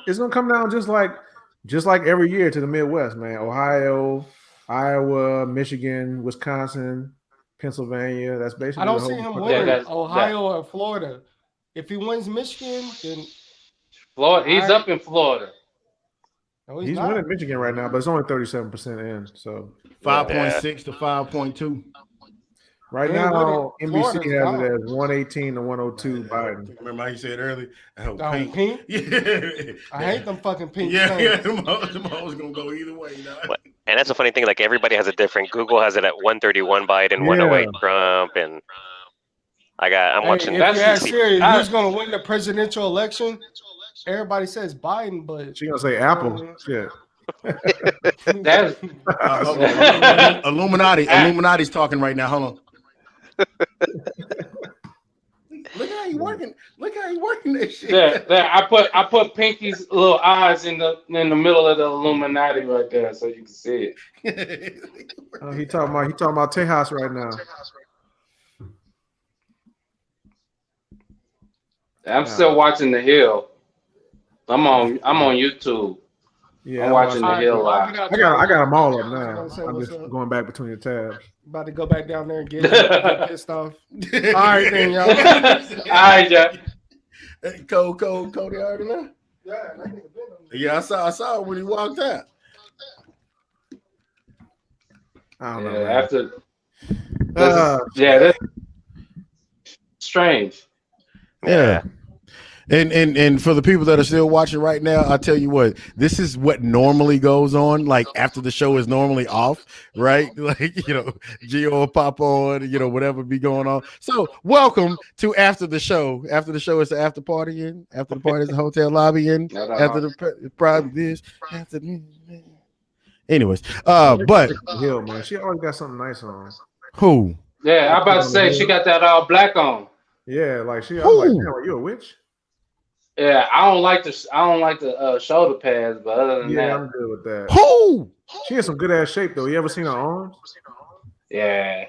Speaker 5: It's gonna come down just like every year to the Midwest, man. Ohio, Iowa, Michigan, Wisconsin, Pennsylvania. That's basically.
Speaker 6: I don't see him winning Ohio or Florida. If he wins Michigan, then
Speaker 3: Florida. He's up in Florida.
Speaker 6: No,
Speaker 5: he's winning Michigan right now, but it's only 37% in. So
Speaker 2: 5.6 to 5.2.
Speaker 5: Right now, NBC has it as 118 to 102 Biden.
Speaker 2: Remember how you said earlier?
Speaker 6: Pink?
Speaker 2: Yeah.
Speaker 6: I hate them fucking pink.
Speaker 2: Yeah. Them hoes gonna go either way.
Speaker 7: And that's a funny thing. Like everybody has a different. Google has it at 131 Biden, 108 Trump, and I'm watching.
Speaker 6: If you ask Siri who's gonna win the presidential election, everybody says Biden, but
Speaker 5: she gonna say Apple. Shit.
Speaker 2: Illuminati's talking right now. Hold on. Look how he working. Look how he working this shit.
Speaker 3: There. I put Pinky's little eyes in the middle of the Illuminati right there, so you can see it.
Speaker 5: He talking about Tejas right now.
Speaker 3: I'm still watching The Hill. I'm on YouTube.
Speaker 5: Yeah,
Speaker 3: I'm watching The Hill live.
Speaker 5: I got them all up now.
Speaker 6: Say
Speaker 5: I'm
Speaker 6: what's
Speaker 5: just
Speaker 6: up.
Speaker 5: going back between the tabs.
Speaker 6: About to go back down there and get pissed off. All right, then, y'all.
Speaker 3: All right, Jack.
Speaker 2: Hey, Cody already left.
Speaker 6: Yeah, that nigga been on me.
Speaker 2: Yeah, I saw it when he walked out.
Speaker 5: I don't know.
Speaker 3: Yeah,
Speaker 5: Man.
Speaker 3: after
Speaker 5: Uh,
Speaker 3: that's strange.
Speaker 2: Yeah. And for the people that are still watching right now, I tell you what, this is what normally goes on, like after the show is normally off, right? Like, Gio will pop on, whatever be going on. So welcome to after the show. After the show is the after party in. After the party is the hotel lobby in. After the private this. After anyways, but
Speaker 5: Hill, man, she always got something nice on.
Speaker 2: who?
Speaker 3: Yeah, I'm about to say she got that all black on.
Speaker 5: Yeah, like I was like, damn, are you a witch?
Speaker 3: Yeah, I don't like the shoulder pads, but other than
Speaker 5: Yeah,
Speaker 3: that,
Speaker 5: I'm good with that.
Speaker 2: Who?
Speaker 5: She has some good ass shape though. You ever seen her arms?
Speaker 3: yeah,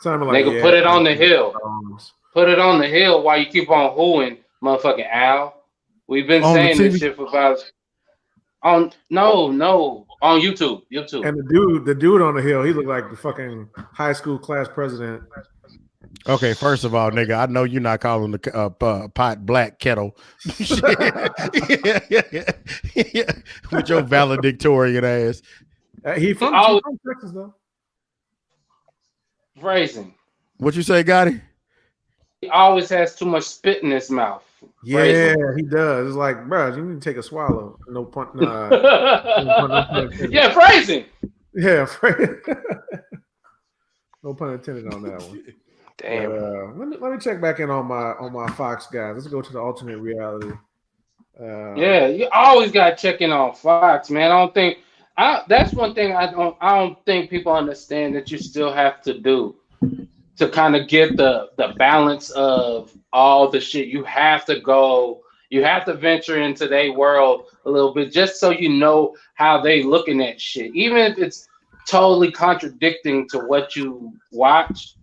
Speaker 5: Something like
Speaker 3: nigga, put it on the hill.
Speaker 5: Arms.
Speaker 3: Put it on the hill while you keep on hooing, motherfucking Al. We've been
Speaker 2: On the
Speaker 3: saying this
Speaker 2: TV?
Speaker 3: shit for about on YouTube.
Speaker 5: And the dude on the hill, he looked like the fucking high school class president.
Speaker 2: Okay, first of all, nigga, I know you're not calling the pot black kettle. Yeah. With your valedictorian ass.
Speaker 5: He from Texas though.
Speaker 3: Phrasing.
Speaker 2: What you say, Gotti?
Speaker 3: He always has too much spit in his mouth.
Speaker 5: Yeah,
Speaker 3: Phrasing.
Speaker 5: he does. It's like, bro, you need to take a swallow. No pun.
Speaker 3: Yeah, phrasing.
Speaker 5: Yeah, no pun intended on that one.
Speaker 7: Damn.
Speaker 5: But, let me check back in on my Fox guys. Let's go to the alternate reality.
Speaker 3: Yeah, you always got to check in on Fox, man. That's one thing I don't think people understand that you still have to do to kind of get the balance of all the shit. You have to venture into their world a little bit just so you know how they looking at shit. Even if it's totally contradicting to what you watch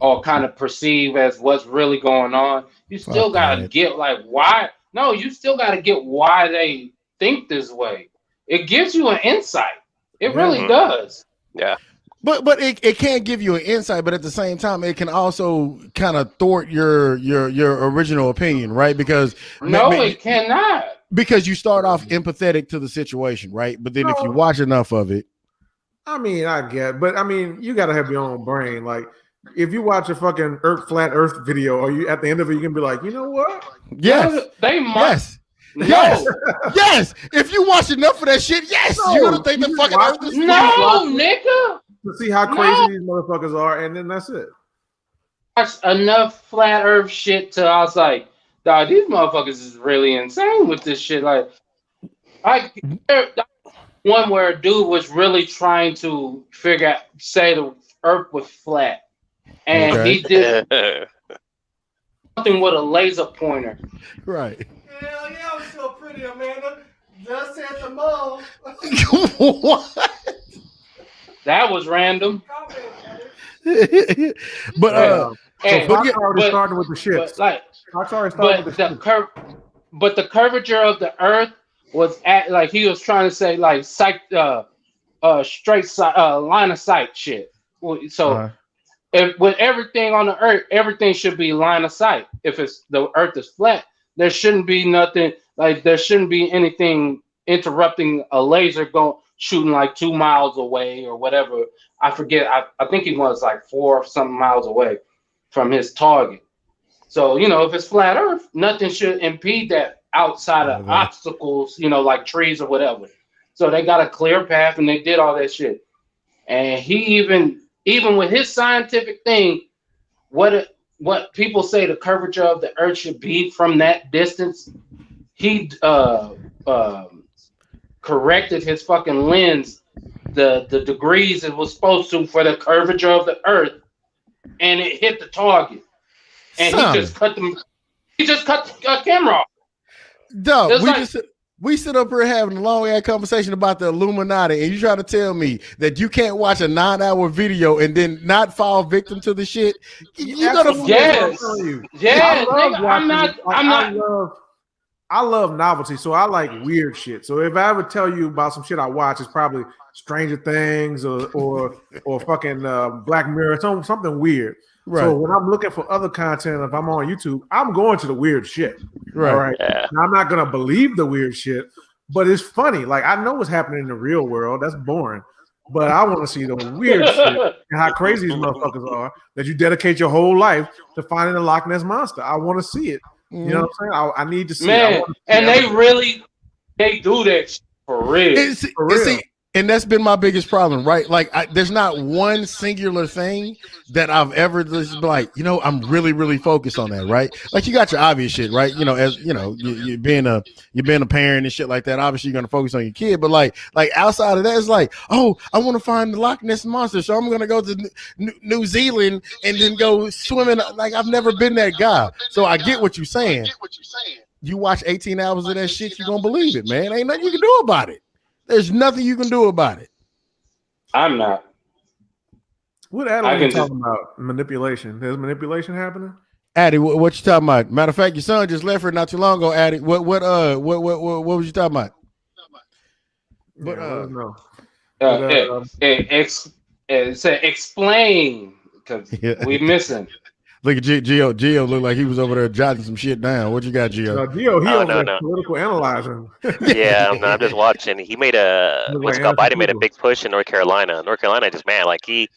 Speaker 3: or kind of perceive as what's really going on, you still gotta get like why. No, you still gotta get why they think this way. It gives you an insight. It really does.
Speaker 7: Yeah.
Speaker 2: But it can't give you an insight, but at the same time, it can also kind of thwart your original opinion, right? Because
Speaker 3: it cannot.
Speaker 2: Because you start off empathetic to the situation, right? But then if you watch enough of it,
Speaker 5: I mean, I get, but I mean, you gotta have your own brain. Like, if you watch a fucking flat Earth video, or you at the end of it, you can be like, you know what?
Speaker 2: yes,
Speaker 3: They must.
Speaker 2: yes, yes. If you watch enough of that shit, yes, you're gonna think the fucking Earth is
Speaker 3: nigga.
Speaker 5: To see how crazy these motherfuckers are, and then that's it.
Speaker 3: Watch enough flat Earth shit till I was like, dog, these motherfuckers is really insane with this shit. Like one where a dude was really trying to say the Earth was flat, and he did something with a laser pointer.
Speaker 2: Right.
Speaker 6: Hell yeah, I was so pretty, Amanda. Just at the mall.
Speaker 2: What?
Speaker 3: That was random.
Speaker 2: But
Speaker 5: Fox already started with the shit.
Speaker 3: But the curvature of the Earth was at like he was trying to say like straight line of sight shit. So if with everything on the Earth, everything should be line of sight. If the Earth is flat, there shouldn't be nothing like there shouldn't be anything interrupting a laser shooting like 2 miles away or whatever. I forget. I think he was like 4 or something miles away from his target. So, if it's flat Earth, nothing should impede that outside of obstacles, like trees or whatever. So they got a clear path and they did all that shit. And he even with his scientific thing, what people say the curvature of the Earth should be from that distance, he corrected his fucking lens, the degrees it was supposed to for the curvature of the Earth, and it hit the target. and
Speaker 2: Son.
Speaker 3: he just cut the camera off.
Speaker 2: Dog,
Speaker 3: It's like-
Speaker 2: we sit up here having a long ass conversation about the Illuminati, and you try to tell me that you can't watch a 9-hour video and then not fall victim to the shit. You gotta
Speaker 3: Yes. Yeah,
Speaker 5: I love novelty, so I like weird shit. So if I ever tell you about some shit I watch, it's probably Stranger Things or fucking Black Mirror, something weird.
Speaker 2: Right.
Speaker 5: So when I'm looking for other content, if I'm on YouTube, I'm going to the weird shit.
Speaker 2: Right.
Speaker 5: All right.
Speaker 7: Yeah.
Speaker 5: Now, I'm not gonna believe the weird shit, but it's funny. Like I know what's happening in the real world. That's boring. But I want to see the weird shit and how crazy these motherfuckers are that you dedicate your whole life to finding the Loch Ness monster. I want to see it. You know what I'm saying? I need to see it.
Speaker 3: And they do that shit for real.
Speaker 5: For real.
Speaker 2: See, and that's been my biggest problem, right? Like, there's not one singular thing that I've ever just like, I'm really, really focused on that, right? Like, you got your obvious shit, right? As you being a parent and shit like that. Obviously, you're gonna focus on your kid, but like outside of that, it's like, oh, I want to find the Loch Ness monster, so I'm gonna go to New Zealand and then go swimming. Like, I've never been that guy, so I get what you're saying. You watch 18 hours of that shit, you're gonna believe it, man. Ain't nothing you can do about it. There's nothing you can do about it.
Speaker 3: I'm not.
Speaker 5: What Adam you talking about? Manipulation. There's manipulation happening?
Speaker 2: Addy, what you talking about? Matter of fact, your son just left her not too long ago, Addy. What was you talking about?
Speaker 5: But no.
Speaker 3: Explain, because we missing.
Speaker 2: Look at Gio. Gio looked like he was over there jotting some shit down. What you got, Gio?
Speaker 5: Gio, political analyzing.
Speaker 7: Yeah, I'm just watching. He made Biden made a big push in North Carolina. North Carolina just like he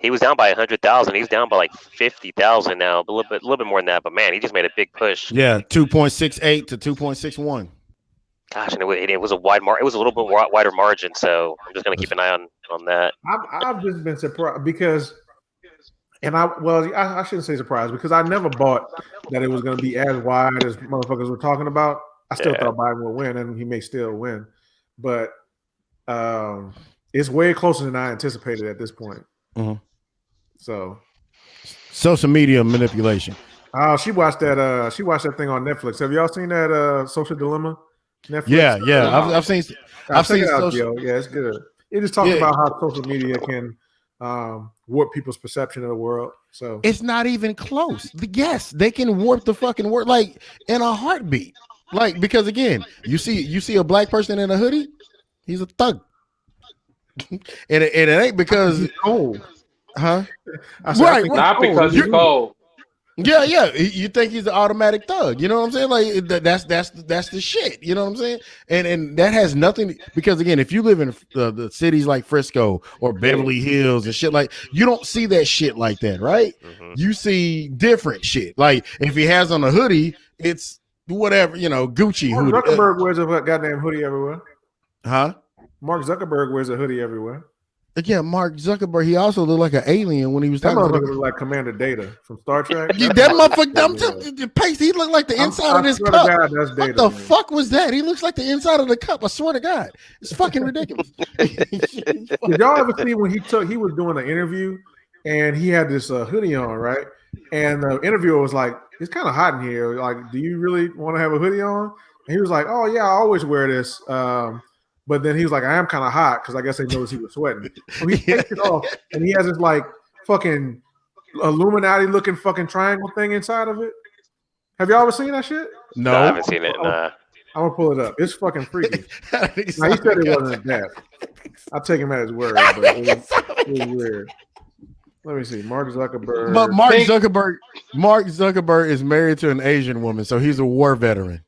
Speaker 7: was down by 100,000. He's down by like 50,000 now, a little bit more than that. But man, he just made a big push.
Speaker 2: Yeah, 2.68 to 2.61.
Speaker 7: Gosh, and it was a wide margin. It was a little bit wider margin. So I'm just gonna keep an eye on that.
Speaker 5: I've just been surprised because. And I shouldn't say surprised because I never bought that it was going to be as wide as motherfuckers were talking about. I still thought Biden would win, and he may still win, but it's way closer than I anticipated at this point.
Speaker 2: Mm-hmm.
Speaker 5: So,
Speaker 2: social media manipulation.
Speaker 5: She watched that. She watched that thing on Netflix. Have y'all seen that Social Dilemma? Netflix?
Speaker 2: Yeah. I've seen. I've seen.
Speaker 5: Yeah, it's good. It just talks about how social media can warp people's perception of the world. So
Speaker 2: it's not even close. Yes, they can warp the fucking world like in a heartbeat. Like, because again, you see a black person in a hoodie, he's a thug. and it ain't because
Speaker 5: he's cold.
Speaker 2: Huh?
Speaker 3: Right. Not because he's cold.
Speaker 2: Yeah. You think he's an automatic thug? You know what I'm saying? Like that's the shit. You know what I'm saying? And that has nothing because again, if you live in the cities like Frisco or Beverly Hills and shit, like you don't see that shit like that, right? Mm-hmm. You see different shit. Like if he has on a hoodie, it's whatever, Gucci hoodie.
Speaker 5: Mark Zuckerberg wears a goddamn hoodie everywhere.
Speaker 2: Huh?
Speaker 5: Mark Zuckerberg wears a hoodie everywhere.
Speaker 2: Yeah, Mark Zuckerberg. He also looked like an alien when he was talking.
Speaker 5: That motherfucker looked like Commander Data from Star Trek.
Speaker 2: That motherfucker. He looked like the inside of this cup. God, what the fuck was that? He looks like the inside of the cup. I swear to God, it's fucking ridiculous.
Speaker 5: Did y'all ever see when he was doing an interview and he had this hoodie on, right? And the interviewer was like, "It's kind of hot in here. Like, do you really want to have a hoodie on?" And he was like, "Oh yeah, I always wear this." But then he was like, I am kind of hot because I guess they noticed he was sweating. So he takes it off and he has this like fucking Illuminati looking fucking triangle thing inside of it. Have y'all ever seen that shit?
Speaker 7: No, I haven't seen it. Nah.
Speaker 5: I'm gonna pull it up. It's fucking freaky. Now, he said it wasn't that. I'll take him at his word, but it was weird. Let me see. Mark Zuckerberg.
Speaker 2: But Mark Zuckerberg is married to an Asian woman, so he's a war veteran.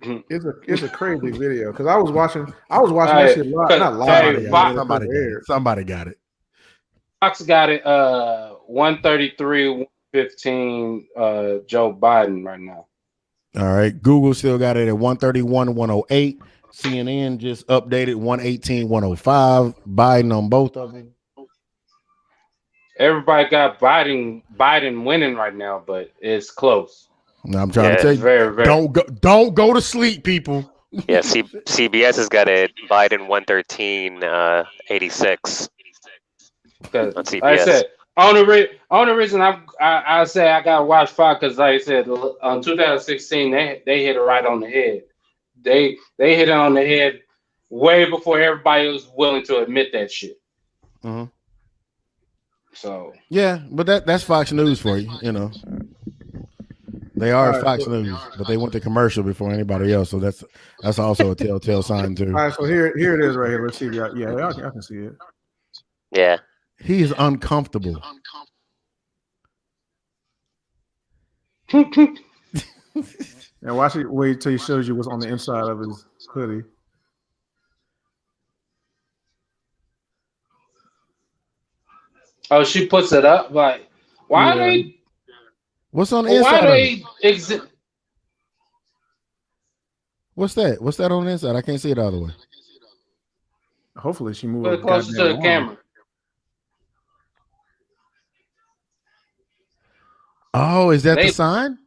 Speaker 5: It's a crazy video because I was watching that shit live, not live.
Speaker 2: Somebody got it.
Speaker 3: Fox got it 133, 115 Joe Biden right now.
Speaker 2: All right. Google still got it at 131, 108. CNN just updated 118, 105. Biden on both of them.
Speaker 3: Everybody got Biden winning right now, but it's close.
Speaker 2: No, I'm trying to tell you, very. Don't go to sleep, people.
Speaker 7: Yeah, CBS has got it. Biden 113, 86. On CBS.
Speaker 3: Like I said, Only reason I say I gotta watch Fox because, like I said, 2016 they hit it right on the head. They hit it on the head way before everybody was willing to admit that shit.
Speaker 2: Mm-hmm.
Speaker 3: So
Speaker 2: yeah, but that's Fox News for you. You know, they are Fox News, but they went to commercial before anybody else, so that's also a telltale sign too.
Speaker 5: All right, so here it is right here. Let's see if y'all, I can see it.
Speaker 7: Yeah.
Speaker 2: He is uncomfortable.
Speaker 5: And watch it. Wait till he shows you what's on the inside of his hoodie.
Speaker 3: oh, she puts it up like why they?
Speaker 2: What's on the inside?
Speaker 3: Why they exist?
Speaker 2: What's that? What's that on the inside? I can't see it all the way.
Speaker 5: Hopefully, she moved
Speaker 3: Put it closer to the camera.
Speaker 2: Oh, is that the sign?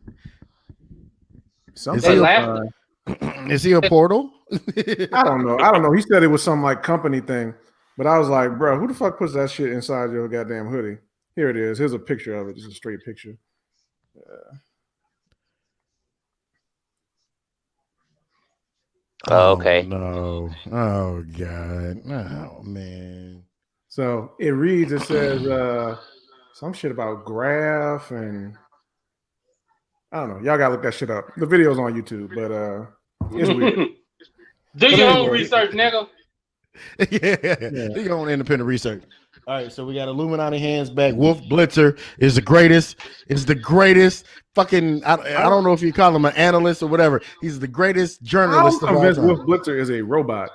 Speaker 2: Is he a portal?
Speaker 5: I don't know. He said it was some like company thing, but I was like, bro, who the fuck puts that shit inside your goddamn hoodie? Here it is. Here's a picture of it. Just a straight picture.
Speaker 7: Oh, okay.
Speaker 2: No. Oh God. Oh man.
Speaker 5: So it reads. It says some shit about graph and I don't know. Y'all gotta look that shit up. The video's on YouTube, but it's weird.
Speaker 3: Do your own research, nigga.
Speaker 2: Yeah. Do your own independent research. All right, so we got Illuminati hands back. Wolf Blitzer is the greatest. Is the greatest fucking. I don't know if you call him an analyst or whatever. He's the greatest journalist.
Speaker 5: I'm convinced Wolf Blitzer is a robot.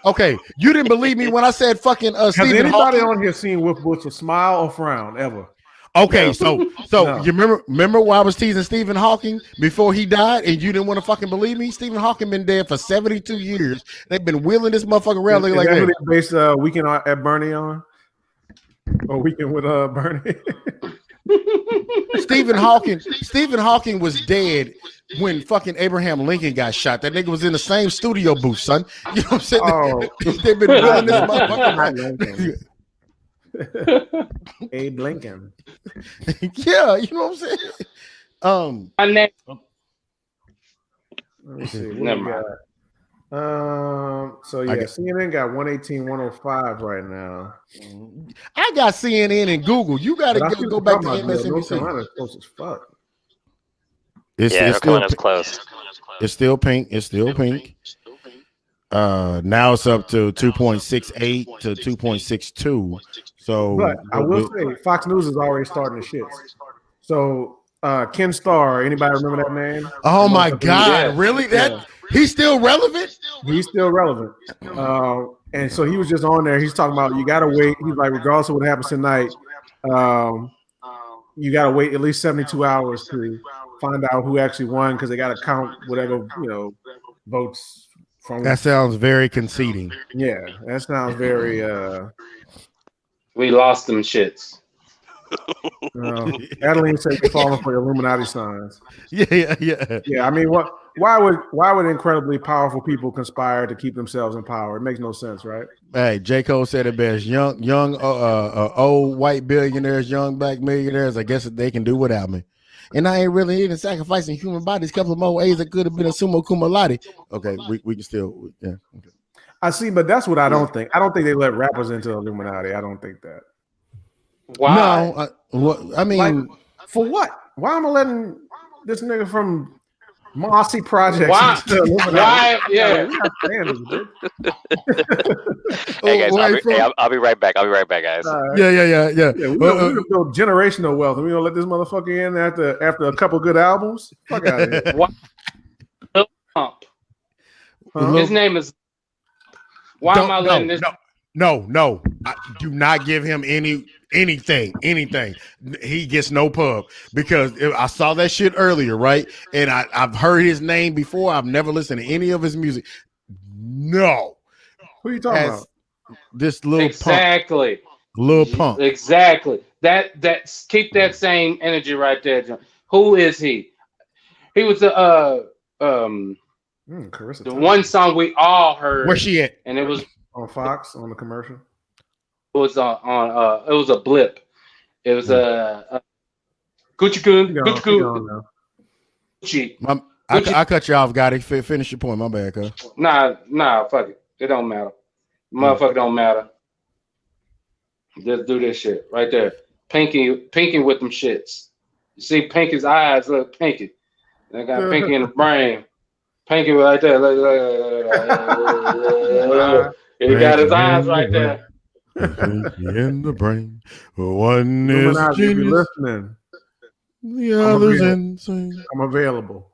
Speaker 2: Okay, you didn't believe me when I said fucking
Speaker 5: Has
Speaker 2: Stephen
Speaker 5: anybody
Speaker 2: Hawking?
Speaker 5: on here seen Wolf Blitzer smile or frown ever?
Speaker 2: Okay, so
Speaker 5: No.
Speaker 2: you remember why I was teasing Stephen Hawking before he died, and you didn't want to fucking believe me? Stephen Hawking been dead for 72 years. They've been wheeling this motherfucker around
Speaker 5: Is
Speaker 2: like
Speaker 5: that
Speaker 2: that.
Speaker 5: who they based Weekend at Bernie on? Or Weekend with Bernie?
Speaker 2: Stephen Hawking was dead when fucking Abraham Lincoln got shot. That nigga was in the same studio booth, son. You know what I'm saying?
Speaker 5: Oh.
Speaker 2: They've been wheeling this motherfucker around.
Speaker 5: Abe Lincoln.
Speaker 2: Yeah, you know what I'm saying?
Speaker 3: My name.
Speaker 5: Let me see. What
Speaker 3: Never
Speaker 5: we
Speaker 3: mind.
Speaker 5: got? So yeah, CNN got 118, 105 right now.
Speaker 2: I got CNN and Google. You got to go back to
Speaker 5: North
Speaker 2: MSNBC.
Speaker 5: Carolina's close as fuck.
Speaker 7: North Carolina's close.
Speaker 2: It's still pink. It's still pink. Now it's up to 2.68 to 2.62. So,
Speaker 5: but I will say, Fox News is already starting the shits. So, Ken Starr, anybody remember that man?
Speaker 2: Oh my God, really? He's still relevant?
Speaker 5: He's still relevant. And so he was just on there. He's talking about you got to wait. He's like, regardless of what happens tonight, you got to wait at least 72 hours to find out who actually won because they got to count whatever votes.
Speaker 2: That sounds very conceding.
Speaker 5: Yeah, that sounds very.
Speaker 3: We lost them shits.
Speaker 5: Adeline said you're falling for Illuminati signs.
Speaker 2: Yeah.
Speaker 5: Yeah, I mean, why would incredibly powerful people conspire to keep themselves in power? It makes no sense, right?
Speaker 2: Hey, J. Cole said it best. Young, old white billionaires, young black millionaires. I guess they can do without me. And I ain't really even sacrificing human bodies. A couple of more A's that could have been a summa cum laude. Okay, we can still, yeah. Okay.
Speaker 5: I see, but that's what I don't think. I don't think they let rappers into Illuminati. I don't think that.
Speaker 3: Why?
Speaker 2: No, I mean,
Speaker 5: like, for what? Why am I letting this nigga from Mossy Projects?
Speaker 3: Why? Yeah.
Speaker 7: Hey guys, I'll be right back. Guys.
Speaker 2: Yeah.
Speaker 5: We're gonna build generational wealth, and we're gonna let this motherfucker in after a couple good albums. Fuck out of here.
Speaker 3: His name is. Why am I letting this?
Speaker 2: No. Do not give him anything. He gets no pub because I saw that shit earlier, right? And I've heard his name before. I've never listened to any of his music. No.
Speaker 5: Who are you talking about?
Speaker 2: This little
Speaker 3: punk.
Speaker 2: Little punk.
Speaker 3: Exactly. That's keep that same energy right there, John. Who is he? He was the one song we all heard.
Speaker 2: Where's she at?
Speaker 3: And it was
Speaker 5: on Fox on the commercial.
Speaker 3: It was on it was a blip, It was Gucci Goon, Gucci Goon, Gucci.
Speaker 2: I cut you off, Gotti. Finish your point. My bad, cuz.
Speaker 3: Nah, fuck it. It don't matter. Motherfucker don't matter. Just do this shit right there. Pinky with them shits. You see Pinky's eyes, look Pinky. They got Pinky in the brain. Pinky right there. He got his eyes right there.
Speaker 2: Pinky in the brain. One is
Speaker 5: Illuminati, if you're
Speaker 2: genius.
Speaker 5: listening,
Speaker 2: The other's insane.
Speaker 5: I'm available.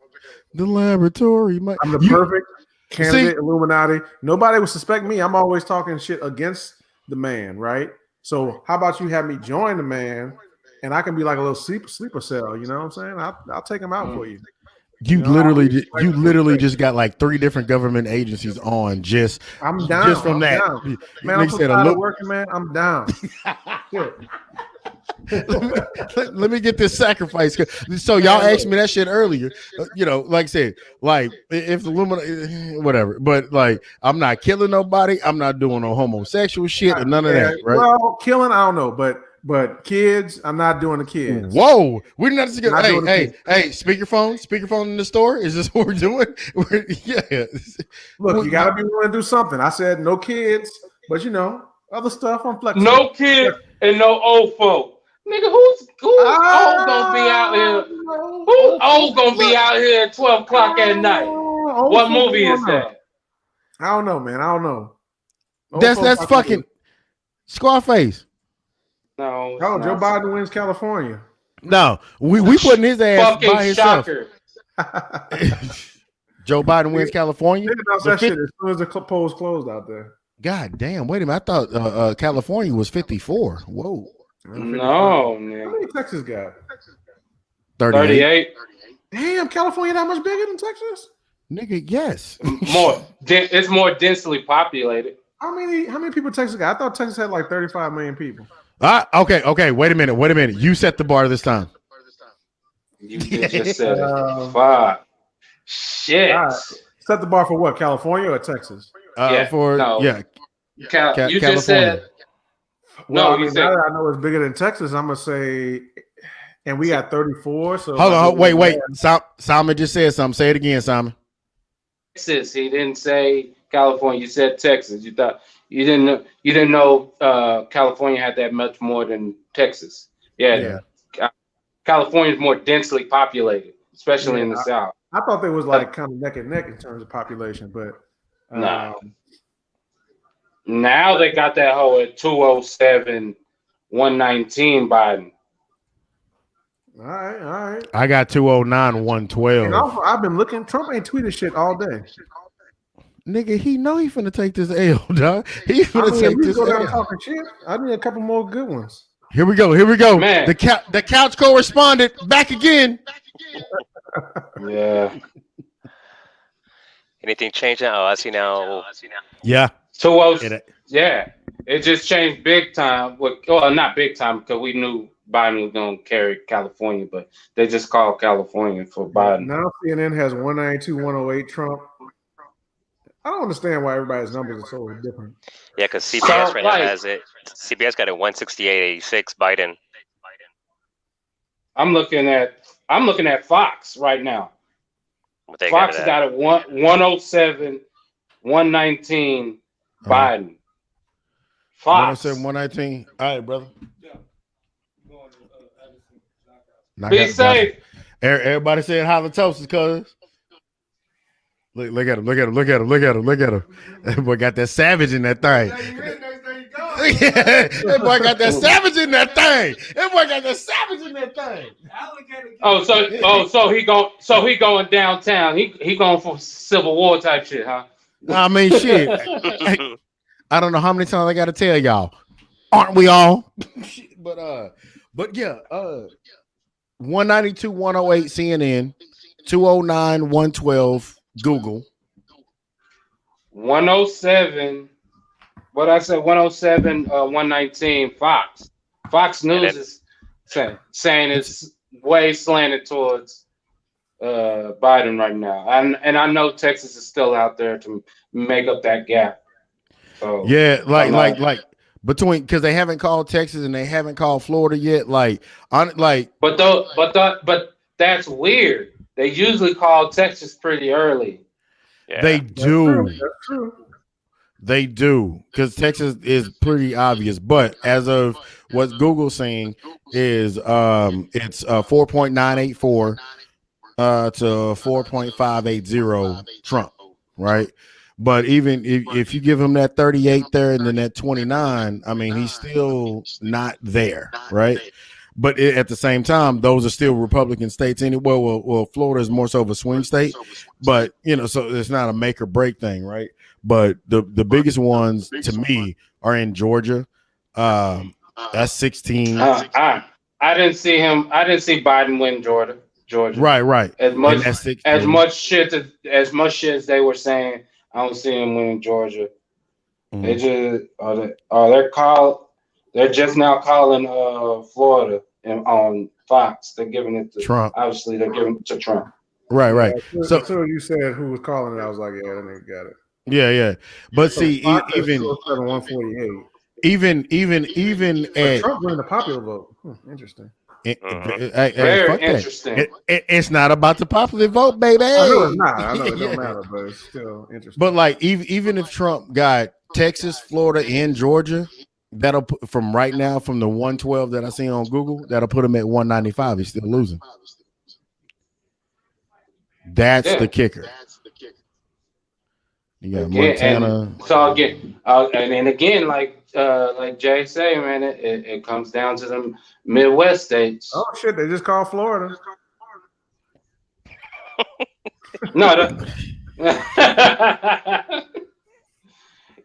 Speaker 2: The laboratory.
Speaker 5: I'm the perfect candidate, Illuminati. Nobody would suspect me. I'm always talking shit against the man, right? So how about you have me join the man, and I can be like a little sleeper cell. You know what I'm saying? I'll take him out for you.
Speaker 2: You literally just got like 3 different government agencies on just.
Speaker 5: I'm down.
Speaker 2: Just from that,
Speaker 5: down. Man, I'm so tired of working, man. I'm down.
Speaker 2: let me get this sacrifice. So y'all asked me that shit earlier. Like I said, like if the woman, whatever. But like, I'm not killing nobody. I'm not doing no homosexual shit or none of that. Right?
Speaker 5: Well, killing, I don't know, but kids, I'm not doing the kids.
Speaker 2: Whoa, we're not just gonna. Hey, speakerphone in the store. Is this what we're doing? Yeah.
Speaker 5: Look, you gotta be willing to do something. I said no kids, but other stuff I'm flexible.
Speaker 3: No kids and no old folk. Nigga, who's old gonna be out here? Who's old gonna be out here at 12 o'clock at night? What movie is that?
Speaker 5: I don't know, man. I don't know.
Speaker 2: That's fucking Scarface.
Speaker 3: No,
Speaker 5: Joe Biden wins California.
Speaker 2: No, we putting his ass
Speaker 3: fucking
Speaker 2: by himself.
Speaker 3: shocker.
Speaker 2: Joe Biden wins California.
Speaker 5: They announced that shit as soon as the polls closed out there.
Speaker 2: God damn! Wait a minute. I thought California was 54. Whoa.
Speaker 3: No, man.
Speaker 5: How many Texas got?
Speaker 2: 38.
Speaker 5: Damn, California that much bigger than Texas?
Speaker 2: Nigga, yes.
Speaker 3: It's more densely populated.
Speaker 5: How many people Texas got? I thought Texas had like 35 million people.
Speaker 2: Okay. Wait a minute. You set the bar this time.
Speaker 3: You just said it. Fuck. Shit.
Speaker 5: Right. Set the bar for what? California or Texas?
Speaker 3: You
Speaker 2: California.
Speaker 3: just said.
Speaker 5: Well, now that I know it's bigger than Texas, I'm gonna say, and we got 34. So
Speaker 2: hold on, wait. Simon just said something. Say it again, Simon.
Speaker 3: Texas. He didn't say California. You said Texas. You thought you didn't know California had that much more than Texas. Yeah. California is more densely populated, especially in the South.
Speaker 5: I thought they was like kind of neck and neck in terms of population, but
Speaker 3: no. Now they got that whole at 207, 119 Biden.
Speaker 5: All right.
Speaker 2: I got 209, 112.
Speaker 5: And also, I've been looking. Trump ain't tweeted shit all day.
Speaker 2: Nigga, he know he finna take this L, dog. He finna take this L.
Speaker 5: Talking shit. I need a couple more good ones.
Speaker 2: Here we go. Man. The couch correspondent back again.
Speaker 3: Yeah.
Speaker 7: Anything change now? Oh, I see now.
Speaker 2: Yeah.
Speaker 3: So it just changed big time. Well, not big time because we knew Biden was going to carry California, but they just called California for Biden.
Speaker 5: Now CNN has 192, 108 Trump. I don't understand why everybody's numbers are so different.
Speaker 7: Yeah, because CBS now has it. CBS got it 168.86 Biden.
Speaker 3: I'm looking at Fox right now. Fox got it 107, 119 Biden. Fox.
Speaker 2: 107, 119. All right, brother.
Speaker 3: Be safe.
Speaker 2: Everybody saying halitosis, cuz. Look at him. That boy got that savage in that thing. That boy got that savage in that thing.
Speaker 3: So he going downtown. He going for Civil War type shit, huh?
Speaker 2: I mean, shit. I don't know how many times I got to tell y'all. Aren't we all? But yeah. 192, 108 CNN, 209, 112 Google.
Speaker 3: 107. What I said, 107, 119 Fox. Fox News is saying it's way slanted towards Biden right now. And I know Texas is still out there to make up that gap. So
Speaker 2: yeah, like between because they haven't called Texas and they haven't called Florida yet. Like
Speaker 3: but that's weird. They usually call Texas pretty early.
Speaker 7: Yeah.
Speaker 2: they
Speaker 5: That's
Speaker 2: do.
Speaker 5: true.
Speaker 2: They do because Texas is pretty obvious, but as of what Google's saying is it's 4.984 to 4.580 Trump, right? But even if you give him that 38 there and then that 29, I mean he's still not there, right? But at the same time, those are still Republican states anyway. Well, Florida is more so of a swing state, but so it's not a make or break thing, right? But the biggest ones to me are in Georgia. That's 16.
Speaker 3: I didn't see him. I didn't see Biden win Georgia.
Speaker 2: Right.
Speaker 3: As much
Speaker 2: And that's 16.
Speaker 3: as much shit as they were saying, I don't see him winning Georgia. They just they're just now calling Florida and on Fox. They're giving it to
Speaker 2: Trump.
Speaker 3: Obviously, they're giving it to Trump.
Speaker 2: Right.
Speaker 5: So as soon as you said who was calling it, I was like, yeah, that nigga got it.
Speaker 2: Yeah. But
Speaker 5: So
Speaker 2: see,
Speaker 5: Fox is
Speaker 2: even
Speaker 5: 148.
Speaker 2: even at
Speaker 5: Trump winning the popular vote. Interesting.
Speaker 3: Very
Speaker 2: fuck
Speaker 3: interesting.
Speaker 2: that. It's not about the popular vote, baby.
Speaker 5: I know it's not. I know it don't matter, but it's still interesting.
Speaker 2: But like even if Trump got Texas, Florida, and Georgia, that'll put from right now from the 112 that I see on Google, that'll put him at 195. He's still losing. That's the kicker. You got Montana.
Speaker 3: So again, and again, like Jay say, man, it comes down to the Midwest states.
Speaker 5: Oh shit! They just called Florida.
Speaker 3: No,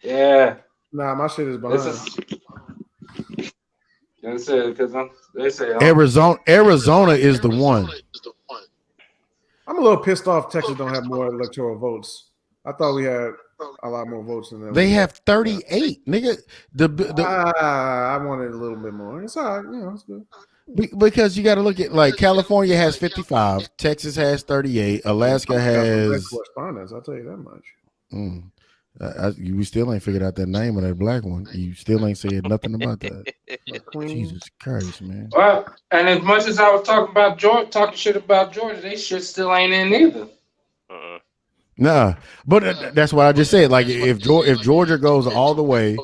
Speaker 3: yeah.
Speaker 5: Nah, my shit is behind.
Speaker 3: That's it, because they say
Speaker 2: Arizona is the one.
Speaker 5: I'm a little pissed off. Texas don't have more electoral votes. I thought we had a lot more votes than them.
Speaker 2: They have 38, nigga.
Speaker 5: I wanted a little bit more. It's all right, it's good.
Speaker 2: Because you got to look at like California has 55, Texas has 38, Alaska has
Speaker 5: correspondence. I'll tell you that much.
Speaker 2: You still ain't figured out that name of that black one. You still ain't said nothing about that. Jesus Christ, man.
Speaker 3: Well, and as much as I was talking shit about Georgia, they shit still ain't in either.
Speaker 2: Nah, but that's what I just said. Like if Georgia goes all the way,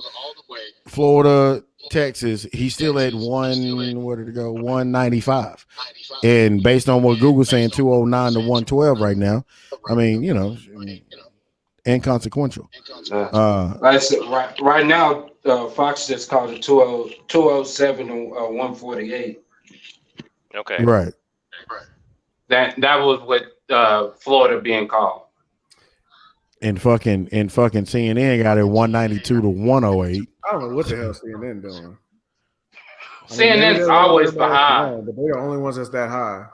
Speaker 2: Florida, Texas, he's still at 195. And based on what Google's saying, 209 to 112 right now. I mean, inconsequential.
Speaker 3: Like I said, right now, Fox just called it 207 to 148.
Speaker 7: Okay.
Speaker 2: Right.
Speaker 3: That was what Florida being called.
Speaker 2: And fucking CNN got it 192 to 108.
Speaker 5: I don't know what the hell CNN doing.
Speaker 3: CNN's always behind.
Speaker 5: But they're the only ones that's that high.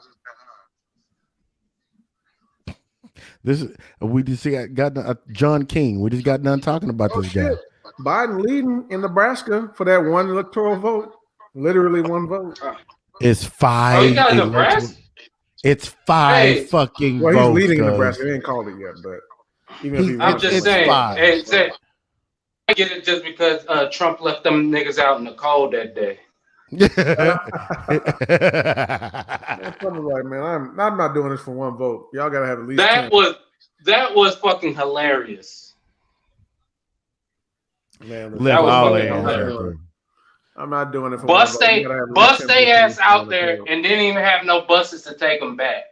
Speaker 2: We just got John King. We just got done talking about this guy.
Speaker 5: Biden leading in Nebraska for that one electoral vote. Literally one vote.
Speaker 2: It's 5.
Speaker 3: Oh, you got Nebraska?
Speaker 2: It's 5 fucking votes.
Speaker 5: Well, he's leading Nebraska. They ain't called it yet, but even if
Speaker 3: I'm just saying.
Speaker 2: 5.
Speaker 3: I get it just because Trump left them niggas out in the cold that day.
Speaker 5: That's something like, man, I'm not doing this for one vote. Y'all gotta have at least
Speaker 3: that was fucking hilarious.
Speaker 5: Man,
Speaker 3: that was fucking hilarious.
Speaker 5: I'm not doing it for
Speaker 3: bus
Speaker 5: one vote.
Speaker 3: Bus they ass out there and didn't even have no buses to take them back.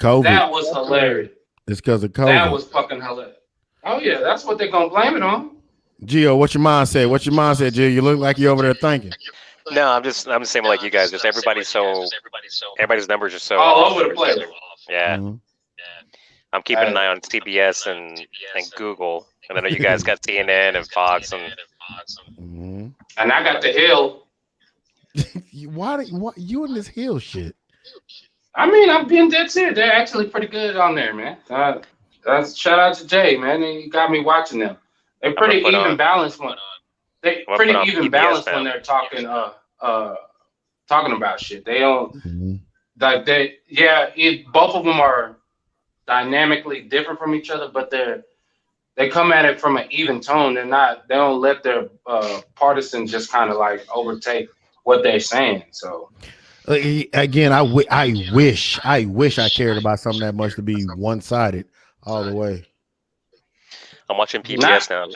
Speaker 2: COVID.
Speaker 3: That was hilarious.
Speaker 2: It's because of COVID.
Speaker 3: That was fucking hilarious. Oh yeah, that's what they're gonna blame it on.
Speaker 2: Gio, what's your mind said? Gio? You look like you're over there thinking.
Speaker 7: No, I'm just saying like you guys. Just everybody's numbers are so
Speaker 3: all over the place.
Speaker 7: Yeah.
Speaker 2: Mm-hmm.
Speaker 7: I'm keeping an eye on CBS and Google, and I know you guys got CNN and Fox and.
Speaker 2: Mm-hmm.
Speaker 3: And I got the Hill.
Speaker 2: Why you in this Hill shit?
Speaker 3: I mean, I'm being dead serious. They're actually pretty good on there, man. That's shout out to Jay, man. He got me watching them. They're pretty even balanced when they're talking about shit. They don't both of them are dynamically different from each other, but they're they come at it from an even tone. They don't let their partisans just kind of like overtake what they're saying. So
Speaker 2: again, I wish I cared about something that much to be one sided all the way.
Speaker 7: I'm watching PBS now.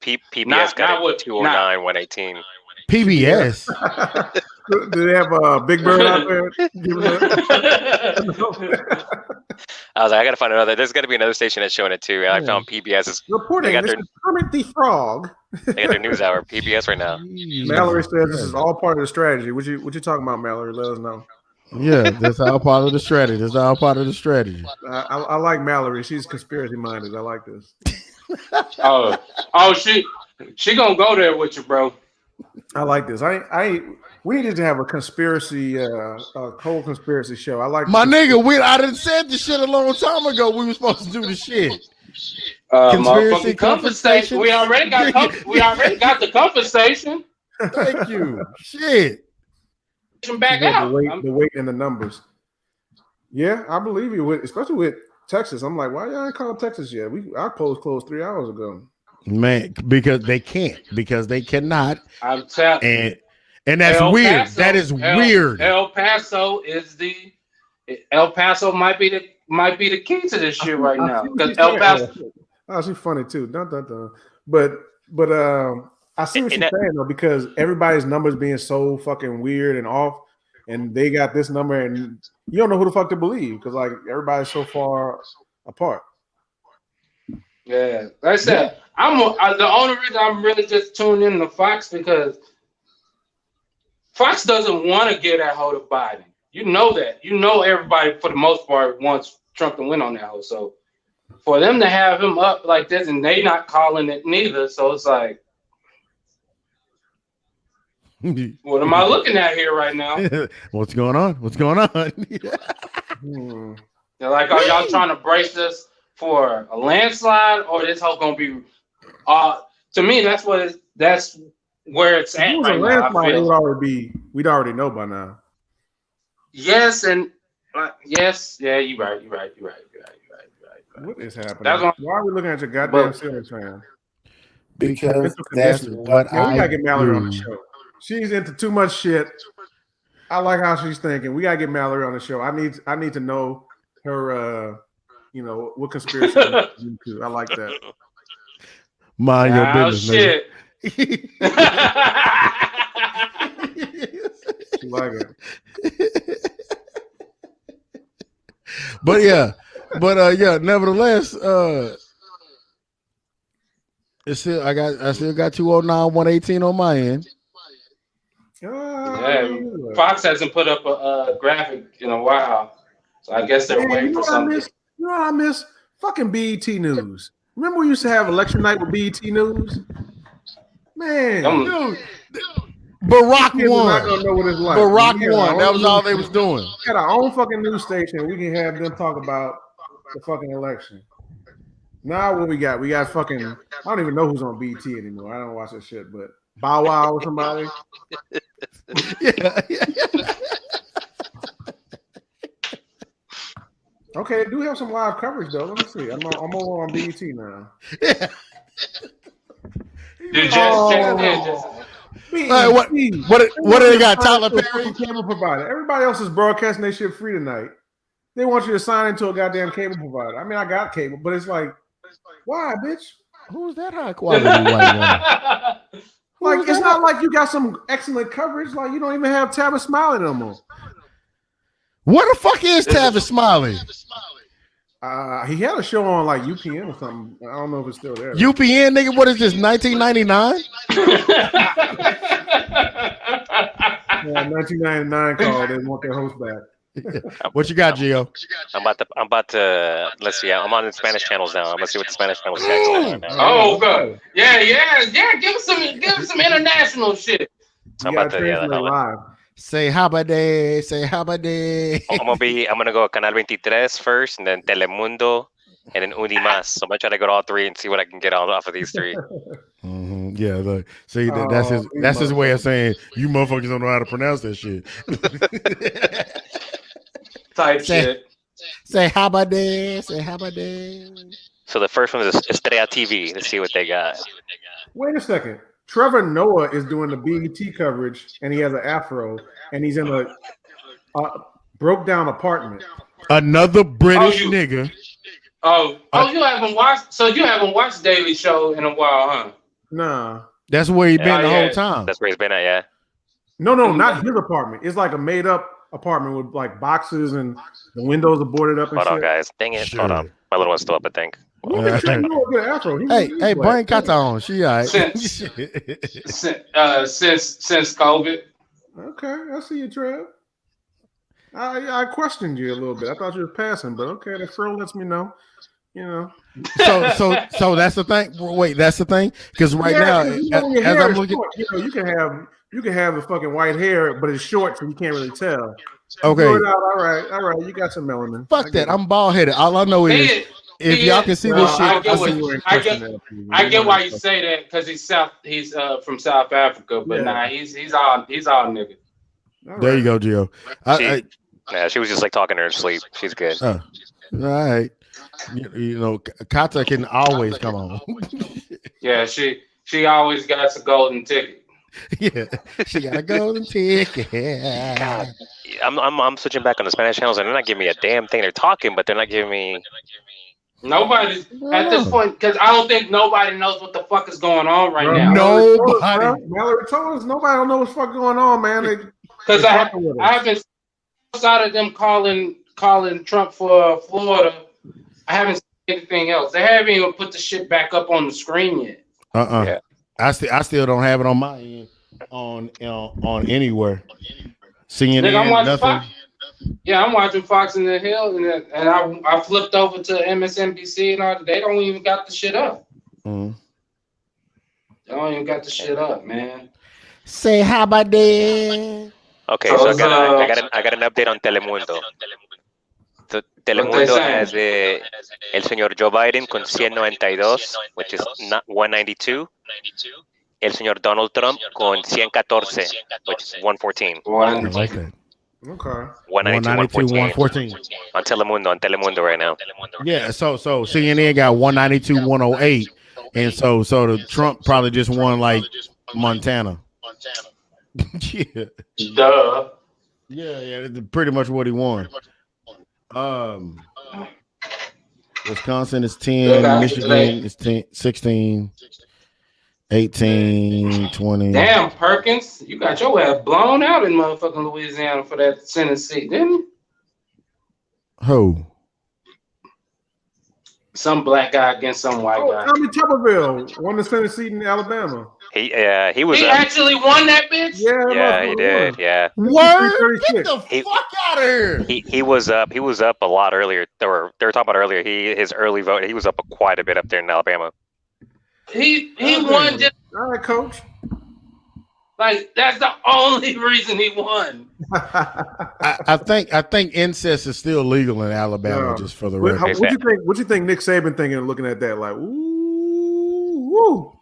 Speaker 7: PBS got 209, 118.
Speaker 2: PBS.
Speaker 5: Do they have a Big Bird out there?
Speaker 7: I was like, I gotta find another. There's got to be another station that's showing it too. And I found PBS is
Speaker 5: reporting. This is Kermit the Frog.
Speaker 7: They got their news hour PBS right now.
Speaker 5: Mallory says this is all part of the strategy. What you talking about, Mallory? Let us know.
Speaker 2: Yeah, that's all part of the strategy. That's all part of the strategy.
Speaker 5: I like Mallory. She's conspiracy minded. I like this.
Speaker 3: She gonna go there with you, bro.
Speaker 5: I like this. We need to have a conspiracy, a cold conspiracy show. I like
Speaker 2: my nigga. I done said the shit a long time ago. We were supposed to do the shit.
Speaker 3: Conspiracy conversation. We already got the conversation.
Speaker 2: Thank you. Shit.
Speaker 3: Back out.
Speaker 5: The weight and the numbers. Yeah, I believe you. Especially with Texas. I'm like, why y'all ain't called Texas yet? Our polls closed 3 hours ago.
Speaker 2: Man, because they can't. Because they cannot.
Speaker 3: I'm telling.
Speaker 2: And that's weird. That is weird.
Speaker 3: El Paso might be the key to this shit right now. Because El Paso.
Speaker 5: Oh, she's funny too. Dun, dun, dun. But I see what you're saying though, because everybody's numbers being so fucking weird and off, and they got this number, and you don't know who the fuck to believe because like everybody's so far apart.
Speaker 3: Yeah, like I said, the only reason I'm really just tuned in to Fox because Fox doesn't want to get that hold of Biden. You know that. You know everybody for the most part wants Trump to win on that hold. So for them to have him up like this and they not calling it neither, so it's like, what am I looking at here right now?
Speaker 2: What's going on?
Speaker 3: They're like, are y'all trying to brace us for a landslide or this whole gonna be? To me, that's where it's at right now.
Speaker 5: We'd already know by now.
Speaker 3: Yes, and yes, yeah, you're right.
Speaker 5: What is happening? Why are we looking at your goddamn Steelers fan?
Speaker 2: Because that's what
Speaker 5: we gotta get Mallory on the show. She's into too much shit. I like how she's thinking. We gotta get Mallory on the show. I need to know her. What conspiracy? I like that.
Speaker 2: Mind your business,
Speaker 3: shit.
Speaker 5: She like it.
Speaker 2: But nevertheless, I still got 209, 118 on my end.
Speaker 3: Fox hasn't put up a graphic in a while, so I guess they're waiting for something.
Speaker 5: You know what I miss? Fucking BET News. Remember we used to have election night with BET News? Man,
Speaker 2: dude, Barack won.
Speaker 5: Not gonna know what it's like.
Speaker 2: Barack won. That was all they was doing.
Speaker 5: We had our own fucking news station. We can have them talk about the fucking election. Now what we got? We got fucking. I don't even know who's on BET anymore. I don't watch that shit, but Bow Wow or somebody. Yeah. Okay, they do have some live coverage though. Let me see. I'm on BET now.
Speaker 2: Yeah. What do they got? Tyler Perry,
Speaker 5: cable provider. Everybody else is broadcasting their shit free tonight. They want you to sign into a goddamn cable provider. I mean, I got cable, but it's like, why, bitch?
Speaker 2: Who's that high quality white woman?
Speaker 5: Like, it's not like you got some excellent coverage. Like, you don't even have Tavis Smiley no more.
Speaker 2: Where the fuck is Tavis Smiley?
Speaker 5: He had a show on like UPN or something. I don't know if it's still there.
Speaker 2: UPN, nigga, what is this, 1999?
Speaker 5: Yeah, 1999 call. They want their host back.
Speaker 2: What you got, Gio?
Speaker 7: I'm about to. Let's see. I'm on the Spanish channels now. I'm gonna see what the Spanish channels got now.
Speaker 3: Oh, good. Yeah. Give us some international shit.
Speaker 7: So I'm about to
Speaker 5: live.
Speaker 2: Say habade, say habade.
Speaker 7: I'm gonna go Canal 23 first, and then Telemundo, and then Unimas. So I'm gonna try to go to all three and see what I can get off of these three.
Speaker 2: Mm-hmm. Yeah, look. See, that's his way of saying you motherfuckers don't know how to pronounce that shit.
Speaker 3: Type shit.
Speaker 2: Say habade, say habade.
Speaker 7: So the first one is Estrella TV. Let's see what they got.
Speaker 5: Wait a second. Trevor Noah is doing the BET coverage, and he has an afro, and he's in a broke down apartment.
Speaker 2: Another British nigga.
Speaker 3: You haven't watched. So you haven't watched Daily Show in a while, huh?
Speaker 5: Nah.
Speaker 2: That's where he been the whole time.
Speaker 7: That's where he's been at. Yeah.
Speaker 5: No, not his apartment. It's like a made up apartment with like boxes and the windows are boarded up and
Speaker 7: Hold
Speaker 5: shit.
Speaker 7: on, guys. Dang it.
Speaker 2: Sure.
Speaker 7: Hold on. My little one's still up, I think.
Speaker 2: Hey, bring Kata on. She all right.
Speaker 3: Since COVID.
Speaker 5: Okay, I see you, Trev. I questioned you a little bit. I thought you were passing, but okay, the frill lets me know. You know.
Speaker 2: So that's the thing. Wait, that's the thing. Because right now, as I'm looking,
Speaker 5: short, you can have the fucking white hair, but it's short, so you can't really tell.
Speaker 2: Okay.
Speaker 5: All right. You got some melanin.
Speaker 2: Fuck that. I'm bald headed. All I know is if y'all can see this shit,
Speaker 3: I get why you say that because he's from South Africa, but nah, he's all nigga.
Speaker 2: There you go, Gio.
Speaker 7: She was just like talking to her sleep. She's good.
Speaker 2: All right. You know, Kata can always come on.
Speaker 3: Yeah, she always got a golden ticket.
Speaker 2: Yeah, she got a golden ticket.
Speaker 7: God, I'm switching back on the Spanish channels, and they're not giving me a damn thing. They're talking, but they're not giving me.
Speaker 3: Nobody at this point, because I don't think nobody knows what the fuck is going on right now.
Speaker 2: Nobody.
Speaker 5: Mallory told us nobody don't know what's fuck going on, man.
Speaker 3: Because I haven't outside of them calling Trump for Florida. I haven't seen anything else. They haven't even put the shit back up on the screen yet.
Speaker 7: Yeah.
Speaker 2: I still don't have it on my end on anywhere. CNN, nothing.
Speaker 3: Fox. Yeah, I'm watching Fox in the Hill, and I flipped over to MSNBC and all. They don't even got the shit up.
Speaker 2: Mm-hmm.
Speaker 3: They don't even got the shit up, man.
Speaker 2: Say how about that?
Speaker 7: Okay, so I got an update on Telemundo. So, Telemundo has el señor Joe Biden con 192, which is not 192. El señor Donald Trump con 114, which is 114.
Speaker 2: I like that.
Speaker 5: Okay.
Speaker 2: 192, 114.
Speaker 7: On Telemundo right now.
Speaker 2: Yeah, so CNN got 192, 108. And so the Trump probably just won like Montana. Yeah.
Speaker 3: Duh.
Speaker 2: Yeah, that's pretty much what he won. Wisconsin is 10, Michigan is 10, 16, 18, 20.
Speaker 3: Damn, Perkins, you got your ass blown out in motherfucking Louisiana for that Senate seat, didn't you?
Speaker 2: Who?
Speaker 3: Some black guy against some white guy.
Speaker 5: Tommy Tuberville won the Senate seat in Alabama.
Speaker 7: He was.
Speaker 3: He actually won that bitch.
Speaker 7: Yeah, he did. Yeah.
Speaker 2: Word? Get the fuck out of here.
Speaker 7: He was up. He was up a lot earlier. They were talking about earlier. His early vote. He was up quite a bit up there in Alabama.
Speaker 3: He won just.
Speaker 5: All right, coach.
Speaker 3: Like that's the only reason he won.
Speaker 2: I think incest is still legal in Alabama, just for the record.
Speaker 5: What you think Nick Saban thinking and looking at that like, woo?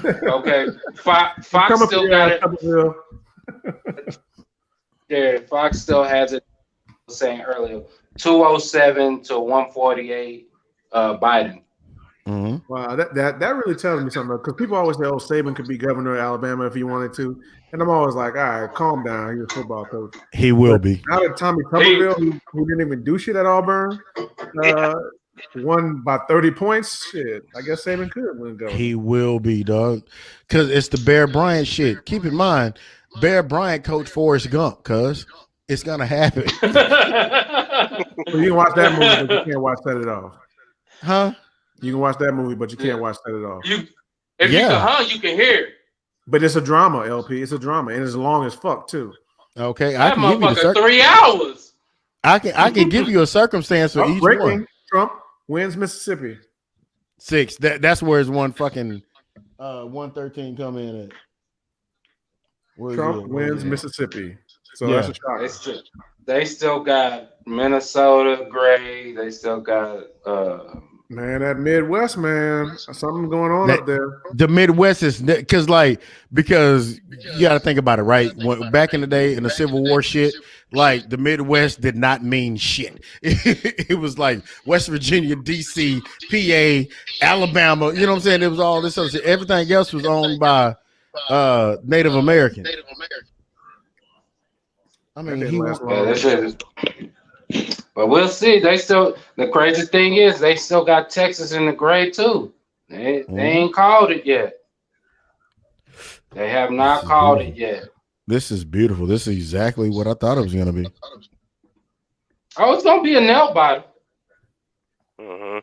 Speaker 3: Okay, Fox still got it. Yeah, Fox still has it. Saying earlier, 207 to 148, Biden.
Speaker 2: Mm-hmm.
Speaker 5: Wow, that really tells me something because people always say, "Oh, Saban could be governor of Alabama if he wanted to," and I'm always like, "All right, calm down. He's a football coach."
Speaker 2: He will be.
Speaker 5: Now that Tommy Tuberville, who didn't even do shit at Auburn, won by 30 points. Shit, I guess Saban could win governor.
Speaker 2: He will be, dog, because it's the Bear Bryant shit. Keep in mind, Bear Bryant coached Forrest Gump, cuz it's gonna happen.
Speaker 5: So you can watch that movie, but you can't watch Set It Off.
Speaker 2: Huh?
Speaker 5: You can watch that movie, but you can't watch Set It Off.
Speaker 3: You can hear.
Speaker 5: But it's a drama, LP. It's a drama, and it's long as fuck too.
Speaker 2: Okay,
Speaker 3: That motherfucker 3 hours.
Speaker 2: I can give you a circumstance for each one.
Speaker 5: Trump wins Mississippi.
Speaker 2: 6. That's where his one fucking 113 come in at.
Speaker 5: Trump wins Mississippi. So that's a shock.
Speaker 3: They still got Minnesota gray. They still got
Speaker 5: Man, that Midwest, man, something going on up there.
Speaker 2: The Midwest is because you got to think about it, right? Back in the day in the Civil War shit, like the Midwest did not mean shit. It was like West Virginia, DC, PA, Alabama. You know what I'm saying? It was all this other shit. Everything else was owned by Native Americans. I mean,
Speaker 3: but we'll see. The crazy thing is they still got Texas in the grade too. They ain't called it yet. They have not called it yet.
Speaker 2: This is beautiful. This is exactly what I thought it was gonna be.
Speaker 3: Oh, it's gonna be a nail biter.
Speaker 7: Mm-hmm.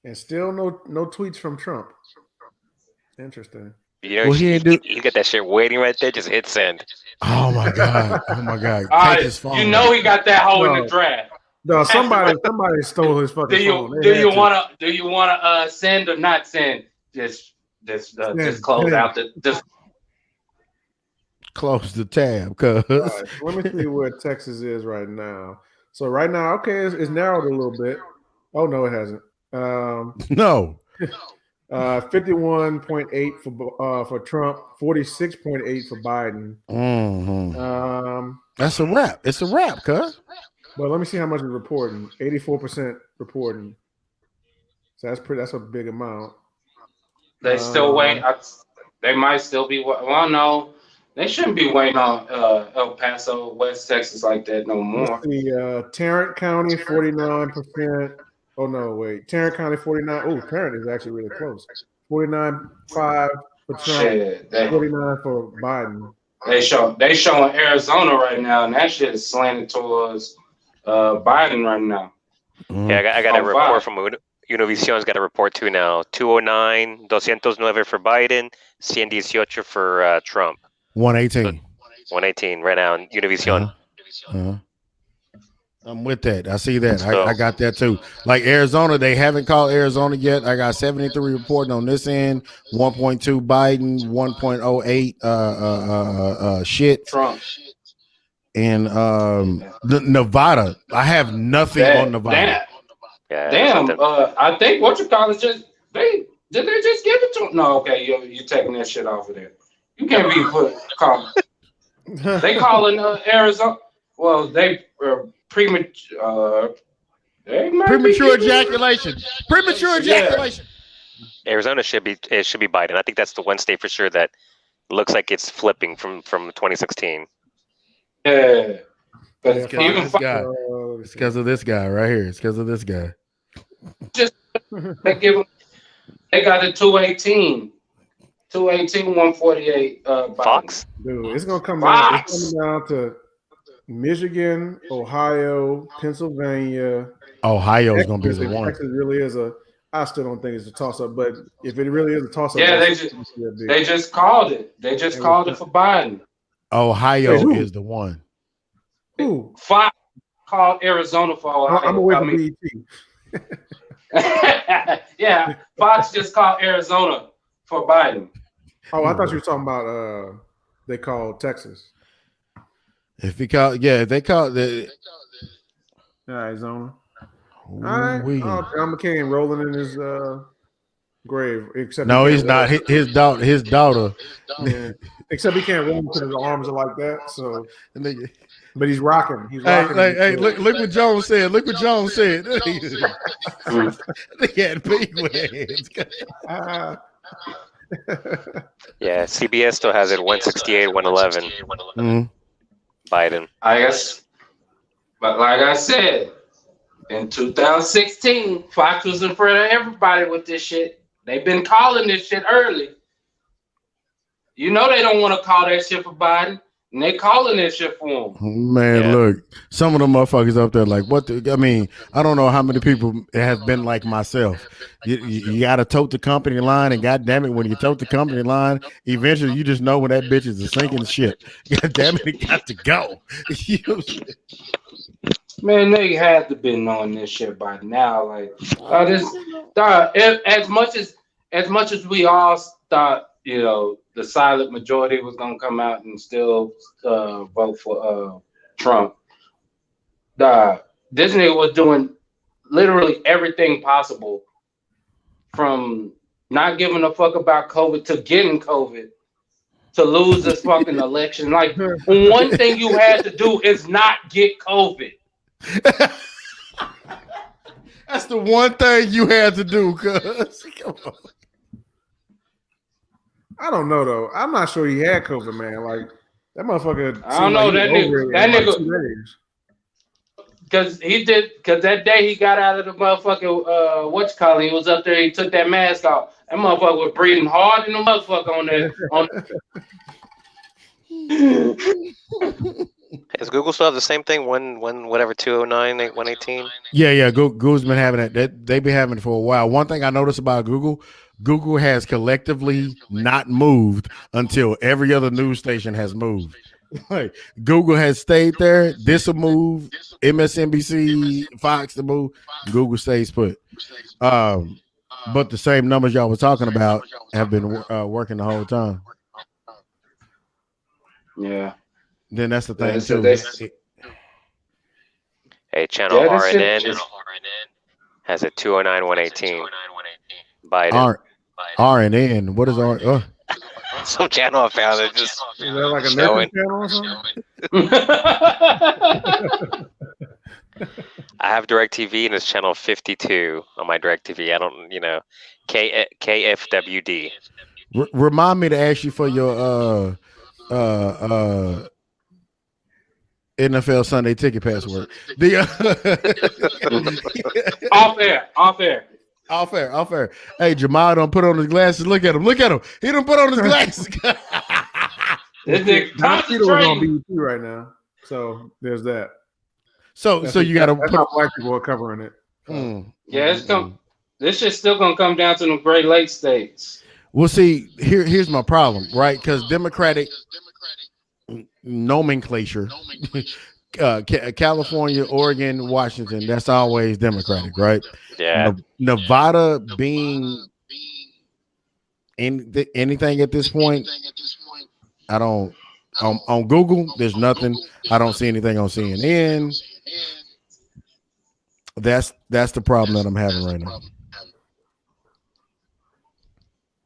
Speaker 5: And still no tweets from Trump. Interesting.
Speaker 7: You know, he got that shit waiting right there. Just hit send.
Speaker 2: Oh my god! Oh my god!
Speaker 3: Take his phone. You know he got that hole in the draft.
Speaker 5: No, somebody stole his fucking phone.
Speaker 3: Do you wanna send or not send? Just close out the
Speaker 2: close the tab, cuz.
Speaker 5: Right, let me see where Texas is right now. So right now, okay, it's narrowed a little bit. Oh no, it hasn't.
Speaker 2: No.
Speaker 5: 51.8 for Trump, 46.8 for Biden.
Speaker 2: Mm-hmm. That's a wrap. It's a wrap, cuz.
Speaker 5: Well, let me see how much is reporting. 84% reporting. So that's a big amount.
Speaker 3: They still wait. They might still be. Well, no, they shouldn't be waiting on El Paso, West Texas like that no more.
Speaker 5: The Tarrant County 49%. Oh no, wait. Tarrant County 49. Oh, Tarrant is actually really close. 49.5 for Trump. 49 for Biden.
Speaker 3: They showing Arizona right now, and that shit is slanted towards Biden right now.
Speaker 7: Yeah, I got a report from Univision's got a report too now. 209, 209 for Biden, 118 for Trump.
Speaker 2: 118.
Speaker 7: 118 right now in Univision.
Speaker 2: I'm with that. I see that. I got that too. Like Arizona, they haven't called Arizona yet. I got 73 reporting on this end. 1.2 Biden, 1.08 shit.
Speaker 3: Trump.
Speaker 2: And Nevada. I have nothing on Nevada.
Speaker 3: Damn. I think what you call it did they just give it to him? No, okay, you're taking that shit off of there. You can't be they calling Arizona. Well, they premature
Speaker 2: ejaculation. Premature ejaculation.
Speaker 7: Arizona should be Biden. I think that's the one state for sure that looks like it's flipping from 2016.
Speaker 3: Yeah. But
Speaker 2: it's because of this guy right here. It's because of this guy.
Speaker 3: Just they got a 218. 148
Speaker 7: Fox.
Speaker 5: Dude, it's gonna come down. It's coming down to Michigan, Ohio, Pennsylvania.
Speaker 2: Ohio is going to be the one.
Speaker 5: Texas really is I still don't think it's a toss-up, but if it really is a toss-up,
Speaker 3: they just called it. They just called it for Biden.
Speaker 2: Ohio is the one.
Speaker 5: Who?
Speaker 3: Fox called Arizona for Ohio.
Speaker 5: I'm away from BET.
Speaker 3: Yeah, Fox just called Arizona for Biden.
Speaker 5: Oh, I thought you were talking about they called Texas.
Speaker 2: If they call
Speaker 5: Arizona. All right. Oh, John McCain rolling in his grave. Except
Speaker 2: no, he's not. His daughter.
Speaker 5: Yeah. Except he can't roll because his arms are like that. So, but he's rocking.
Speaker 2: Hey, look what Jones said. Look what Jones said. They had big hands.
Speaker 7: Yeah, CBS still has it 168, 111.
Speaker 2: Mm-hmm.
Speaker 7: Biden.
Speaker 3: I guess, but like I said, in 2016, Fox was in front of everybody with this shit. They've been calling this shit early. You know they don't want to call that shit for Biden, and they calling that shit for him.
Speaker 2: Man, look, some of them motherfuckers up there like, what I mean, I don't know how many people have been like myself. You got to tote the company line, and goddamn it, when you tote the company line, eventually you just know when that bitch is a sinking ship. Goddamn it got to go.
Speaker 3: Man, they had to be knowing this shit by now. Like, as much as we all thought, you know, the silent majority was gonna come out and still vote for Trump. Disney was doing literally everything possible from not giving a fuck about COVID to getting COVID to lose this fucking election. Like, one thing you had to do is not get COVID.
Speaker 2: That's the one thing you had to do, cuz. Come on.
Speaker 5: I don't know though. I'm not sure he had COVID, man. Like that motherfucker.
Speaker 3: I don't know
Speaker 5: like
Speaker 3: that nigga. Because that day he got out of the motherfucking whatchamacallit, he was up there, he took that mask off. That motherfucker was breathing hard in the motherfucker on that.
Speaker 7: Does Google still have the same thing? Whatever 209, 118?
Speaker 2: Yeah. Google's been having it. They've been having it for a while. One thing I noticed about Google has collectively not moved until every other news station has moved. Like Google has stayed there. This will move. MSNBC, Fox to move. Google stays put. But the same numbers y'all was talking about have been working the whole time.
Speaker 3: Yeah.
Speaker 2: Then that's the thing too.
Speaker 7: Hey, channel RNN has a 209, 118. Biden.
Speaker 2: RNN. What is R?
Speaker 7: Some channel I found it just
Speaker 5: is that like a
Speaker 7: showing.
Speaker 5: channel or something?
Speaker 7: I have DirecTV and it's channel 52 on my DirecTV. I don't, KFWD.
Speaker 2: Remind me to ask you for your NFL Sunday ticket password. Off air. Hey, Jamal don't put on his glasses. Look at him. He don't put on his glasses.
Speaker 5: Don Cheadle is on BET right now, so there's that.
Speaker 2: So you got to
Speaker 5: put how black people are covering it.
Speaker 3: Yeah, this shit's still gonna come down to the Great Lakes states.
Speaker 2: Well, see, here's my problem, right? Because Democratic nomenclature, California, Oregon, Washington, that's always Democratic, right?
Speaker 7: Yeah.
Speaker 2: Nevada being anything at this point, I don't. On Google, there's nothing. I don't see anything on CNN. That's the problem that I'm having right now.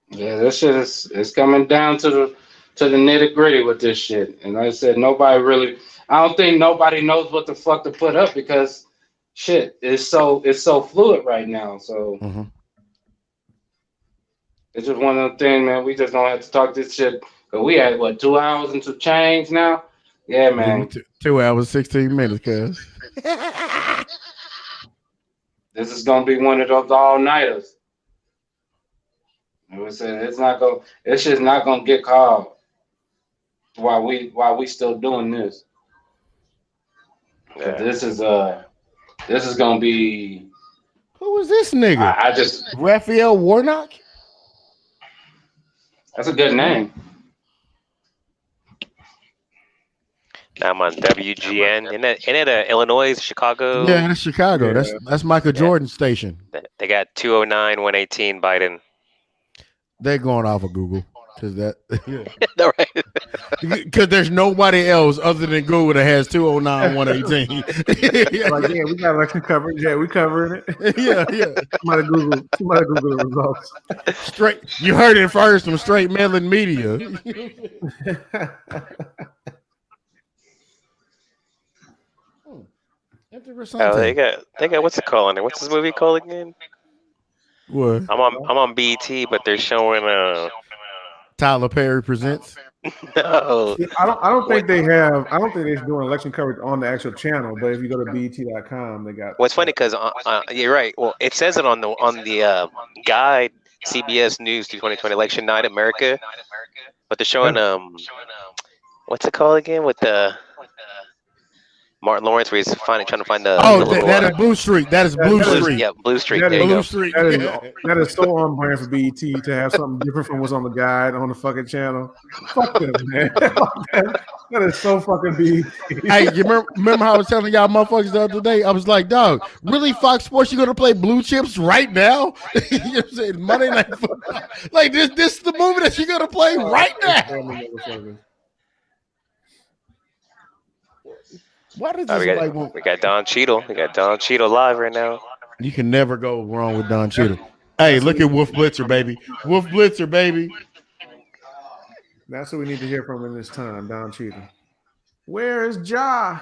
Speaker 3: Yeah, this shit is coming down to the nitty gritty with this shit. And like I said, I don't think nobody knows what the fuck to put up because shit is so fluid right now. So it's just one of the things, man. We just don't have to talk this shit. Cause we had 2 hours and some change now. Yeah, man.
Speaker 2: 2 hours, 16 minutes, cuz.
Speaker 3: This is gonna be one of those all-nighters. It's just not gonna get called while we still doing this. Yeah. This is gonna be.
Speaker 2: Who is this nigga?
Speaker 3: I just
Speaker 2: Raphael Warnock.
Speaker 3: That's a good name.
Speaker 7: Now I'm on WGN. Isn't it Illinois, Chicago?
Speaker 2: Yeah, that's Chicago. Yeah. That's Michael Jordan's station.
Speaker 7: They got 209, 118 Biden.
Speaker 2: They're going off of Google because
Speaker 7: Right.
Speaker 2: Because there's nobody else other than Google that has 209, 118.
Speaker 5: Like, yeah, we got election coverage. Yeah, we covering it.
Speaker 2: Yeah.
Speaker 5: Somebody Google the results.
Speaker 2: Straight. You heard it first from Straight Meddling Media.
Speaker 7: Oh, they got what's it called in there? What's this movie called again?
Speaker 2: What?
Speaker 7: I'm on BET, but they're showing
Speaker 2: Tyler Perry Presents.
Speaker 7: No,
Speaker 5: I don't think they're doing election coverage on the actual channel. But if you go to BET.com, they got.
Speaker 7: What's funny because you're right. Well, it says it on the guide, CBS News 2020 Election Night America, but they're showing what's it called again with the Martin Lawrence, where he's trying to find the.
Speaker 2: That is Blue Street. That is Blue Street.
Speaker 7: Yeah, Blue Street.
Speaker 2: Blue Street.
Speaker 5: That is so on brand for BET to have something different from what's on the guide on the fucking channel. Fuck them, man. That is so fucking BET.
Speaker 2: Hey, you remember how I was telling y'all motherfuckers the other day? I was like, dog, really, Fox Sports, you gonna play Blue Chips right now? You know what I'm saying? Monday Night Football. Like this is the movie that you're gonna play right now. Why does this
Speaker 7: we got Don Cheadle. We got Don Cheadle live right now.
Speaker 2: You can never go wrong with Don Cheadle. Hey, look at Wolf Blitzer, baby. Wolf Blitzer, baby.
Speaker 5: That's what we need to hear from in this time, Don Cheadle. Where is Ja?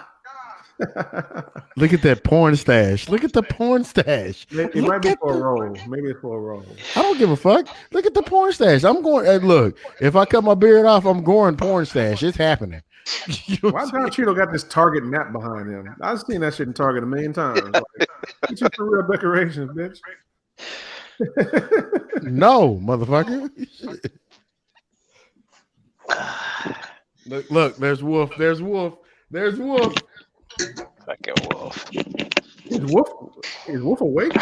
Speaker 2: Look at that porn stash. Look at the porn stash.
Speaker 5: It might be for a role. Maybe it's for a role.
Speaker 2: I don't give a fuck. Look at the porn stash. I'm going. Hey, look, if I cut my beard off, I'm going porn stash. It's happening. You know
Speaker 5: Why Don Cheadle got this Target map behind him? I've seen that shit in Target a million times. Like, it's just for real decorations, bitch.
Speaker 2: No, motherfucker. Look, there's Wolf. There's Wolf. There's Wolf.
Speaker 7: Fucking Wolf.
Speaker 5: Is Wolf awake?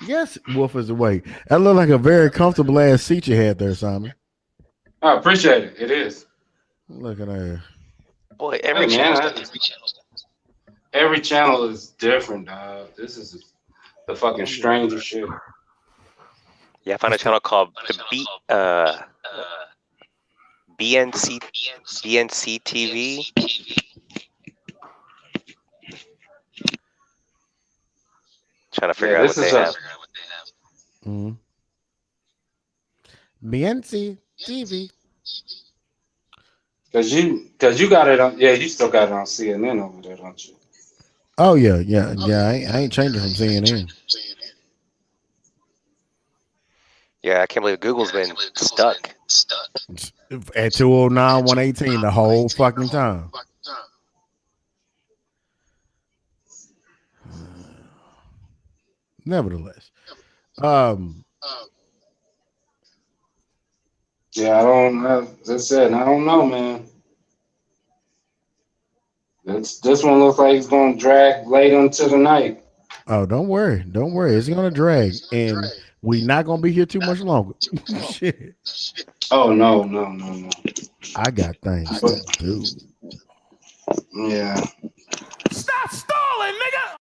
Speaker 2: Yes, Wolf is awake. That looked like a very comfortable ass seat you had there, Simon.
Speaker 3: I appreciate it. It is.
Speaker 2: Look at her.
Speaker 7: Boy,
Speaker 3: Every channel is different, dog. This is the fucking strangest shit.
Speaker 7: Yeah, I found a channel called the BNC TV. Trying to figure out what they have.
Speaker 2: Mm-hmm. BNC TV.
Speaker 3: Cause you got it on. Yeah, you still got it on CNN over there, don't you?
Speaker 2: Oh yeah. I ain't changing from CNN.
Speaker 7: Yeah, I can't believe Google's been stuck.
Speaker 2: At 209 118 the whole fucking time. Nevertheless,
Speaker 3: Yeah, I don't know. As I said, I don't know, man. This one looks like it's gonna drag late into the night.
Speaker 2: oh, don't worry, it's gonna drag, and we not gonna be here too much longer. Shit,
Speaker 3: Oh no.
Speaker 2: I got things to do.
Speaker 3: Yeah.
Speaker 4: Stop stalling, nigga.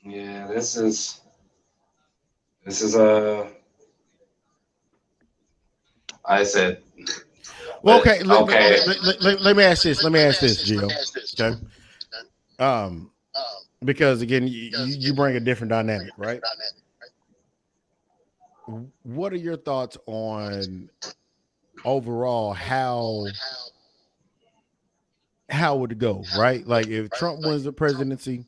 Speaker 3: Yeah, this is I said.
Speaker 2: Well, okay.
Speaker 3: Okay.
Speaker 2: Let me ask this. Gio. Okay. Because again, you bring a different dynamic, right? What are your thoughts on overall how would it go, right? Like if Trump wins the presidency,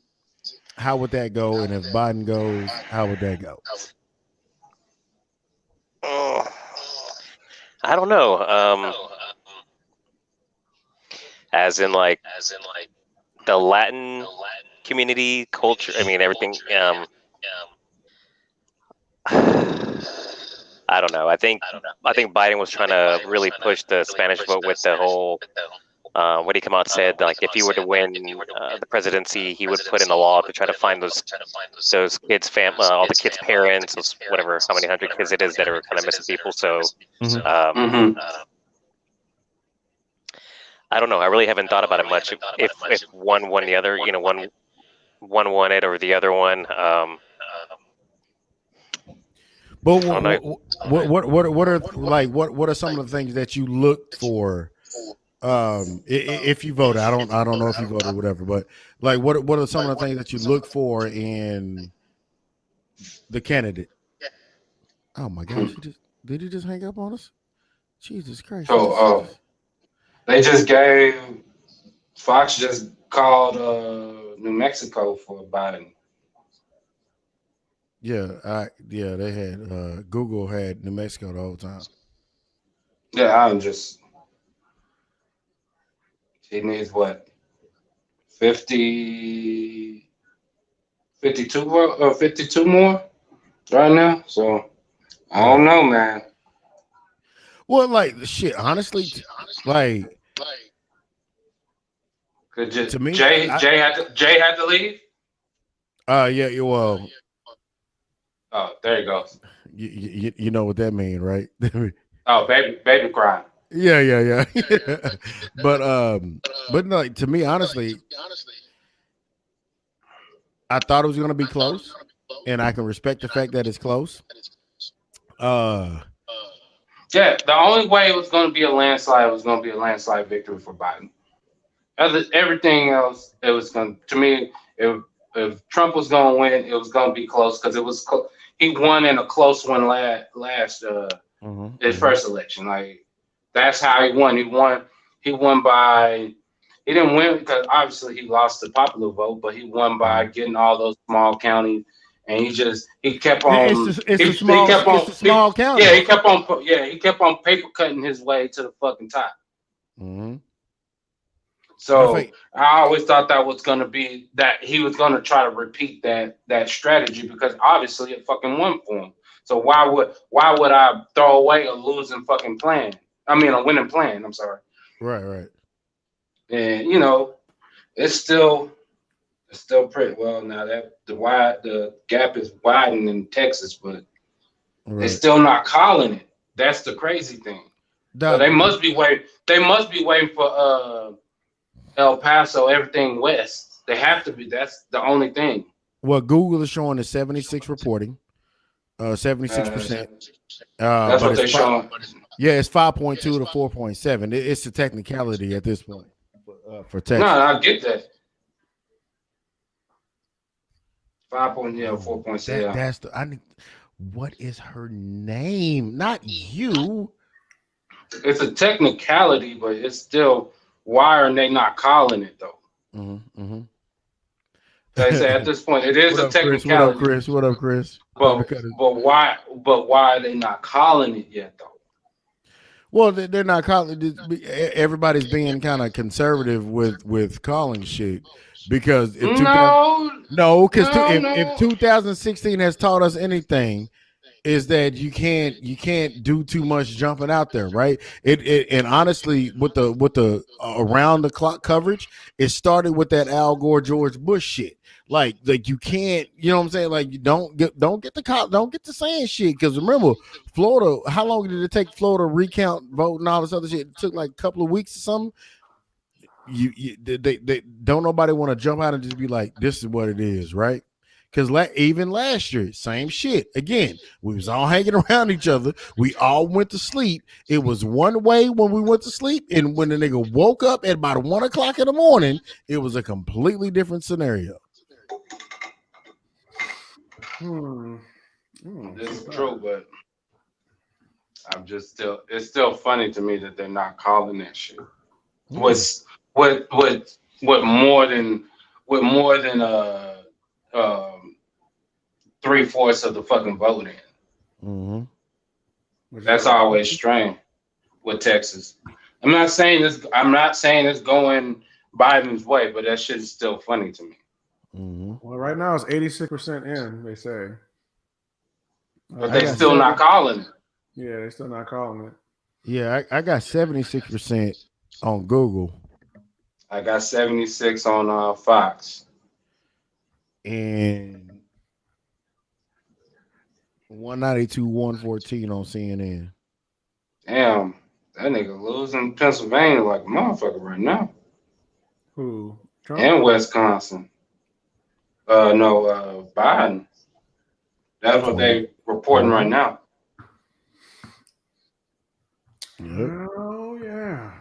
Speaker 2: how would that go? And if Biden goes, how would that go?
Speaker 7: I don't know. As in like the Latin community culture. I mean everything. I don't know. I think Biden was trying to really push the Spanish vote with the whole. What he come out and said, like if he were to win the presidency, he would put in a law to try to find those kids' all the kids' parents, those whatever, how many hundred kids it is that are kind of missing people. So, I don't know. I really haven't thought about it much. If one won the other, one won it or the other one.
Speaker 2: But what are some of the things that you look for? If you vote, I don't know if you vote or whatever, but like what are some of the things that you look for in the candidate? Oh my gosh, did he just hang up on us? Jesus Christ.
Speaker 3: They just gave Fox just called New Mexico for Biden.
Speaker 2: Yeah, they had Google had New Mexico the whole time.
Speaker 3: Yeah, he needs what? 52 more right now. So I don't know, man.
Speaker 2: Well, like shit, honestly, like
Speaker 3: to me, Jay had to leave.
Speaker 2: Yeah, well.
Speaker 3: Oh, there you go.
Speaker 2: You know what that means, right?
Speaker 3: Oh, baby crying.
Speaker 2: Yeah. But no, to me, honestly, I thought it was going to be close, and I can respect the fact that it's close.
Speaker 3: Yeah, the only way it was going to be a landslide was going to be a landslide victory for Biden. Everything else, it was going to me. If Trump was going to win, it was going to be close because it was. He won in a close one last his first election. Like that's how he won. He won. He won by. He didn't win because obviously he lost the popular vote, but he won by getting all those small counties, and he kept on.
Speaker 2: It's
Speaker 3: he,
Speaker 2: a small.
Speaker 3: he kept on.
Speaker 2: It's a small county.
Speaker 3: Yeah, he kept on. Yeah, he kept on paper cutting his way to the fucking top.
Speaker 2: Mm-hmm.
Speaker 3: So I always thought that was going to be that he was going to try to repeat that strategy because obviously it fucking won for him. So why would I throw away a losing fucking plan? I mean a winning plan. I'm sorry.
Speaker 2: Right.
Speaker 3: And it's still pretty well now that the gap is widening in Texas, but they're still not calling it. That's the crazy thing. So they must be waiting. They must be waiting for El Paso, everything west. They have to be. That's the only thing.
Speaker 2: Well, Google is showing is 76 reporting, 76%.
Speaker 3: That's what they're showing.
Speaker 2: Yeah, it's 5.2 to 4.7. It's a technicality at this point for Texas.
Speaker 3: No, I get that. 4.7.
Speaker 2: That's what is her name? Not you.
Speaker 3: It's a technicality, but it's still. Why are they not calling it though?
Speaker 2: Mm-hmm.
Speaker 3: They say at this point it is a technicality.
Speaker 2: What up, Chris?
Speaker 3: But why are they not calling it yet though?
Speaker 2: Well, they're not calling. Everybody's being kind of conservative with calling shit because if 2016 has taught us anything, is that you can't do too much jumping out there, right? And honestly, with the around the clock coverage, it started with that Al Gore George Bush shit. Like you can't, you know what I'm saying? Like you don't get to saying shit because remember, Florida. How long did it take Florida to recount vote and all this other shit? It took like a couple of weeks or something. They don't nobody want to jump out and just be like, this is what it is, right? Because even last year, same shit. Again, we was all hanging around each other. We all went to sleep. It was one way when we went to sleep, and when the nigga woke up at about 1 o'clock in the morning, it was a completely different scenario.
Speaker 3: This is true, but it's still funny to me that they're not calling that shit. With more than 3/4 of the fucking vote in.
Speaker 2: Mm-hmm.
Speaker 3: That's always strange with Texas. I'm not saying it's going Biden's way, but that shit is still funny to me.
Speaker 2: Mm-hmm.
Speaker 5: Well, right now it's 86% in. They say,
Speaker 3: but they're still not calling it.
Speaker 5: Yeah, they're still not calling it.
Speaker 2: Yeah, I got 76% on Google.
Speaker 3: I got 76 on Fox.
Speaker 2: And 192, 114 on CNN.
Speaker 3: Damn, that nigga losing Pennsylvania like a motherfucker right now.
Speaker 5: Who? Trump?
Speaker 3: And Wisconsin. No, Biden. That's what they reporting right now.
Speaker 2: Yep.
Speaker 5: Oh yeah.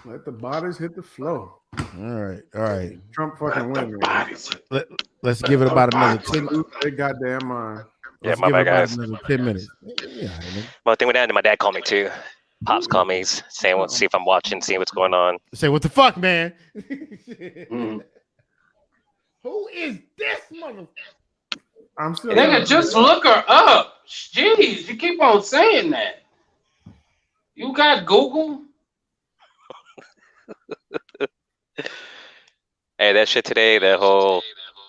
Speaker 5: Let the bodies hit the floor.
Speaker 2: All right.
Speaker 5: Trump fucking win.
Speaker 2: Let's give it about another 10.
Speaker 5: They goddamn mind.
Speaker 7: Yeah, my bad, guys.
Speaker 2: Another 10 minutes. Yeah,
Speaker 7: Well, thing with that, my dad called me too. Pops called me saying, see if I'm watching, seeing what's going on.
Speaker 2: Say, what the fuck, man?
Speaker 3: Mm.
Speaker 2: Who is this mother?
Speaker 5: I'm still.
Speaker 3: Nigga, just look her up. Jeez, you keep on saying that. You got Google?
Speaker 7: Hey, that shit today, the whole,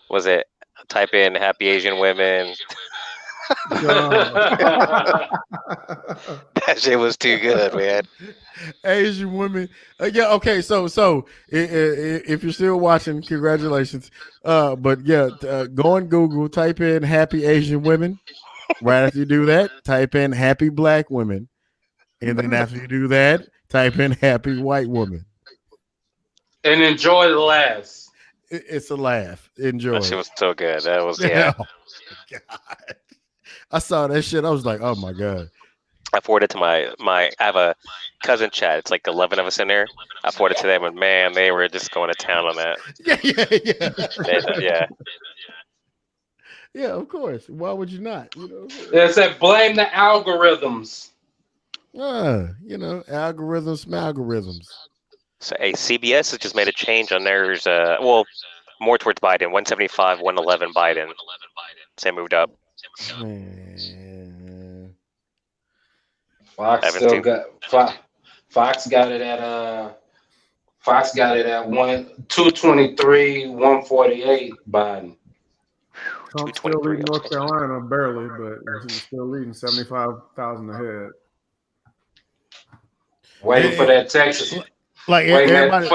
Speaker 7: was it, type in happy Asian women. That shit was too good, man.
Speaker 2: Asian women. Yeah, okay. So if you're still watching, congratulations. But yeah, go on Google, type in happy Asian women. Right after you do that, type in happy black women. And then after you do that, type in happy white woman.
Speaker 3: And enjoy the laughs.
Speaker 2: It's a laugh. Enjoy.
Speaker 7: That shit was so good. That was, yeah.
Speaker 2: Oh, God. I saw that shit. I was like, oh my God.
Speaker 7: I forwarded to my I have a cousin chat. It's like 11 of us in there. I forwarded to them, and man, they were just going to town on that.
Speaker 2: Yeah. Yeah, of course. Why would you not? You know,
Speaker 3: They said blame the algorithms.
Speaker 2: algorithms, algorithms.
Speaker 7: So, hey, CBS has just made a change on theirs. More towards Biden. 175, 111 Biden. So they moved up.
Speaker 2: Man.
Speaker 3: Fox still got Fox got it at 223, 148 Biden.
Speaker 5: Trump's still leading North Carolina barely, but he's still leading 75,000 ahead.
Speaker 3: Waiting for that Texas,
Speaker 2: like everybody,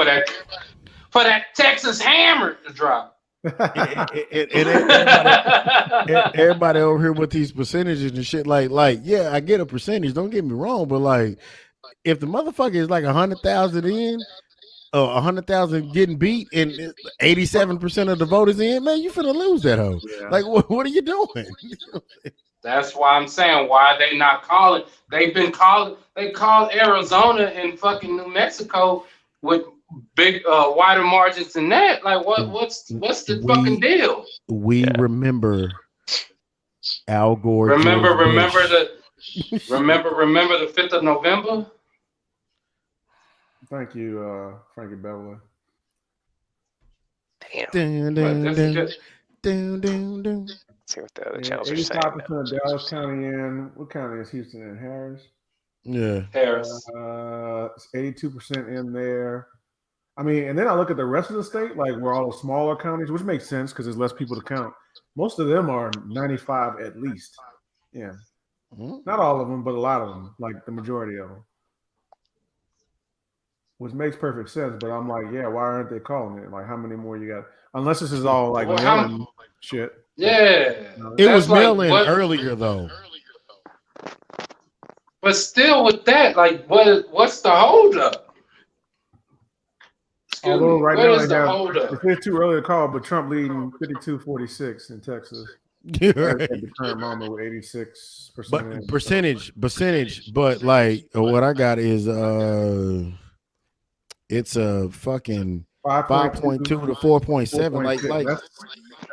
Speaker 3: for that Texas hammer to drop.
Speaker 2: Everybody over here with these percentages and shit, like, yeah, I get a percentage. Don't get me wrong, but like, if the motherfucker is like 100,000 in, 100,000 getting beat, and 87% of the voters in, man, you finna lose that hoe. Yeah. Like, what are you doing?
Speaker 3: That's why I'm saying, why they not calling? They called Arizona and fucking New Mexico with big wider margins than that. Like, what's the fucking deal?
Speaker 2: We remember Al Gore.
Speaker 3: Remember the 5th of November.
Speaker 5: Thank you, Frankie Beverly.
Speaker 7: Damn.
Speaker 2: Dun.
Speaker 7: See what the other channels are saying.
Speaker 5: 85% of Dallas County in. What county is Houston in? Harris?
Speaker 2: Yeah.
Speaker 3: Harris.
Speaker 5: 82% in there. I mean, and then I look at the rest of the state, like where all the smaller counties, which makes sense because there's less people to count. Most of them are 95 at least. Yeah. Not all of them, but a lot of them, like the majority of them. Which makes perfect sense, but I'm like, yeah, why aren't they calling it? Like, how many more you got? Unless this is all like mail-in shit.
Speaker 3: Yeah.
Speaker 2: It was mail-in earlier, though.
Speaker 3: But still with that, like, what's the holdup?
Speaker 5: Although right now it's too early to call, but Trump leading 52-46 in Texas. Right. At the current moment with 86%.
Speaker 2: But percentage, but like what I got is it's a fucking 5.2 to 4.7. Like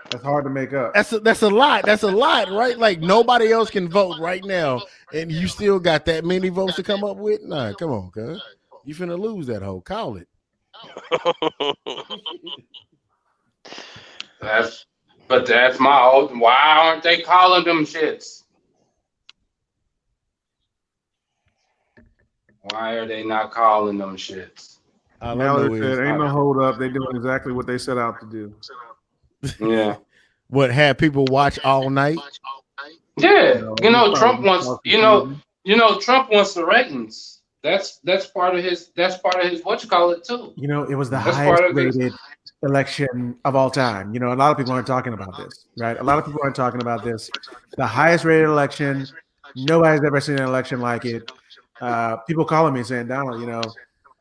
Speaker 5: that's hard to make up.
Speaker 2: That's a lot. That's a lot, right? Like nobody else can vote right now, and you still got that many votes to come up with. Nah, come on, cuz you finna lose that hoe. Call it.
Speaker 3: That's my old. Why aren't they calling them shits? Why are they not calling them shits?
Speaker 5: Now they said ain't no hold up. They doing exactly what they set out to do.
Speaker 3: Yeah.
Speaker 2: What had people watch all night?
Speaker 3: Yeah. Trump wants. Trump wants the ratings. That's part of his what you call it too.
Speaker 8: It was the highest rated election of all time. A lot of people aren't talking about this, right? A lot of people aren't talking about this. The highest rated election. Nobody's ever seen an election like it. People calling me saying, Donald,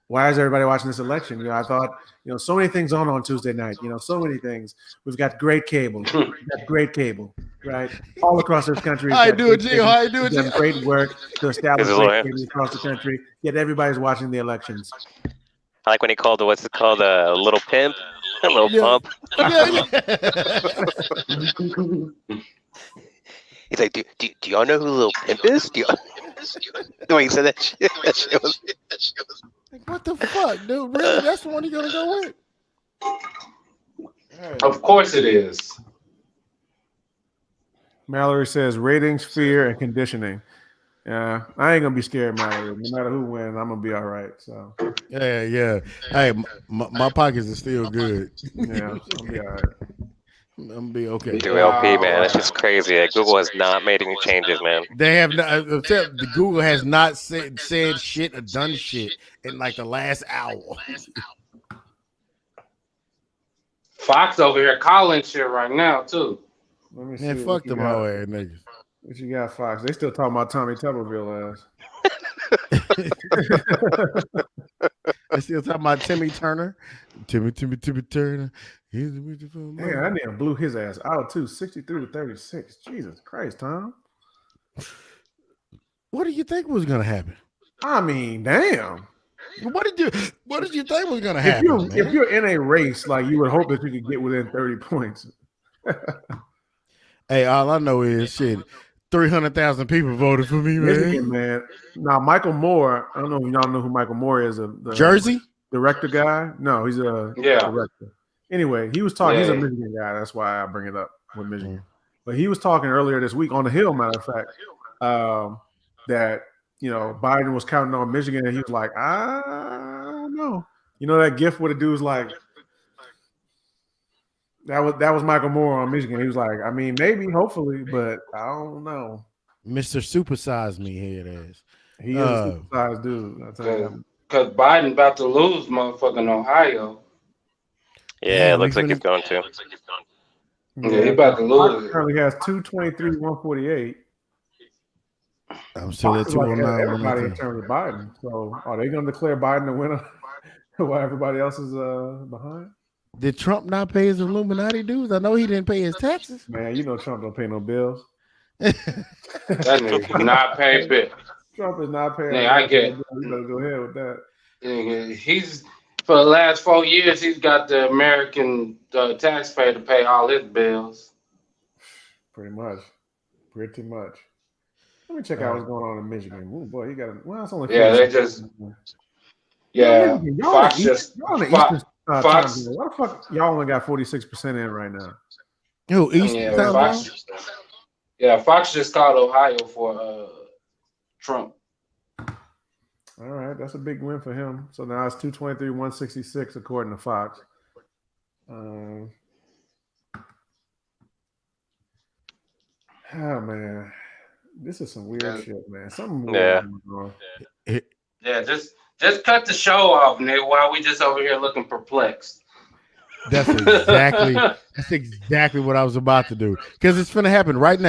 Speaker 8: why is everybody watching this election? I thought, so many things on Tuesday night. So many things. We've got great cable. Right? All across this country.
Speaker 2: I do it, Gio. I do it,
Speaker 8: Gio. Great work to establish great cable across the country. Yet everybody's watching the elections.
Speaker 7: I like when he called what's it called, a little pimp, a little pump.
Speaker 2: Yeah.
Speaker 7: He's like, do y'all know who Lil Pimp is? The way he said that shit. That shit was.
Speaker 2: Like, what the fuck, dude? Really? That's the one you're gonna go with?
Speaker 3: Right. Of course it is.
Speaker 5: Mallory says ratings, fear, and conditioning. Yeah, I ain't gonna be scared, Mallory. No matter who wins, I'm gonna be all right. So
Speaker 2: yeah. Hey, my pockets are still good.
Speaker 5: Yeah, I'll be all right.
Speaker 2: I'm gonna be okay.
Speaker 7: Do LP, man. That's just crazy. Google has not made any changes, man.
Speaker 2: They have not. The Google has not said shit or done shit in like the last hour.
Speaker 3: Fox over here calling shit right now too.
Speaker 5: Let me
Speaker 2: Man,
Speaker 5: see.
Speaker 2: fuck them hoe ass niggas.
Speaker 5: What you got, Fox? They still talking about Tommy Tuberville ass.
Speaker 2: They still talking about Timmy Turner. Timmy Turner.
Speaker 5: Man, that nigga blew his ass out too. 63 to 36. Jesus Christ, Tom.
Speaker 2: What do you think was gonna happen?
Speaker 5: I mean, damn.
Speaker 2: What did you think was gonna happen?
Speaker 5: If you're in a race, like you would hope that you could get within 30 points.
Speaker 2: Hey, all I know is shit. 300,000 people voted for me,
Speaker 5: Michigan,
Speaker 2: man.
Speaker 5: man. Now, Michael Moore. I don't know if y'all know who Michael Moore is. The
Speaker 2: Jersey
Speaker 5: director guy. No, he's a director. Anyway, he was talking. He's a Michigan guy. That's why I bring it up with Michigan. But he was talking earlier this week on the Hill, matter of fact, that Biden was counting on Michigan, and he was like, I don't know. You know that GIF where the dude's like, that was Michael Moore on Michigan. He was like, I mean, maybe, hopefully, but I don't know.
Speaker 2: Mr. Supersize Me here it is.
Speaker 5: He is a supersized dude. I'll tell you.
Speaker 3: Because Biden about to lose motherfucking Ohio.
Speaker 7: Yeah, it looks like he's going to.
Speaker 3: Yeah, he about to lose.
Speaker 5: He currently has 223, 148.
Speaker 2: I'm still at 209.
Speaker 5: Everybody in terms of Biden. So are they going to declare Biden the winner while everybody else is behind?
Speaker 2: Did Trump not pay his Illuminati dues? I know he didn't pay his taxes.
Speaker 5: Man, you know Trump don't pay no bills.
Speaker 3: That nigga not pay bills.
Speaker 5: Trump is not paying.
Speaker 3: Yeah, I get.
Speaker 5: You better go ahead with that.
Speaker 3: He's for the last 4 years, he's got the American taxpayer to pay all his bills.
Speaker 5: Pretty much. Let me check out what's going on in Michigan. Oh boy, you got it. Well, it's only
Speaker 3: they just. Yeah, Fox just.
Speaker 5: Fox. Why the fuck y'all only got 46% in right now?
Speaker 2: Who Eastern?
Speaker 3: Fox just called Ohio for Trump.
Speaker 5: All right, that's a big win for him. So now it's 223, 166 according to Fox. Oh man, this is some weird shit, man. Something weird going on.
Speaker 3: Yeah, just cut the show off, Nick, while we just over here looking perplexed.
Speaker 2: That's exactly what I was about to do. Because it's gonna happen right now.